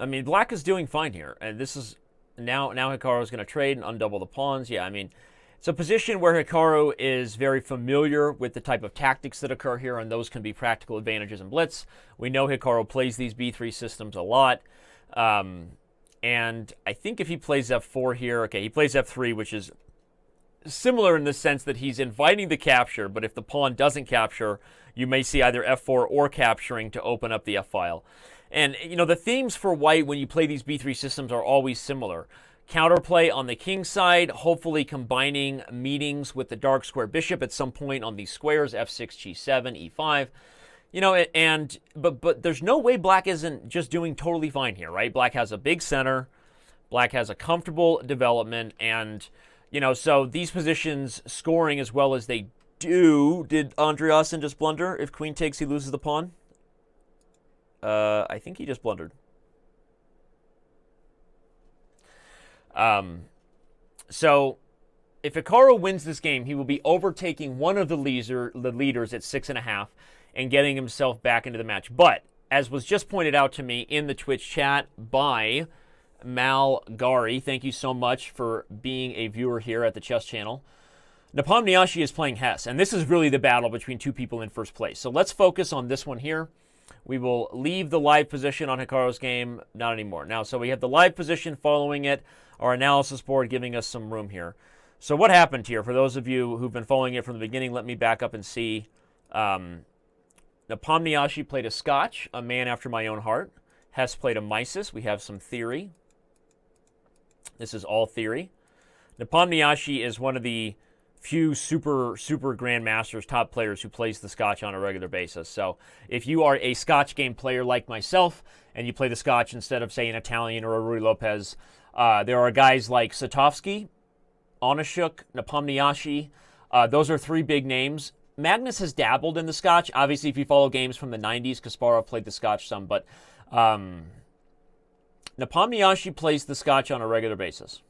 mean, black is doing fine here, and this is now Hikaru is going to trade and undouble the pawns. Yeah, I mean, it's a position where Hikaru is very familiar with the type of tactics that occur here, and those can be practical advantages in blitz. We know Hikaru plays these B3 systems a lot. And I think if he plays f4 here, okay, he plays f3, which is similar in the sense that he's inviting the capture, but if the pawn doesn't capture, you may see either f4 or capturing to open up the f-file. And, the themes for white when you play these b3 systems are always similar. Counterplay on the king side, hopefully combining meetings with the dark square bishop at some point on these squares, f6, g7, e5. But there's no way black isn't just doing totally fine here, right? Black has a big center. Black has a comfortable development. And, so these positions scoring as well as they do. Did Andreasyan just blunder? If queen takes, he loses the pawn? I think he just blundered. So if Hikaru wins this game, he will be overtaking one of the leaders at 6.5 and getting himself back into the match. But as was just pointed out to me in the Twitch chat by Malgari, thank you so much for being a viewer here at the Chess Channel. Nepomniachtchi is playing Hess, and this is really the battle between two people in first place. So let's focus on this one here. We will leave the live position on Hikaru's game, not anymore. Now, so we have the live position following it, our analysis board giving us some room here. So what happened here? For those of you who've been following it from the beginning, let me back up and see. Nepomniachtchi played a Scotch, a man after my own heart. Hess played a Mises. We have some theory. This is all theory. Nepomniachtchi is one of the few super grandmasters, top players who plays the Scotch on a regular basis. So if you are a Scotch game player like myself and you play the Scotch instead of, say, an Italian or a Ruy Lopez, there are guys like Satovsky, Onishuk, Nepomniachtchi. Those are three big names. Magnus has dabbled in the Scotch. Obviously, if you follow games from the 90s, Kasparov played the Scotch some, but Nepomniachtchi plays the Scotch on a regular basis,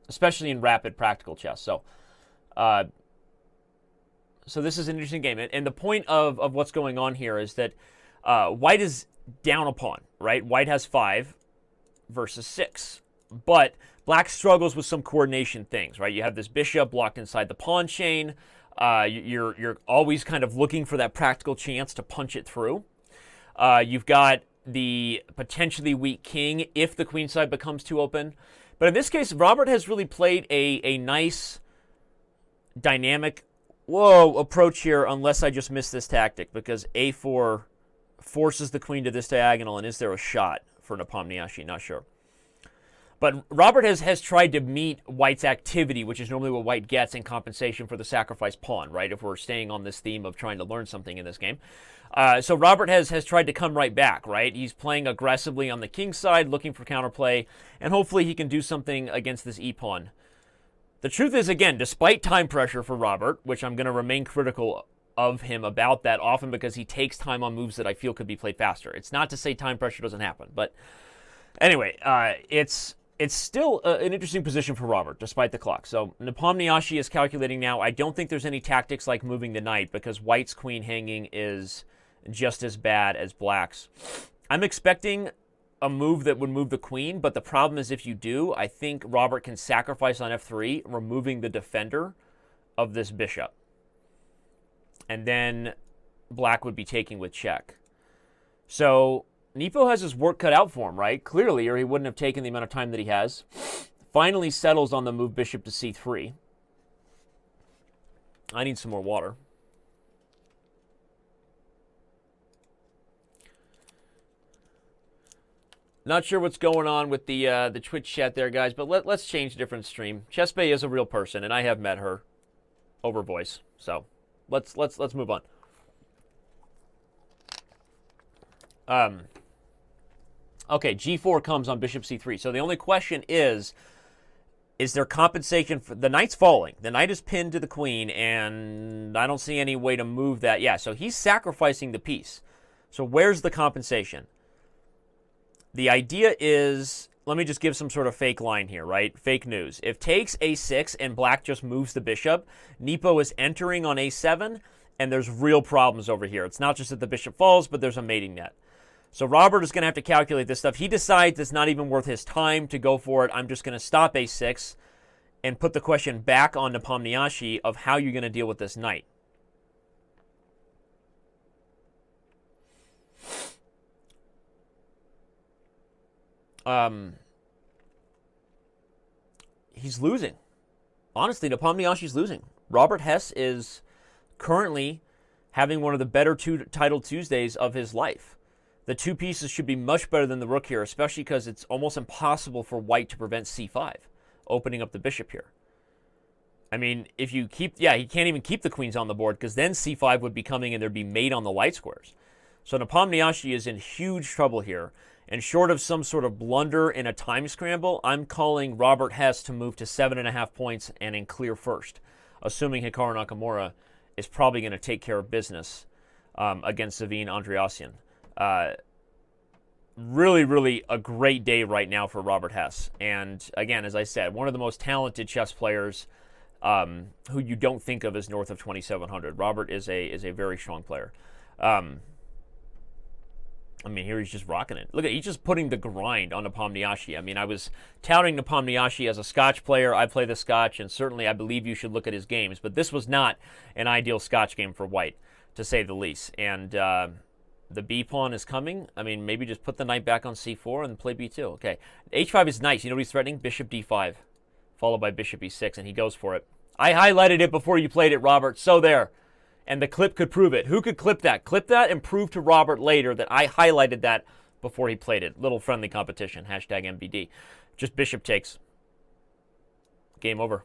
especially in rapid practical chess. So this is an interesting game. And the point of what's going on here is that White is down a pawn, right? White has 5 versus 6. But Black struggles with some coordination things, right? You have this bishop blocked inside the pawn chain. You're always kind of looking for that practical chance to punch it through. You've got the potentially weak king if the queen side becomes too open. But in this case, Robert has really played a nice dynamic approach here, unless I just missed this tactic, because a4 forces the queen to this diagonal, and is there a shot for Nepomniachtchi? Not sure. But Robert has tried to meet White's activity, which is normally what White gets in compensation for the sacrificed pawn, right? If we're staying on this theme of trying to learn something in this game. So Robert has tried to come right back, right? He's playing aggressively on the king side, looking for counterplay, and hopefully he can do something against this e-pawn. The truth is, again, despite time pressure for Robert, which I'm going to remain critical of him about that often because he takes time on moves that I feel could be played faster. It's not to say time pressure doesn't happen, but anyway, it's still an interesting position for Robert, despite the clock. So Nepomniachtchi is calculating now. I don't think there's any tactics like moving the knight because White's queen hanging is just as bad as Black's. I'm expecting a move that would move the queen, but the problem is if you do, I think Robert can sacrifice on f3, removing the defender of this bishop. And then Black would be taking with check. So Nepo has his work cut out for him, right? Clearly, or he wouldn't have taken the amount of time that he has. Finally settles on the move bishop to c3. I need some more water. Not sure what's going on with the Twitch chat there, guys, but let's change a different stream. ChessBay is a real person, and I have met her over voice. So let's move on. Okay, g4 comes on bishop c3. So the only question is there compensation for the knight's falling? The knight is pinned to the queen, and I don't see any way to move that. Yeah, so he's sacrificing the piece. So where's the compensation? The idea is, let me just give some sort of fake line here, right? Fake news. If takes a6 and Black just moves the bishop, Nepo is entering on a7, and there's real problems over here. It's not just that the bishop falls, but there's a mating net. So Robert is going to have to calculate this stuff. He decides it's not even worth his time to go for it. I'm just going to stop a6 and put the question back on Nepomniachtchi of how you're going to deal with this knight. He's losing. Honestly, Nepomniachtchi's losing. Robert Hess is currently having one of the better Title Tuesdays of his life. The two pieces should be much better than the rook here, especially because it's almost impossible for White to prevent c5, opening up the bishop here. I mean, if you keep, he can't even keep the queens on the board because then c5 would be coming and there'd be mate on the white squares. So Nepomniachtchi is in huge trouble here. And short of some sort of blunder in a time scramble, I'm calling Robert Hess to move to 7.5 points and in clear first, assuming Hikaru Nakamura is probably going to take care of business against Savine Andreassian. really, really a great day right now for Robert Hess. And again, as I said, one of the most talented chess players who you don't think of as north of 2,700. Robert is a very strong player. I mean, here he's just rocking it. Look at, he's just putting the grind on Nepomniachtchi. I mean, I was touting Nepomniachtchi as a Scotch player. I play the Scotch, and certainly I believe you should look at his games. But this was not an ideal Scotch game for White, to say the least. And the B pawn is coming. I mean, maybe just put the knight back on C4 and play B2. Okay, H5 is nice. You know what he's threatening? Bishop D5, followed by Bishop E6, and he goes for it. I highlighted it before you played it, Robert. So there. And the clip could prove it. Who could clip that? Clip that and prove to Robert later that I highlighted that before he played it. Little friendly competition. Hashtag MBD. Just bishop takes. Game over.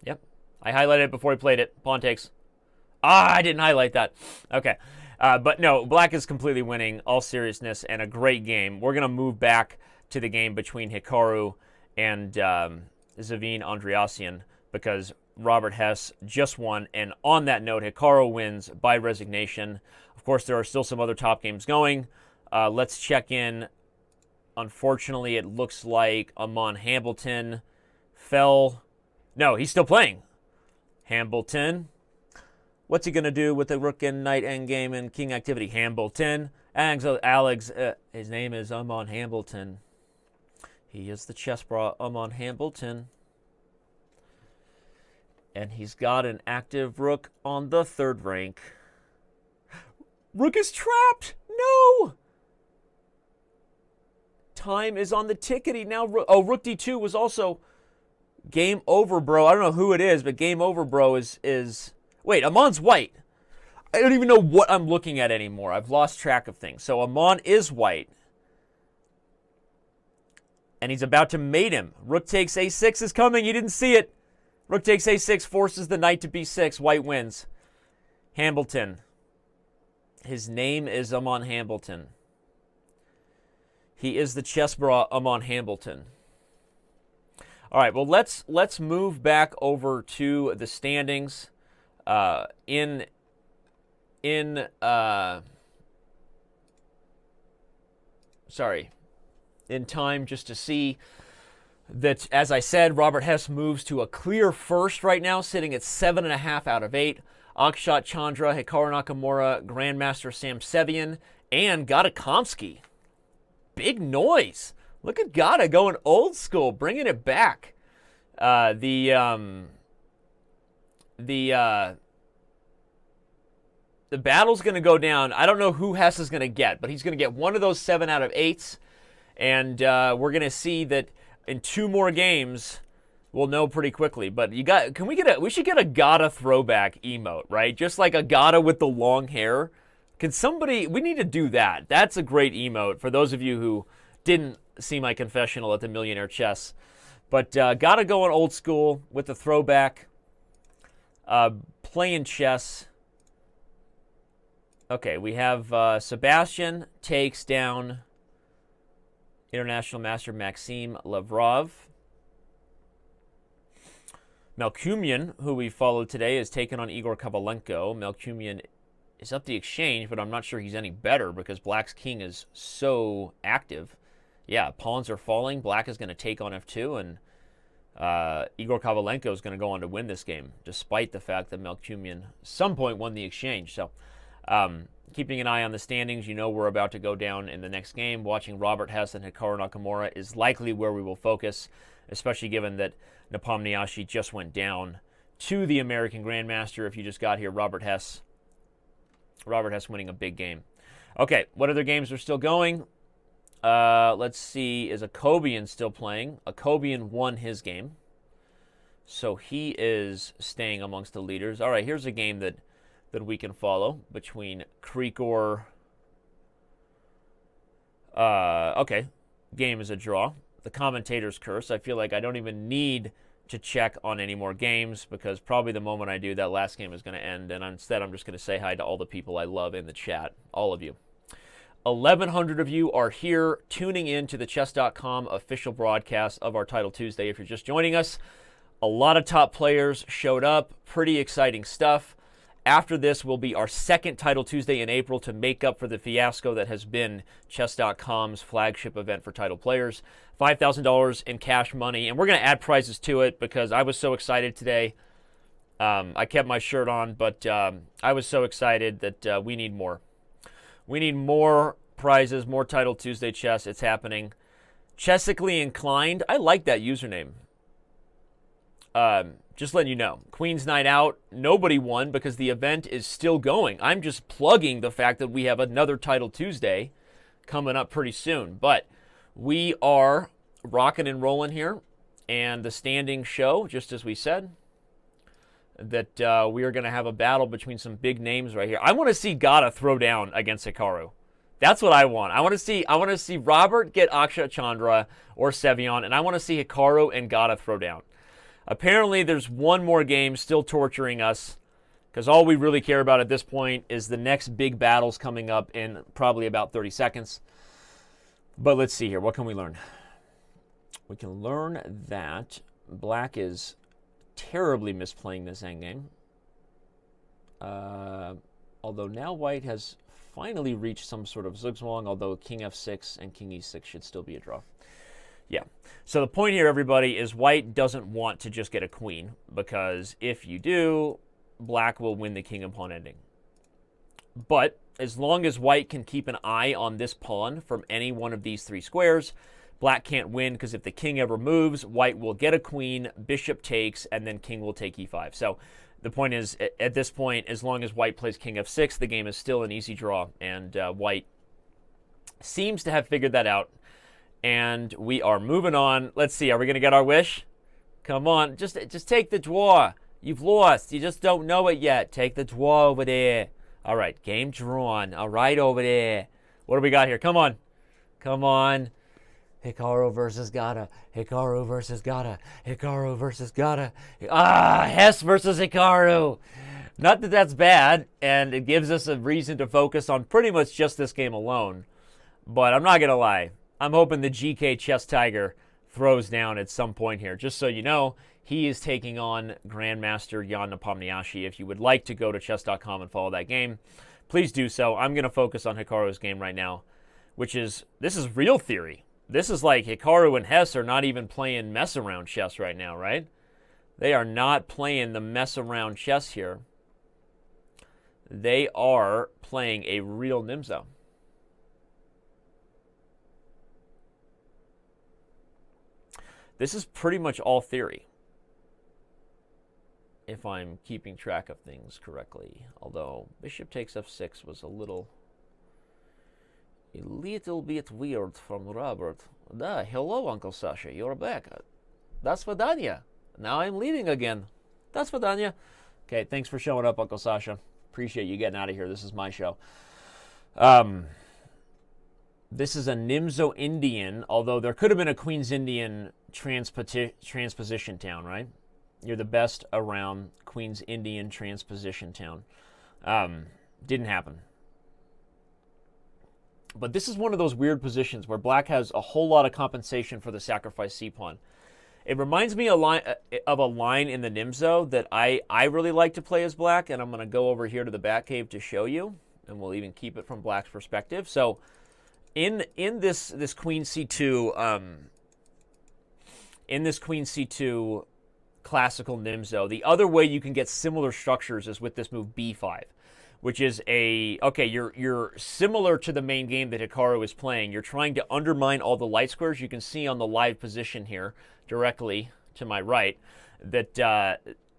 Yep. I highlighted it before he played it. Pawn takes. I didn't highlight that. Okay. But no, black is completely winning, all seriousness, and a great game. We're going to move back to the game between Hikaru and Zavine Andreassian because Robert Hess just won. And on that note, Hikaru wins by resignation. Of course, there are still some other top games going. Let's check in. Unfortunately, it looks like Amon Hambleton fell. No, he's still playing. Hambleton. What's he going to do with the rook and knight endgame and king activity? Hambleton. Alex, his name is Amon Hambleton. He is the chess bra Amon Hambleton. And he's got an active rook on the third rank. Rook is trapped. No. Time is on the tickety. Now, rook D2 was also game over, bro. I don't know who it is, but game over, bro, is... Wait, Amon's white. I don't even know what I'm looking at anymore. I've lost track of things. So Amon is white. And he's about to mate him. Rook takes A6 is coming. You didn't see it. Rook takes A6, forces the knight to B6. White wins. Hambleton. His name is Amon Hambleton. He is the chess bra Amon Hambleton. All right, well, let's move back over to the standings. In time, just to see that, as I said, Robert Hess moves to a clear first right now, sitting at 7.5 out of 8. Akshat Chandra, Hikaru Nakamura, Grandmaster Sam Sevian, and Gata Kamsky. Big noise. Look at Gata going old school, bringing it back. The battle's going to go down. I don't know who Hess is going to get, but he's going to get one of those 7 out of 8s. And we're going to see that in 2 more games, we'll know pretty quickly. But we should get a Gata throwback emote, right? Just like a Gata with the long hair. We need to do that. That's a great emote for those of you who didn't see my confessional at the Millionaire Chess. But Gata going old school with the throwback. Playing chess. Okay, we have Sebastian takes down International Master Maxime Lavrov. Melkumian, who we followed today, is taken on Igor Kovalenko. Melkumian is up the exchange, but I'm not sure he's any better because Black's king is so active. Yeah, pawns are falling. Black is going to take on F2, and Igor Kovalenko is going to go on to win this game, despite the fact that Melkumian at some point won the exchange. So, keeping an eye on the standings, you know we're about to go down in the next game. Watching Robert Hess and Hikaru Nakamura is likely where we will focus, especially given that Nepomniachtchi just went down to the American Grandmaster. If you just got here, Robert Hess winning a big game. Okay, what other games are still going? Let's see, is Akobian still playing? Akobian won his game, so he is staying amongst the leaders. All right, here's a game that we can follow between Krikor. Okay, game is a draw. The commentator's curse. I feel like I don't even need to check on any more games because probably the moment I do, that last game is going to end, and instead I'm just going to say hi to all the people I love in the chat, all of you. 1,100 of you are here tuning in to the Chess.com official broadcast of our Title Tuesday. If you're just joining us, a lot of top players showed up. Pretty exciting stuff. After this will be our second Title Tuesday in April to make up for the fiasco that has been Chess.com's flagship event for title players. $5,000 in cash money, and we're going to add prizes to it because I was so excited today. I kept my shirt on, but I was so excited that we need more. We need more prizes, more Title Tuesday chess. It's happening. Chessically Inclined. I like that username. Just letting you know. Queen's Night Out. Nobody won because the event is still going. I'm just plugging the fact that we have another Title Tuesday coming up pretty soon. But we are rocking and rolling here. And the standings show, just as we said, that we are going to have a battle between some big names right here. I want to see Gata throw down against Hikaru. That's what I want. I want to see Robert get Akshat Chandra or Sevion, and I want to see Hikaru and Gata throw down. Apparently, there's one more game still torturing us because all we really care about at this point is the next big battles coming up in probably about 30 seconds. But let's see here. What can we learn? We can learn that Black is terribly misplaying this endgame. Although now White has finally reached some sort of zugzwang, although King F6 and King E6 should still be a draw. Yeah. So the point here, everybody, is White doesn't want to just get a queen, because if you do, Black will win the king and pawn ending. But as long as White can keep an eye on this pawn from any one of these three squares, Black can't win, because if the king ever moves, White will get a queen, bishop takes, and then king will take e5. So the point is, at this point, as long as White plays King F6, the game is still an easy draw, and White seems to have figured that out. And we are moving on. Let's see, are we going to get our wish? Come on, just take the draw. You've lost. You just don't know it yet. Take the draw over there. All right, game drawn. All right, over there. What do we got here? Come on. Come on. Hikaru versus Gata. Hikaru versus Gata. Hikaru versus Gata. Hess versus Hikaru. Not that that's bad, and it gives us a reason to focus on pretty much just this game alone. But I'm not going to lie. I'm hoping the GK Chess Tiger throws down at some point here. Just so you know, he is taking on Grandmaster Jan Nepomniachtchi. If you would like to go to Chess.com and follow that game, please do so. I'm going to focus on Hikaru's game right now, this is real theory. This is like Hikaru and Hess are not even playing mess-around chess right now, right? They are not playing the mess-around chess here. They are playing a real Nimzo. This is pretty much all theory, if I'm keeping track of things correctly. Although bishop takes f6 was a little bit weird from Robert. Hello, Uncle Sasha, you're back. That's Vidania. Now I'm leaving again. That's Vidania. Okay, thanks for showing up, Uncle Sasha. Appreciate you getting out of here. This is my show. This is a Nimzo Indian, although there could have been a Queen's Indian transposition town, right? You're the best around Queen's Indian transposition town. Didn't happen. But this is one of those weird positions where Black has a whole lot of compensation for the sacrifice c-pawn. It reminds me of a line in the Nimzo that I really like to play as Black, and I'm going to go over here to the Batcave to show you, and we'll even keep it from Black's perspective. So in this Queen C2 Queen C2 classical Nimzo, the other way you can get similar structures is with this move B5, which is you're similar to the main game that Hikaru is playing. You're trying to undermine all the light squares. You can see on the live position here, directly to my right, that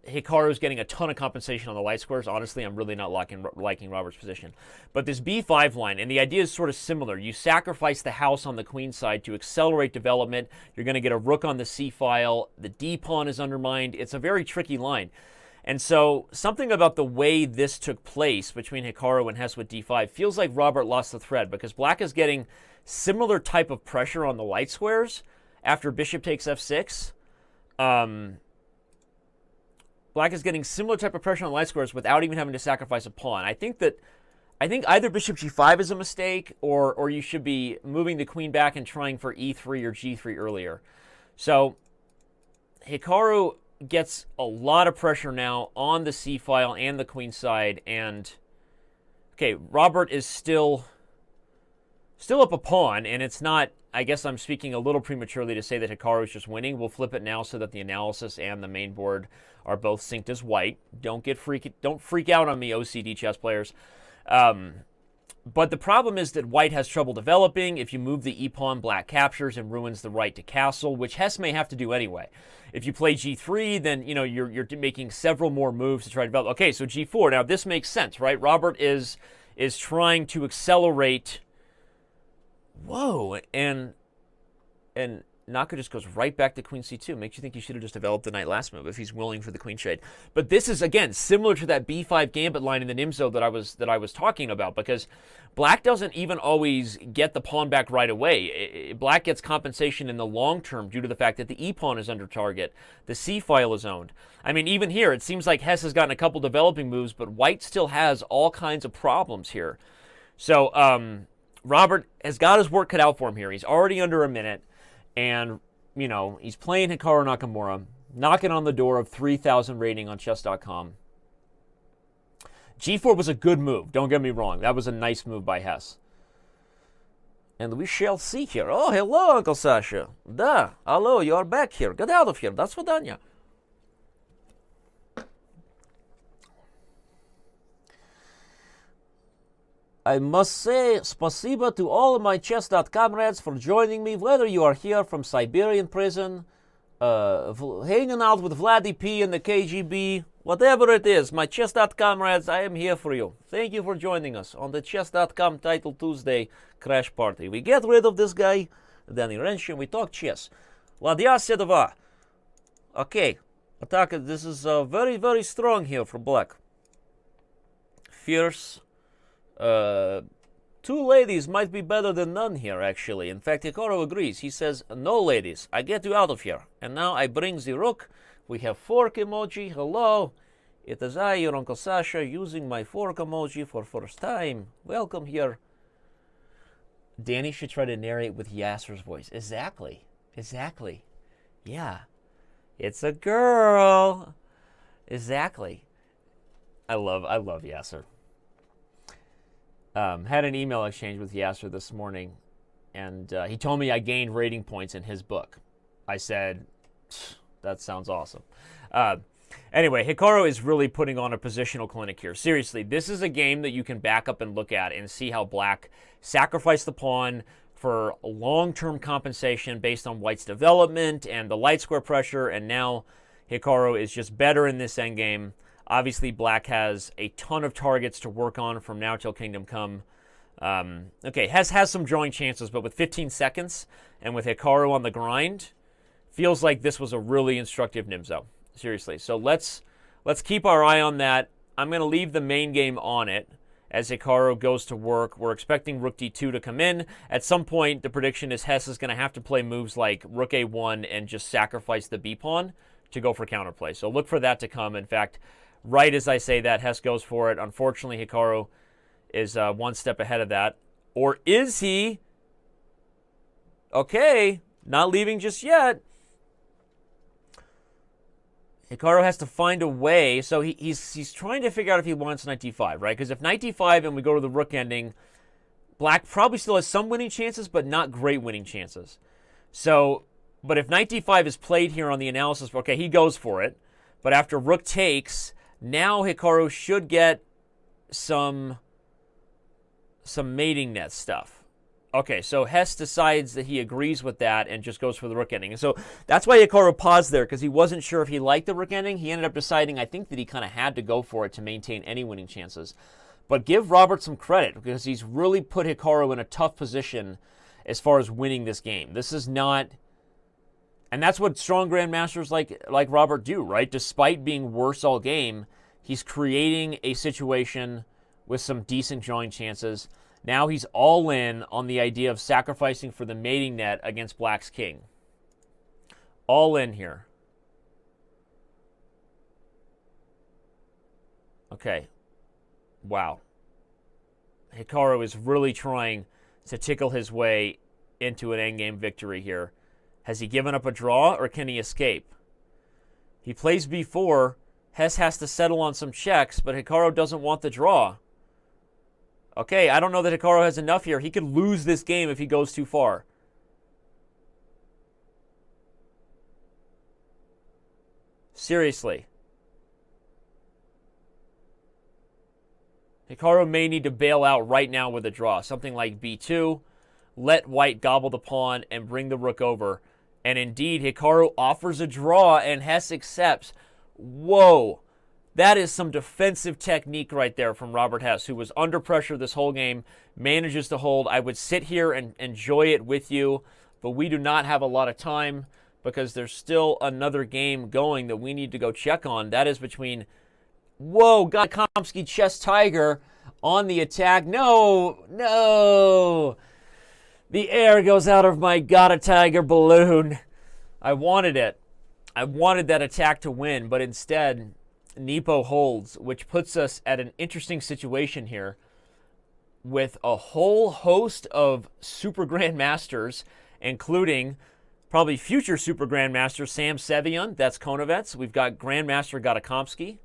Hikaru is getting a ton of compensation on the light squares. Honestly, I'm really not liking Robert's position. But this B5 line, and the idea is sort of similar. You sacrifice the house on the queen side to accelerate development. You're going to get a rook on the C file. The D pawn is undermined. It's a very tricky line. And so something about the way this took place between Hikaru and Hess with D5 feels like Robert lost the thread, because Black is getting similar type of pressure on the light squares after bishop takes F6. Black is getting similar type of pressure on light squares without even having to sacrifice a pawn. I think either bishop g5 is a mistake, or you should be moving the queen back and trying for e3 or g3 earlier. So Hikaru gets a lot of pressure now on the c-file and the queen side, and okay, Robert is still up a pawn, and it's not, I guess I'm speaking a little prematurely to say that Hikaru is just winning. We'll flip it now so that the analysis and the main board are both synced as white. Don't freak out on me, OCD chess players. But the problem is that white has trouble developing. If you move the e-pawn, black captures and ruins the right to castle, which Hess may have to do anyway. If you play g3, then you're making several more moves to try to develop. Okay, so g4. Now this makes sense, right? Robert is trying to accelerate. Whoa, and Naka just goes right back to queen c2. Makes you think he should have just developed the knight last move if he's willing for the queen trade. But this is, again, similar to that b5 gambit line in the Nimzo that I was talking about, because black doesn't even always get the pawn back right away. Black gets compensation in the long term due to the fact that the e-pawn is under target. The c-file is owned. I mean, even here, it seems like Hess has gotten a couple developing moves, but white still has all kinds of problems here. So, Robert has got his work cut out for him here. He's already under a minute. And, he's playing Hikaru Nakamura, knocking on the door of 3,000 rating on Chess.com. G4 was a good move, don't get me wrong. That was a nice move by Hess. And we shall see here. Oh, hello, Uncle Sasha. Da, hello, you are back here. Get out of here. That's Svidanya. I must say spasiba to all of my Chess.com comrades for joining me, whether you are here from Siberian prison, hanging out with Vladdy P and the KGB, whatever it is, my Chess.com comrades, I am here for you. Thank you for joining us on the Chess.com Title Tuesday Crash Party. We get rid of this guy, Danny Wrench, and we talk chess. Ladya Sedova. Okay, attack. This is very, very strong here for black. Fierce. Two ladies might be better than none here, actually. In fact, Hikaru agrees. He says, no ladies, I get you out of here. And now I bring the rook. We have fork emoji. Hello. It is I, your Uncle Sasha, using my fork emoji for first time. Welcome here. Danny should try to narrate with Yasser's voice. Exactly. Yeah. It's a girl. Exactly. I love Yasser. Had an email exchange with Yasser this morning, and he told me I gained rating points in his book. I said, that sounds awesome. Anyway, Hikaru is really putting on a positional clinic here. Seriously, this is a game that you can back up and look at and see how black sacrificed the pawn for long-term compensation based on white's development and the light square pressure, and now Hikaru is just better in this endgame. Obviously, black has a ton of targets to work on from now till Kingdom Come. Okay, has some drawing chances, but with 15 seconds and with Hikaru on the grind, feels like this was a really instructive Nimzo. Seriously. So let's keep our eye on that. I'm going to leave the main game on it as Hikaru goes to work. We're expecting Rook D2 to come in. At some point, the prediction is Hess is going to have to play moves like Rook A1 and just sacrifice the B-pawn to go for counterplay. So look for that to come. In fact, right as I say that, Hess goes for it. Unfortunately, Hikaru is one step ahead of that. Or is he? Okay, not leaving just yet. Hikaru has to find a way. So he's trying to figure out if he wants knight d5, right? Because if knight d5 and we go to the rook ending, black probably still has some winning chances, but not great winning chances. So, but if knight d5 is played here on the analysis, okay, he goes for it. But after rook takes, now Hikaru should get some mating net stuff. Okay, so Hess decides that he agrees with that and just goes for the rook ending. And so that's why Hikaru paused there, because he wasn't sure if he liked the rook ending. He ended up deciding, I think, that he kind of had to go for it to maintain any winning chances. But give Robert some credit, because he's really put Hikaru in a tough position as far as winning this game. This is not... And that's what strong grandmasters like Robert do, right? Despite being worse all game, he's creating a situation with some decent drawing chances. Now he's all in on the idea of sacrificing for the mating net against black's king. All in here. Okay. Wow. Hikaru is really trying to tickle his way into an endgame victory here. Has he given up a draw, or can he escape? He plays b4. Hess has to settle on some checks, but Hikaru doesn't want the draw. Okay, I don't know that Hikaru has enough here. He could lose this game if he goes too far. Seriously. Hikaru may need to bail out right now with a draw. Something like b2. Let white gobble the pawn and bring the rook over. And indeed, Hikaru offers a draw and Hess accepts. Whoa. That is some defensive technique right there from Robert Hess, who was under pressure this whole game, manages to hold. I would sit here and enjoy it with you, but we do not have a lot of time because there's still another game going that we need to go check on. That is between, whoa, Gata Kamsky, Chess Tiger on the attack. No. The air goes out of my Gata Tiger balloon. I wanted it. I wanted that attack to win, but instead, Nepo holds, which puts us at an interesting situation here with a whole host of Super Grandmasters, including probably future Super Grandmaster Sam Sevion, that's Konovets. We've got Grandmaster Gata Kamsky,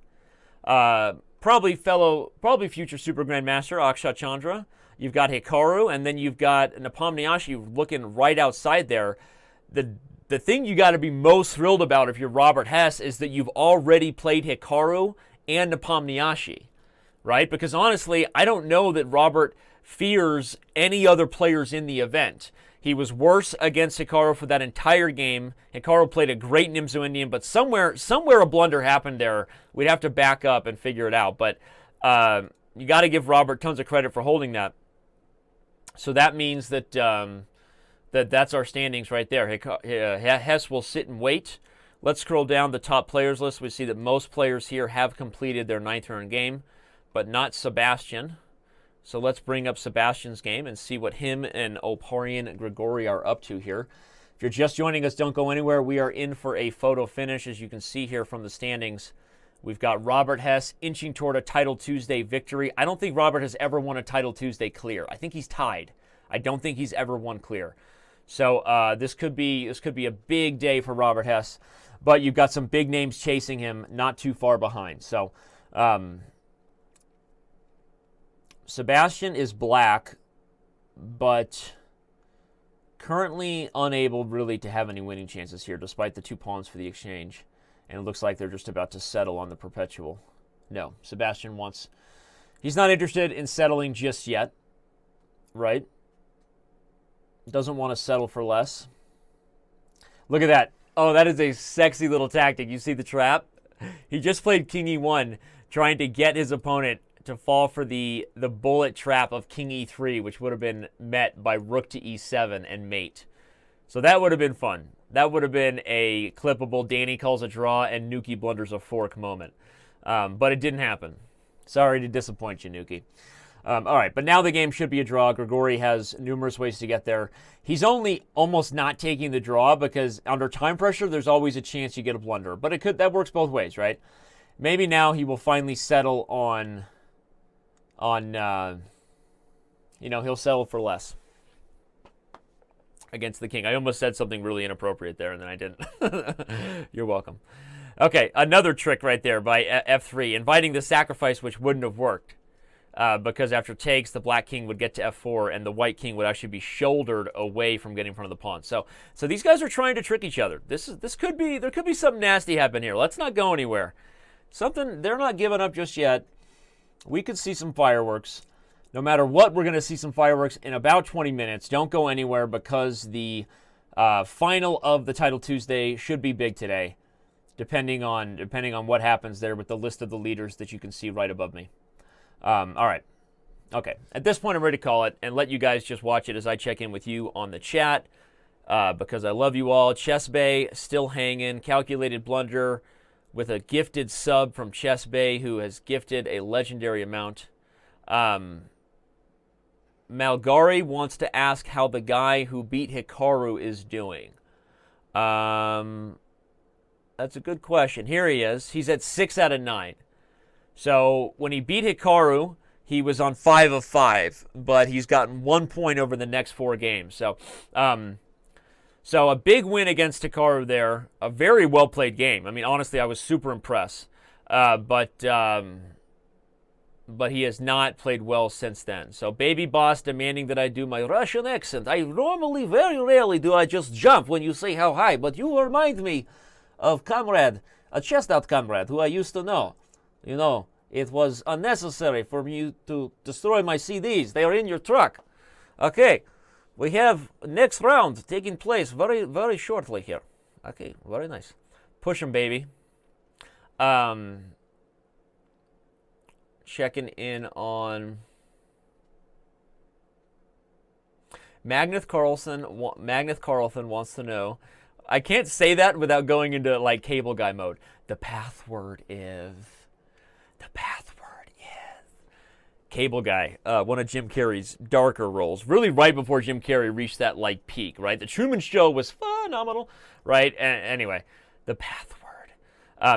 probably future Super Grandmaster Akshat Chandra. You've got Hikaru, and then you've got Nepomniachtchi looking right outside there. The thing you got to be most thrilled about if you're Robert Hess is that you've already played Hikaru and Nepomniachtchi, right? Because honestly, I don't know that Robert fears any other players in the event. He was worse against Hikaru for that entire game. Hikaru played a great Nimzo Indian, but somewhere a blunder happened there. We'd have to back up and figure it out. But you got to give Robert tons of credit for holding that. So that means that that's our standings right there. Hess will sit and wait. Let's scroll down the top players list. We see that most players here have completed their 9th round game, but not Sebastian. So let's bring up Sebastian's game and see what him and Oparian Grigori are up to here. If you're just joining us, don't go anywhere. We are in for a photo finish, as you can see here from the standings. We've got Robert Hess inching toward a Title Tuesday victory. I don't think Robert has ever won a Title Tuesday clear. I think he's tied. I don't think he's ever won clear. So this could be a big day for Robert Hess, but you've got some big names chasing him, not too far behind. So Sebastian is black, but currently unable really to have any winning chances here, despite the 2 pawns for the exchange. And it looks like they're just about to settle on the perpetual. No, Sebastian he's not interested in settling just yet, right? Doesn't want to settle for less. Look at that. Oh, that is a sexy little tactic. You see the trap? He just played King E1, trying to get his opponent to fall for the bullet trap of King E3, which would have been met by Rook to E7 and mate. So that would have been fun. That would have been a clippable Danny calls a draw and Nuki blunders a fork moment. But it didn't happen. Sorry to disappoint you, Nuki. All right, but now the game should be a draw. Grigori has numerous ways to get there. He's only almost not taking the draw because under time pressure, there's always a chance you get a blunder. But that works both ways, right? Maybe now he will finally settle on he'll settle for less against the king. I almost said something really inappropriate there, and then I didn't. You're welcome. Okay, another trick right there by F3, inviting the sacrifice, which wouldn't have worked. Because after takes, the black king would get to f4, and the white king would actually be shouldered away from getting in front of the pawn. So these guys are trying to trick each other. There could be something nasty happen here. Let's not go anywhere. They're not giving up just yet. We could see some fireworks. No matter what, we're going to see some fireworks in about 20 minutes. Don't go anywhere because the final of the Title Tuesday should be big today, depending on what happens there with the list of the leaders that you can see right above me. All right. Okay. At this point, I'm ready to call it and let you guys just watch it as I check in with you on the chat because I love you all. Chess Bay still hanging. Calculated Blunder with a gifted sub from Chess Bay, who has gifted a legendary amount. Malgari wants to ask how the guy who beat Hikaru is doing. That's a good question. Here he is. He's at 6 out of 9. So when he beat Hikaru, he was on 5 of 5, but he's gotten 1 point over the next 4 games. So So a big win against Hikaru there. A very well-played game. I mean, honestly, I was super impressed. But he has not played well since then. So Baby Boss demanding that I do my Russian accent. I normally, very rarely do I just jump when you say how high, but you remind me of comrade, a chest-out comrade who I used to know. You know, it was unnecessary for me to destroy my CDs. They are in your truck. Okay, we have next round taking place very, very shortly here. Okay, very nice. Push him, baby. Checking in on Magnus Carlson wants to know. I can't say that without going into like cable guy mode. The password is cable guy. One of Jim Carrey's darker roles. Really, right before Jim Carrey reached that like peak. Right, The Truman Show was phenomenal. Right, anyway, the password.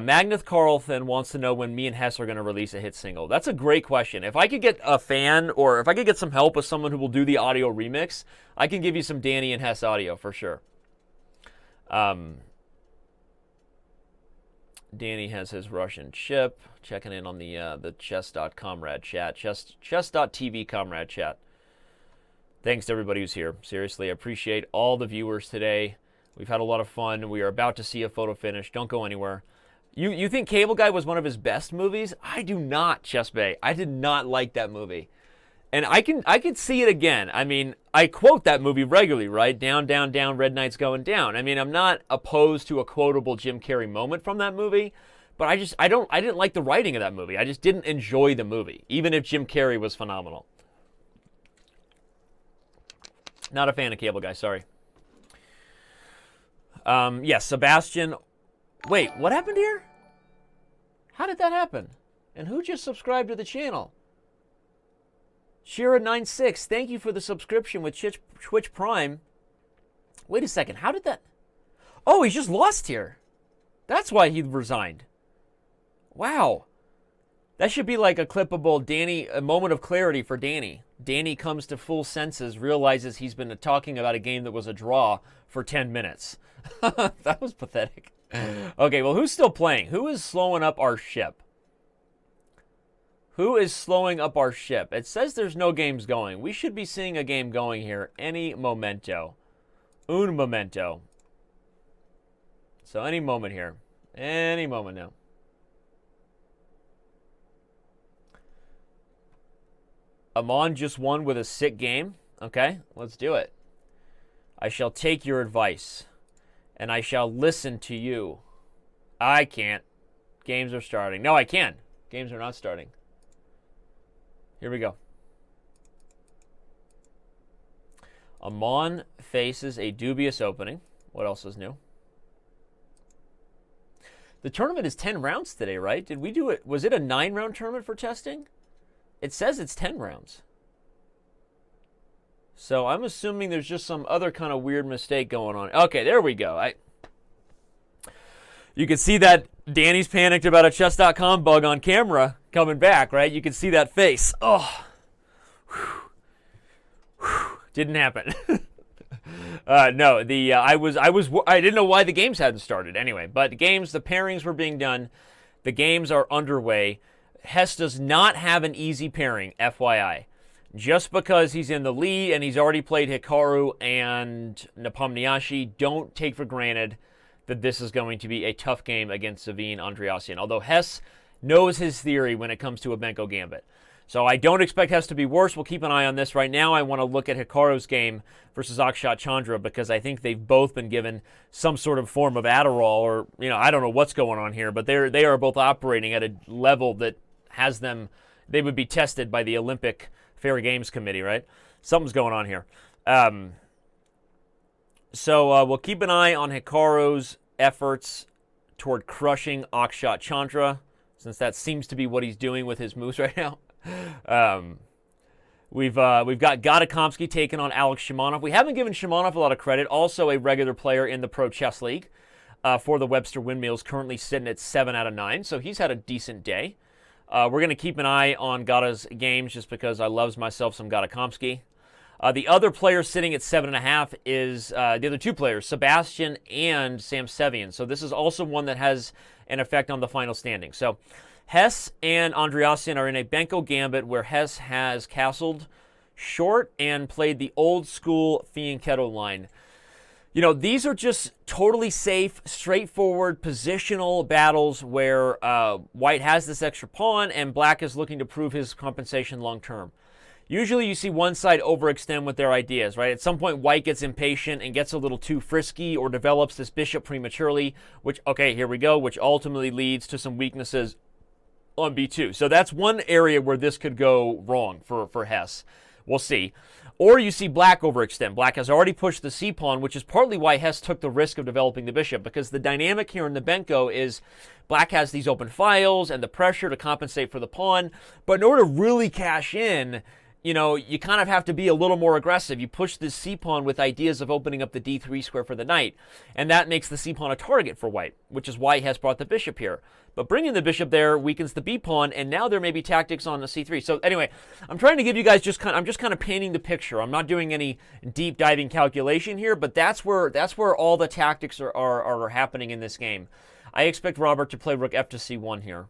Magnus Carlson wants to know when me and Hess are going to release a hit single. That's a great question. If I could get a fan or if I could get some help with someone who will do the audio remix, I can give you some Danny and Hess audio for sure. Danny has his Russian chip. Checking in on the Chess.com rad chat. Chess.tv comrade chat. Thanks to everybody who's here. Seriously, I appreciate all the viewers today. We've had a lot of fun. We are about to see a photo finish. Don't go anywhere. You think Cable Guy was one of his best movies? I do not, Chess Bay. I did not like that movie. And I can see it again. I mean, I quote that movie regularly, right? Down, down, down, red night's going down. I mean, I'm not opposed to a quotable Jim Carrey moment from that movie, but I didn't like the writing of that movie. I just didn't enjoy the movie, even if Jim Carrey was phenomenal. Not a fan of Cable Guy, sorry. Yes, Sebastian. Wait, what happened here? How did that happen? And who just subscribed to the channel? Shira96, thank you for the subscription with Twitch Prime. Wait a second, how did that... Oh, he's just lost here. That's why he resigned. Wow. That should be like a clippable Danny, a moment of clarity for Danny. Danny comes to full senses, realizes he's been talking about a game that was a draw for 10 minutes. That was pathetic. Okay, well, who's still playing? Who is slowing up our ship? Who is slowing up our ship? It says there's no games going. We should be seeing a game going here any momento. Un momento. So any moment here. Any moment now. Amon just won with a sick game. Okay, let's do it. I shall take your advice, and I shall listen to you. I can't. Games are starting. No, I can. Games are not starting. Here we go. Amon faces a dubious opening. What else is new? The tournament is 10 rounds today, right? Did we do it? Was it a 9-round tournament for testing? It says it's 10 rounds. So I'm assuming there's just some other kind of weird mistake going on. Okay, there we go. You can see that Danny's panicked about a Chess.com bug on camera coming back, right? You can see that face. Oh, didn't happen. No, I didn't know why the games hadn't started anyway. But the pairings were being done. The games are underway. Hess does not have an easy pairing, FYI. Just because he's in the lead and he's already played Hikaru and Nepomniachtchi, don't take for granted that this is going to be a tough game against Savine Andreassian. Although Hess knows his theory when it comes to a Benko Gambit. So I don't expect Hess to be worse. We'll keep an eye on this. Right now, I want to look at Hikaru's game versus Akshat Chandra because I think they've both been given some sort of form of Adderall or, I don't know what's going on here, but they are both operating at a level that has them, they would be tested by the Olympic Fair Games Committee, right? Something's going on here. So we'll keep an eye on Hikaru's efforts toward crushing Akshat Chandra, since that seems to be what he's doing with his moves right now. We've got Gata Kamsky taking on Alex Shimonov. We haven't given Shimonov a lot of credit. Also a regular player in the Pro Chess League for the Webster Windmills, currently sitting at 7 out of 9. So he's had a decent day. We're going to keep an eye on Gata's games just because I loves myself some Gata Kamsky. The other player sitting at 7.5 is the other two players, Sebastian and Samsevian. So this is also one that has an effect on the final standing. So Hess and Andreasen are in a Benko gambit where Hess has castled short and played the old school Fianchetto line. You know, these are just totally safe, straightforward, positional battles where White has this extra pawn and Black is looking to prove his compensation long term. Usually you see one side overextend with their ideas, right? At some point, White gets impatient and gets a little too frisky or develops this bishop prematurely, which, okay, here we go, which ultimately leads to some weaknesses on b2. So that's one area where this could go wrong for Hess. We'll see. Or you see Black overextend. Black has already pushed the c-pawn, which is partly why Hess took the risk of developing the bishop, because the dynamic here in the Benko is Black has these open files and the pressure to compensate for the pawn. But in order to really cash in, you know, you kind of have to be a little more aggressive. You push this c-pawn with ideas of opening up the d3 square for the knight, and that makes the c-pawn a target for White, which is why Hess brought the bishop here. But bringing the bishop there weakens the b-pawn, and now there may be tactics on the c3. So anyway, I'm trying to give you guys I'm just kind of painting the picture. I'm not doing any deep diving calculation here, but that's where all the tactics are happening in this game. I expect Robert to play rook f to c1 here.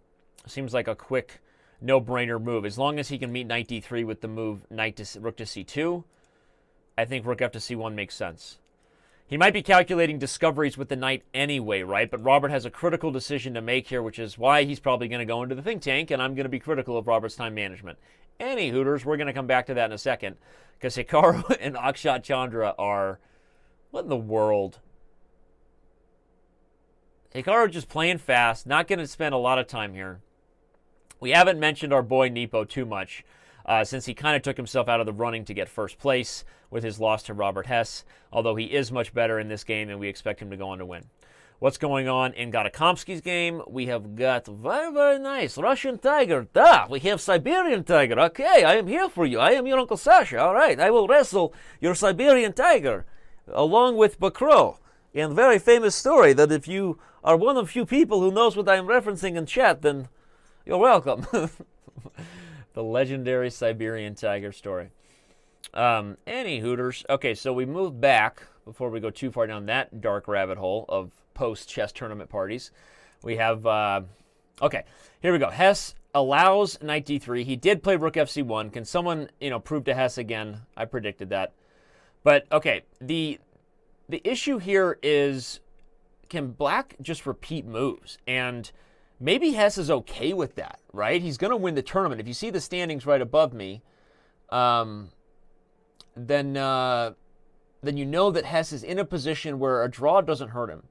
Seems like a quick, no-brainer move. As long as he can meet knight d3 with the move rook to c2, I think rook f to c1 makes sense. He might be calculating discoveries with the knight anyway, right? But Robert has a critical decision to make here, which is why he's probably going to go into the think tank, and I'm going to be critical of Robert's time management. Any Hooters, we're going to come back to that in a second, because Hikaru and Akshat Chandra are... What in the world? Hikaru just playing fast, not going to spend a lot of time here. We haven't mentioned our boy Nepo too much, since he kind of took himself out of the running to get first place with his loss to Robert Hess, although he is much better in this game and we expect him to go on to win. What's going on in Gata Kamsky's game? We have got very, very nice Russian Tiger. Da, we have Siberian Tiger. Okay, I am here for you. I am your Uncle Sasha. All right, I will wrestle your Siberian Tiger along with Bakro. And very famous story that if you are one of few people who knows what I am referencing in chat, then you're welcome. The legendary Siberian Tiger story. Any Hooters. Okay, so we move back before we go too far down that dark rabbit hole of post-chess tournament parties. We have, okay, here we go. Hess allows knight d3. He did play rook fc1. Can someone, prove to Hess again? I predicted that. But, okay, the issue here is, can Black just repeat moves? And maybe Hess is okay with that, right? He's going to win the tournament. If you see the standings right above me, then you know that Hess is in a position where a draw doesn't hurt him.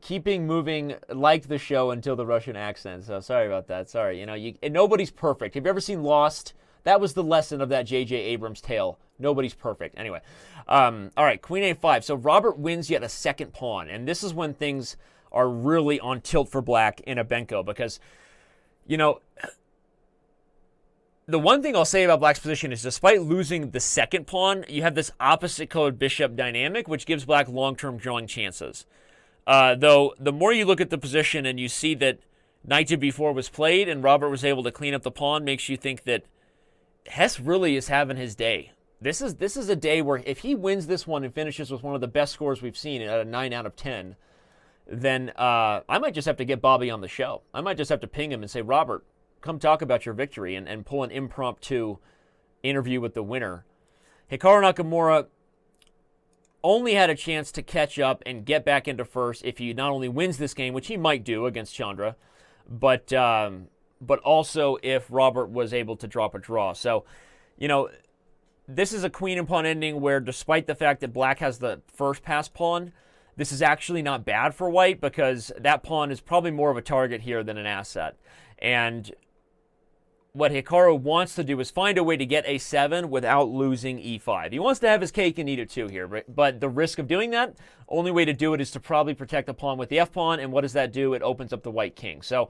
Keeping moving like the show until the Russian accent. So sorry about that. Sorry. And nobody's perfect. Have you ever seen Lost? That was the lesson of that J.J. Abrams tale. Nobody's perfect. Anyway. All right, queen a5. So Robert wins yet a second pawn. And this is when things are really on tilt for Black in a Benko, because, the one thing I'll say about Black's position is despite losing the second pawn, you have this opposite colored bishop dynamic, which gives Black long-term drawing chances. Though, the more you look at the position and you see that knight to b4 was played and Robert was able to clean up the pawn, makes you think that Hess really is having his day. This is a day where if he wins this one and finishes with one of the best scores we've seen at a 9 out of 10, then I might just have to get Bobby on the show. I might just have to ping him and say, Robert, come talk about your victory, and pull an impromptu interview with the winner. Hikaru Nakamura only had a chance to catch up and get back into first if he not only wins this game, which he might do against Chandra, but also if Robert was able to drop a draw. So, this is a queen and pawn ending where despite the fact that Black has the first pass pawn, this is actually not bad for White because that pawn is probably more of a target here than an asset. And what Hikaru wants to do is find a way to get a7 without losing e5. He wants to have his cake and eat it too here, but the risk of doing that, only way to do it is to probably protect the pawn with the f-pawn, and what does that do? It opens up the white king. So,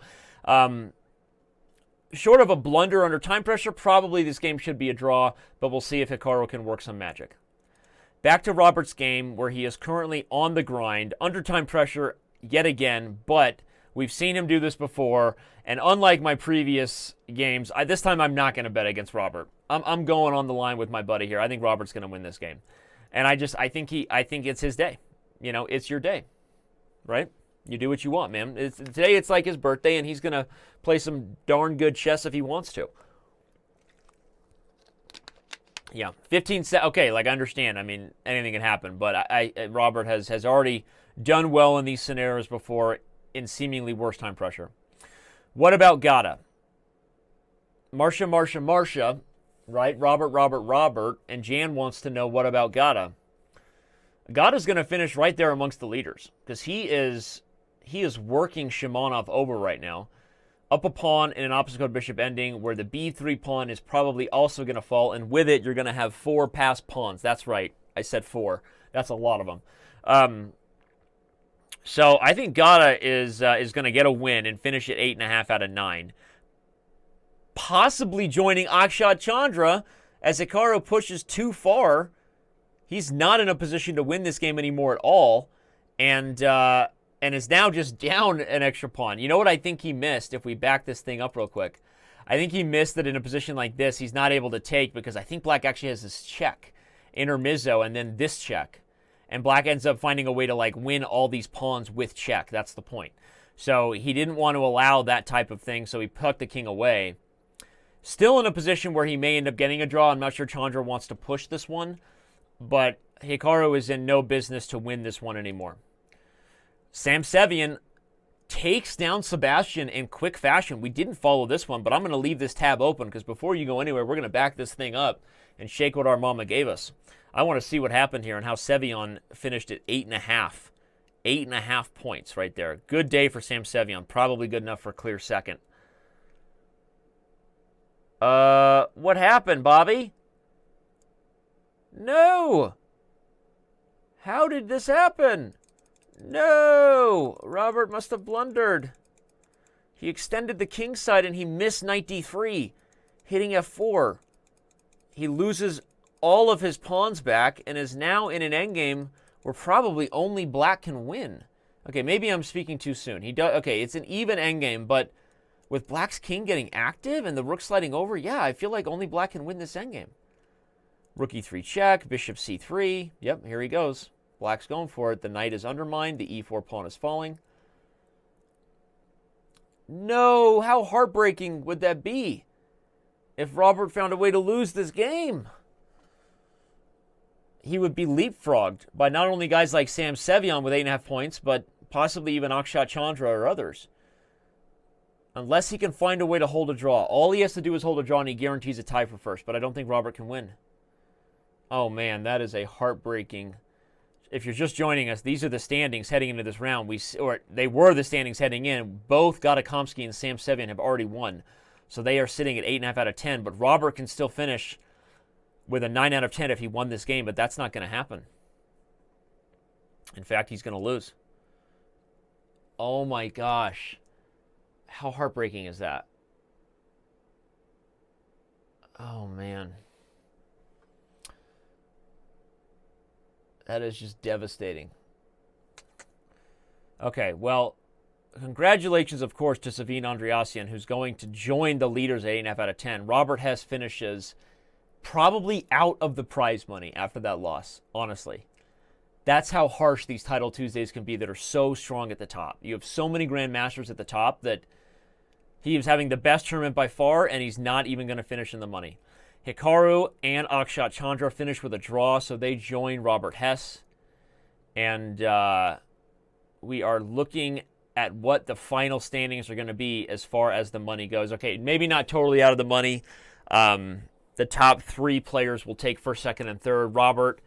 short of a blunder under time pressure, probably this game should be a draw, but we'll see if Hikaru can work some magic. Back to Robert's game, where he is currently on the grind, under time pressure yet again, but we've seen him do this before, and unlike my previous games, this time I'm not going to bet against Robert. I'm going on the line with my buddy here. I think Robert's going to win this game, and I think it's his day. You know, it's your day, right? You do what you want, man. Today it's like his birthday, and he's going to play some darn good chess if he wants to. Yeah, 15 sets. Okay, like I understand. I mean, anything can happen, but Robert has already done well in these scenarios before in seemingly worse time pressure. What about Gata? Marcia, right? Robert, and Jan wants to know what about Gata. Gata's going to finish right there amongst the leaders because he is working Shimonov over right now. Up a pawn in an opposite code bishop ending where the b3 pawn is probably also going to fall, and with it you're going to have 4 passed pawns. That's right, I said 4. That's a lot of them. So I think Gata is going to get a win and finish at 8.5 out of 9. Possibly joining Akshat Chandra as Hikaru pushes too far. He's not in a position to win this game anymore at all, and is now just down an extra pawn. You know what I think he missed if we back this thing up real quick? I think he missed that in a position like this, he's not able to take because I think Black actually has this check, intermezzo, and then this check. And Black ends up finding a way to like win all these pawns with check. That's the point. So he didn't want to allow that type of thing, so he put the king away. Still in a position where he may end up getting a draw. I'm not sure Chandra wants to push this one, but Hikaru is in no business to win this one anymore. Samsevian takes down Sebastian in quick fashion. We didn't follow this one, but I'm going to leave this tab open because before you go anywhere, we're going to back this thing up and shake what our mama gave us. I want to see what happened here and how Sevian finished at 8.5. 8.5 points right there. Good day for Samsevian. Probably good enough for a clear second. What happened, Bobby? No! How did this happen? No! Robert must have blundered. He extended the king side and he missed knight d3, hitting f4. He loses all of his pawns back and is now in an endgame where probably only Black can win. Okay, maybe I'm speaking too soon. Okay, it's an even endgame, but with Black's king getting active and the rook sliding over, yeah, I feel like only Black can win this endgame. Rook e3 check, bishop c3. Yep, here he goes. Black's going for it. The knight is undermined. The e4 pawn is falling. No, how heartbreaking would that be if Robert found a way to lose this game? He would be leapfrogged by not only guys like Samsevian with 8.5 points, but possibly even Akshat Chandra or others. Unless he can find a way to hold a draw. All he has to do is hold a draw and he guarantees a tie for first, but I don't think Robert can win. Oh man, that is a heartbreaking. If you're just joining us, these are the standings heading into this round. They were the standings heading in. Both Gata Kamsky and Samsevian have already won. So they are sitting at 8.5 out of 10, but Robert can still finish with a 9 out of 10 if he won this game, but that's not going to happen. In fact, he's going to lose. Oh my gosh. How heartbreaking is that? Oh man. That is just devastating. Okay, well, congratulations, of course, to Savine Andreassian, who's going to join the leaders at 8.5 out of 10. Robert Hess finishes probably out of the prize money after that loss, honestly. That's how harsh these Title Tuesdays can be that are so strong at the top. You have so many grandmasters at the top that he is having the best tournament by far, and he's not even going to finish in the money. Hikaru and Akshat Chandra finish with a draw, so they join Robert Hess. And we are looking at what the final standings are going to be as far as the money goes. Okay, maybe not totally out of the money. The top 3 players will take first, second, and third. Robert,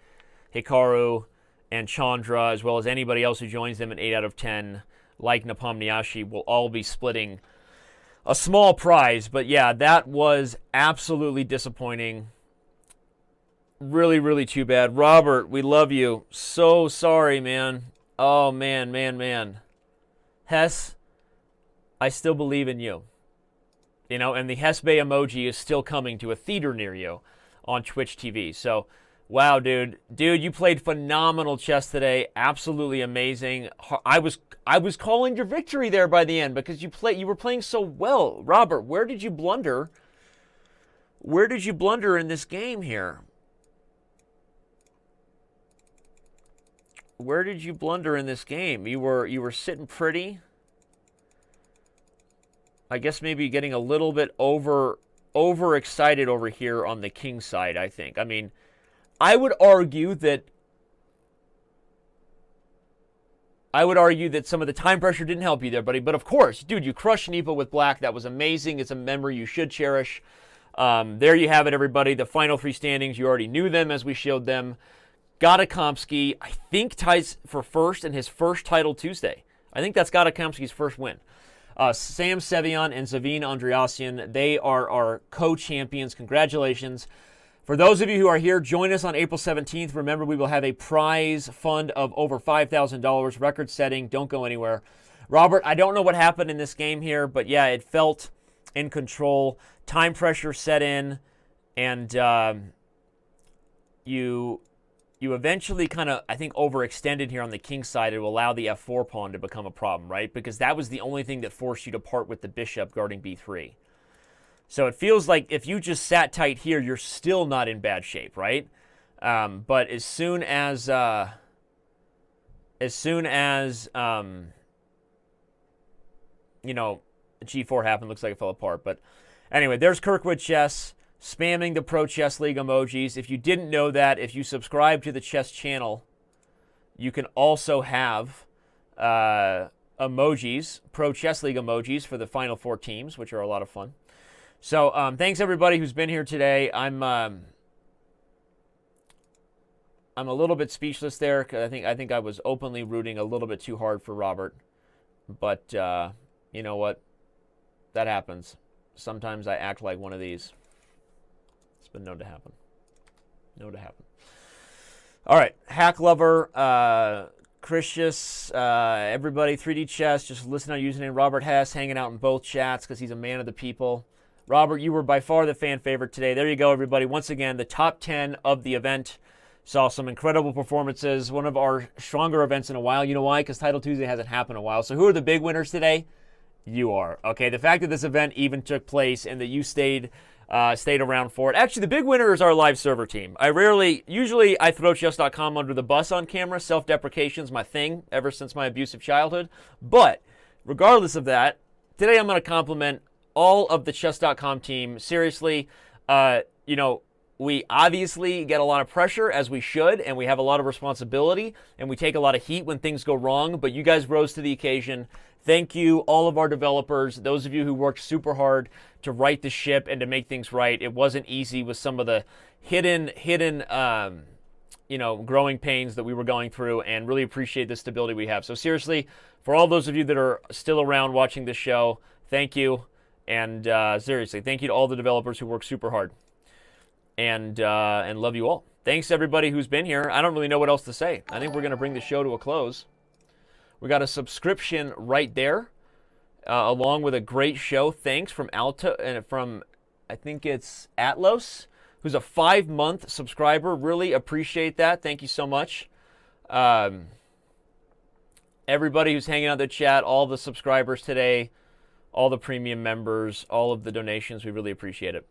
Hikaru, and Chandra, as well as anybody else who joins them at 8 out of 10, like Nepomniachtchi, will all be splitting a small prize. But yeah, that was absolutely disappointing. Really, really too bad. Robert, we love you. So sorry, man. Oh, man. Hess, I still believe in you. You know, and the Hess Bay emoji is still coming to a theater near you on Twitch TV. So, wow, dude. Dude, you played phenomenal chess today. Absolutely amazing. I was calling your victory there by the end because you were playing so well. Robert, where did you blunder? Where did you blunder in this game here? Where did you blunder in this game? You were sitting pretty. I guess maybe getting a little bit overexcited over here on the king side, I think. I mean, I would argue that some of the time pressure didn't help you there, buddy. But of course, dude, you crushed Nepo with black. That was amazing. It's a memory you should cherish. There you have it, everybody. The final three standings. You already knew them as we showed them. Gata Kamsky, I think, ties for first in his first title Tuesday. I think that's Gata Kamsky's first win. Sam Sevian and Zavine Andreassian, they are our co-champions. Congratulations. For those of you who are here, join us on April 17th. Remember, we will have a prize fund of over $5,000, record-setting. Don't go anywhere. Robert, I don't know what happened in this game here, but yeah, it felt in control. Time pressure set in, and you eventually kind of, I think, overextended here on the king side to allow the f4 pawn to become a problem, right? Because that was the only thing that forced you to part with the bishop guarding b3. So it feels like if you just sat tight here, you're still not in bad shape, right? But as soon as you know, g4 happened, looks like it fell apart. But anyway, there's Kirkwood Chess spamming the Pro Chess League emojis. If you didn't know that, if you subscribe to the chess channel, you can also have emojis, Pro Chess League emojis for the final four teams, which are a lot of fun. So thanks everybody who's been here today. I'm a little bit speechless there because I think I was openly rooting a little bit too hard for Robert, but you know what? That happens. Sometimes I act like one of these. It's been known to happen. Known to happen. All right, Hack Lover, Christius, everybody, 3D Chess, just listen on username Robert Hess, hanging out in both chats because he's a man of the people. Robert, you were by far the fan favorite today. There you go, everybody. Once again, the top 10 of the event. Saw some incredible performances. One of our stronger events in a while. You know why? Because Title Tuesday hasn't happened in a while. So who are the big winners today? You are. Okay, the fact that this event even took place and that you stayed around for it. Actually, the big winner is our live server team. Usually I throw Chess.com under the bus on camera. Self-deprecation is my thing ever since my abusive childhood. But regardless of that, today I'm going to compliment all of the Chess.com team. Seriously, you know, we obviously get a lot of pressure, as we should, and we have a lot of responsibility, and we take a lot of heat when things go wrong, but you guys rose to the occasion. Thank you, all of our developers, those of you who worked super hard to right the ship and to make things right. It wasn't easy with some of the hidden you know, growing pains that we were going through, and really appreciate the stability we have. So seriously, for all those of you that are still around watching this show, thank you. And seriously, thank you to all the developers who work super hard, and love you all. Thanks everybody who's been here. I don't really know what else to say. I think we're going to bring the show to a close. We got a subscription right there, along with a great show. Thanks from Alto and from, I think it's Atlos, who's a 5-month subscriber. Really appreciate that. Thank you so much. Everybody who's hanging out in the chat, all the subscribers today, all the premium members, all of the donations, we really appreciate it.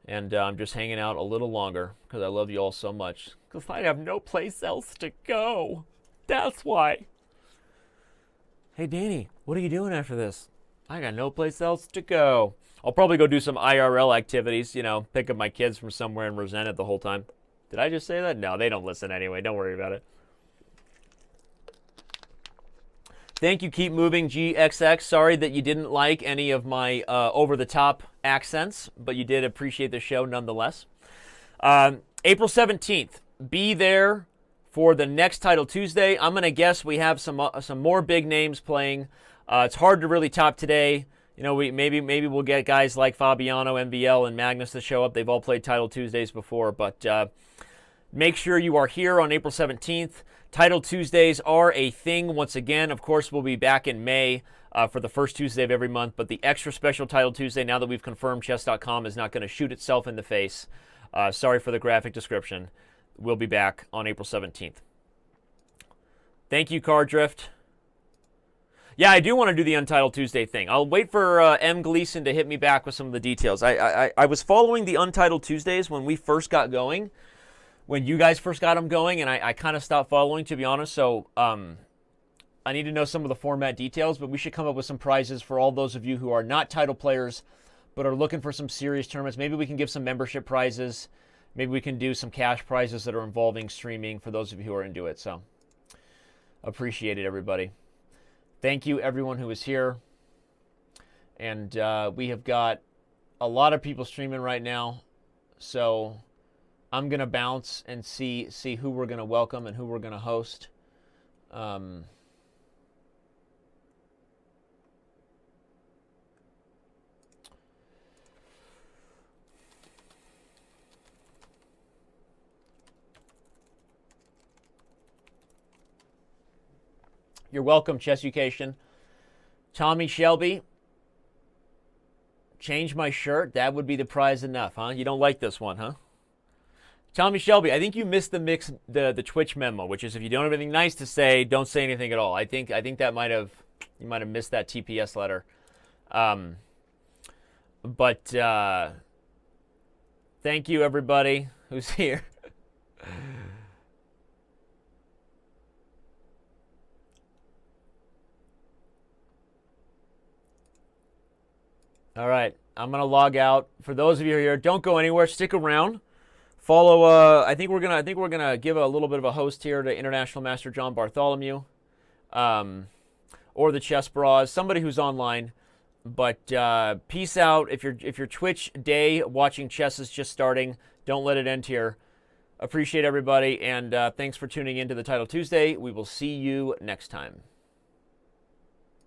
And I'm just hanging out a little longer because I love you all so much. Because I have no place else to go. That's why. Hey, Danny, what are you doing after this? I got no place else to go. I'll probably go do some IRL activities, you know, pick up my kids from somewhere and resent it the whole time. Did I just say that? No, they don't listen anyway. Don't worry about it. Thank you, Keep Moving, GXX. Sorry that you didn't like any of my over-the-top accents, but you did appreciate the show nonetheless. April 17th, be there for the next Title Tuesday. I'm going to guess we have some more big names playing. It's hard to really top today. You know, maybe we'll get guys like Fabiano, MBL, and Magnus to show up. They've all played Title Tuesdays before, but make sure you are here on April 17th. Title Tuesdays are a thing once again. Of course, we'll be back in May for the first Tuesday of every month, but the extra special Title Tuesday, now that we've confirmed Chess.com is not going to shoot itself in the face. Sorry for the graphic description. We'll be back on April 17th. Thank you, Card Drift. Yeah, I do want to do the Untitled Tuesday thing. I'll wait for M. Gleason to hit me back with some of the details. I was following the Untitled Tuesdays when we first got going, when you guys first got them going, and I kind of stopped following, to be honest. So I need to know some of the format details, but we should come up with some prizes for all those of you who are not title players but are looking for some serious tournaments. Maybe we can give some membership prizes. Maybe we can do some cash prizes that are involving streaming for those of you who are into it. So appreciate it, everybody. Thank you, everyone who is here. And we have got a lot of people streaming right now. So I'm going to bounce and see who we're going to welcome and who we're going to host. You're welcome, Chess Education. Tommy Shelby. Change my shirt. That would be the prize enough, huh? You don't like this one, huh? Tommy Shelby, I think you missed the Twitch memo, which is if you don't have anything nice to say, don't say anything at all. I think that you might have missed that TPS letter. But thank you, everybody who's here. All right, I'm gonna log out. For those of you who are here, don't go anywhere. Stick around. Follow. I think we're gonna give a little bit of a host here to International Master John Bartholomew, or the Chess Bras, somebody who's online. But peace out. If your Twitch day watching chess is just starting, don't let it end here. Appreciate everybody, and thanks for tuning in to the Title Tuesday. We will see you next time.